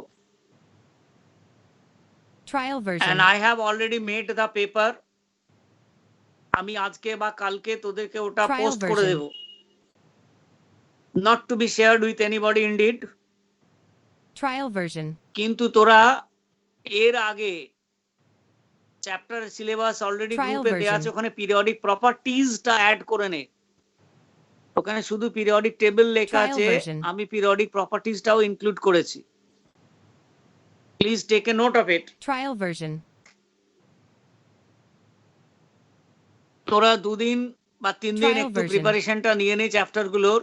Trial version. And I have already made the paper. আমি আজকে বা কালকে তোদেরকে ওটা Trial পোস্ট করে version. দেব, not to be shared with anybody indeed. Trial version. কিন্তু তোরা এর আগে চ্যাপ্টার সিলেবাস অলরেডি Trial গ্রুপে দেয়া version. আছে, ওখানে পিরিয়ডিক প্রপার্টিজটা অ্যাড করে নে। ওখানে শুধু পিরিয়ডিক টেবিল লেখা Trial আছে, version. আমি পিরিয়ডিক প্রপার্টিজটাও ইনক্লুড করেছি। Please take a note of it. Trial version. তোরা 2 দিন বা 3 দিন Trial একটু version. প্রিপারেশনটা নিয়ে নে চ্যাপ্টার গুলোর,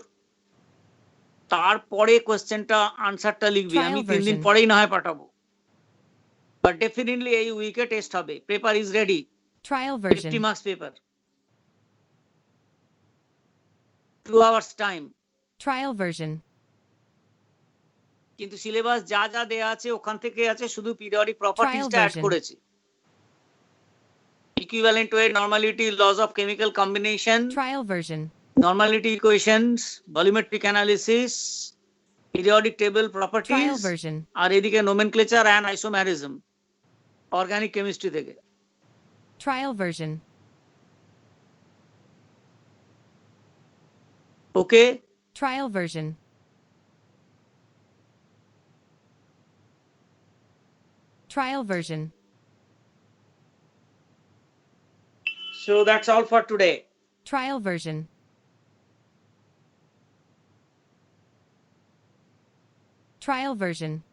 তারপরে কোশ্চেনটা আনসারটা লিখবি। Trial আমি 3 দিন version. পরেই না হয় পাঠাবো, বাট ডেফিনেটলি এই উইকে টেস্ট হবে। Paper is ready, Trial 50 version. Marks paper, 2 hours time. Trial version. কিন্তু সিলেবাস যা যা দেয়া আছে ওখান থেকে আছে, শুধু পিরিয়ডিক প্রপার্টিজটা অ্যাড version. করেছি। Equivalent weight, normality, laws of chemical combination, Trial version. Normality equations, volumetric analysis, periodic table Trial properties version. আর এদিকে nomenclature and isomerism organic chemistry থেকে। Trial version. Okay, Trial version. Trial version. So that's all for today. Trial version. Trial version.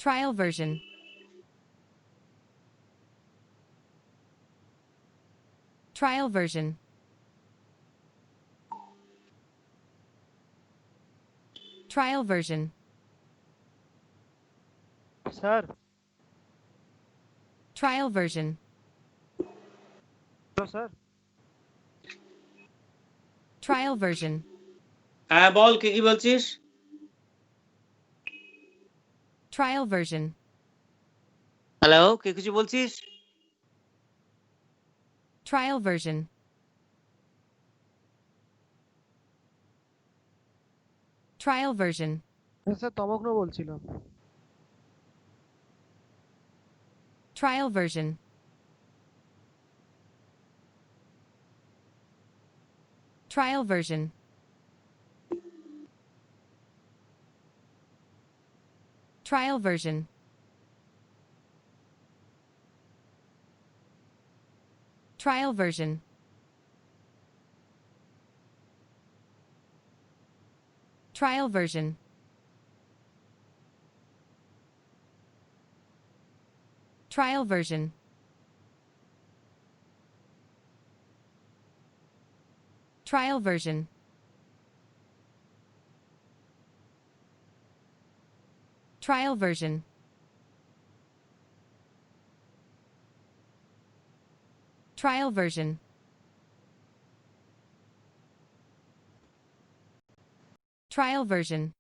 Trial version. Trial version. Trial version. Sir Trial version. Sir Trial version. হ্যাঁ বল, কে কি বলছিস? Trial version. Hello, কে কিছু বলছিস? Trial version. Trial version. Sir তমগ্ন বলছিলাম। Trial version. Trial version. Trial version. Trial version. Trial version. Trial version. Trial version. Trial version. Trial version. Trial version.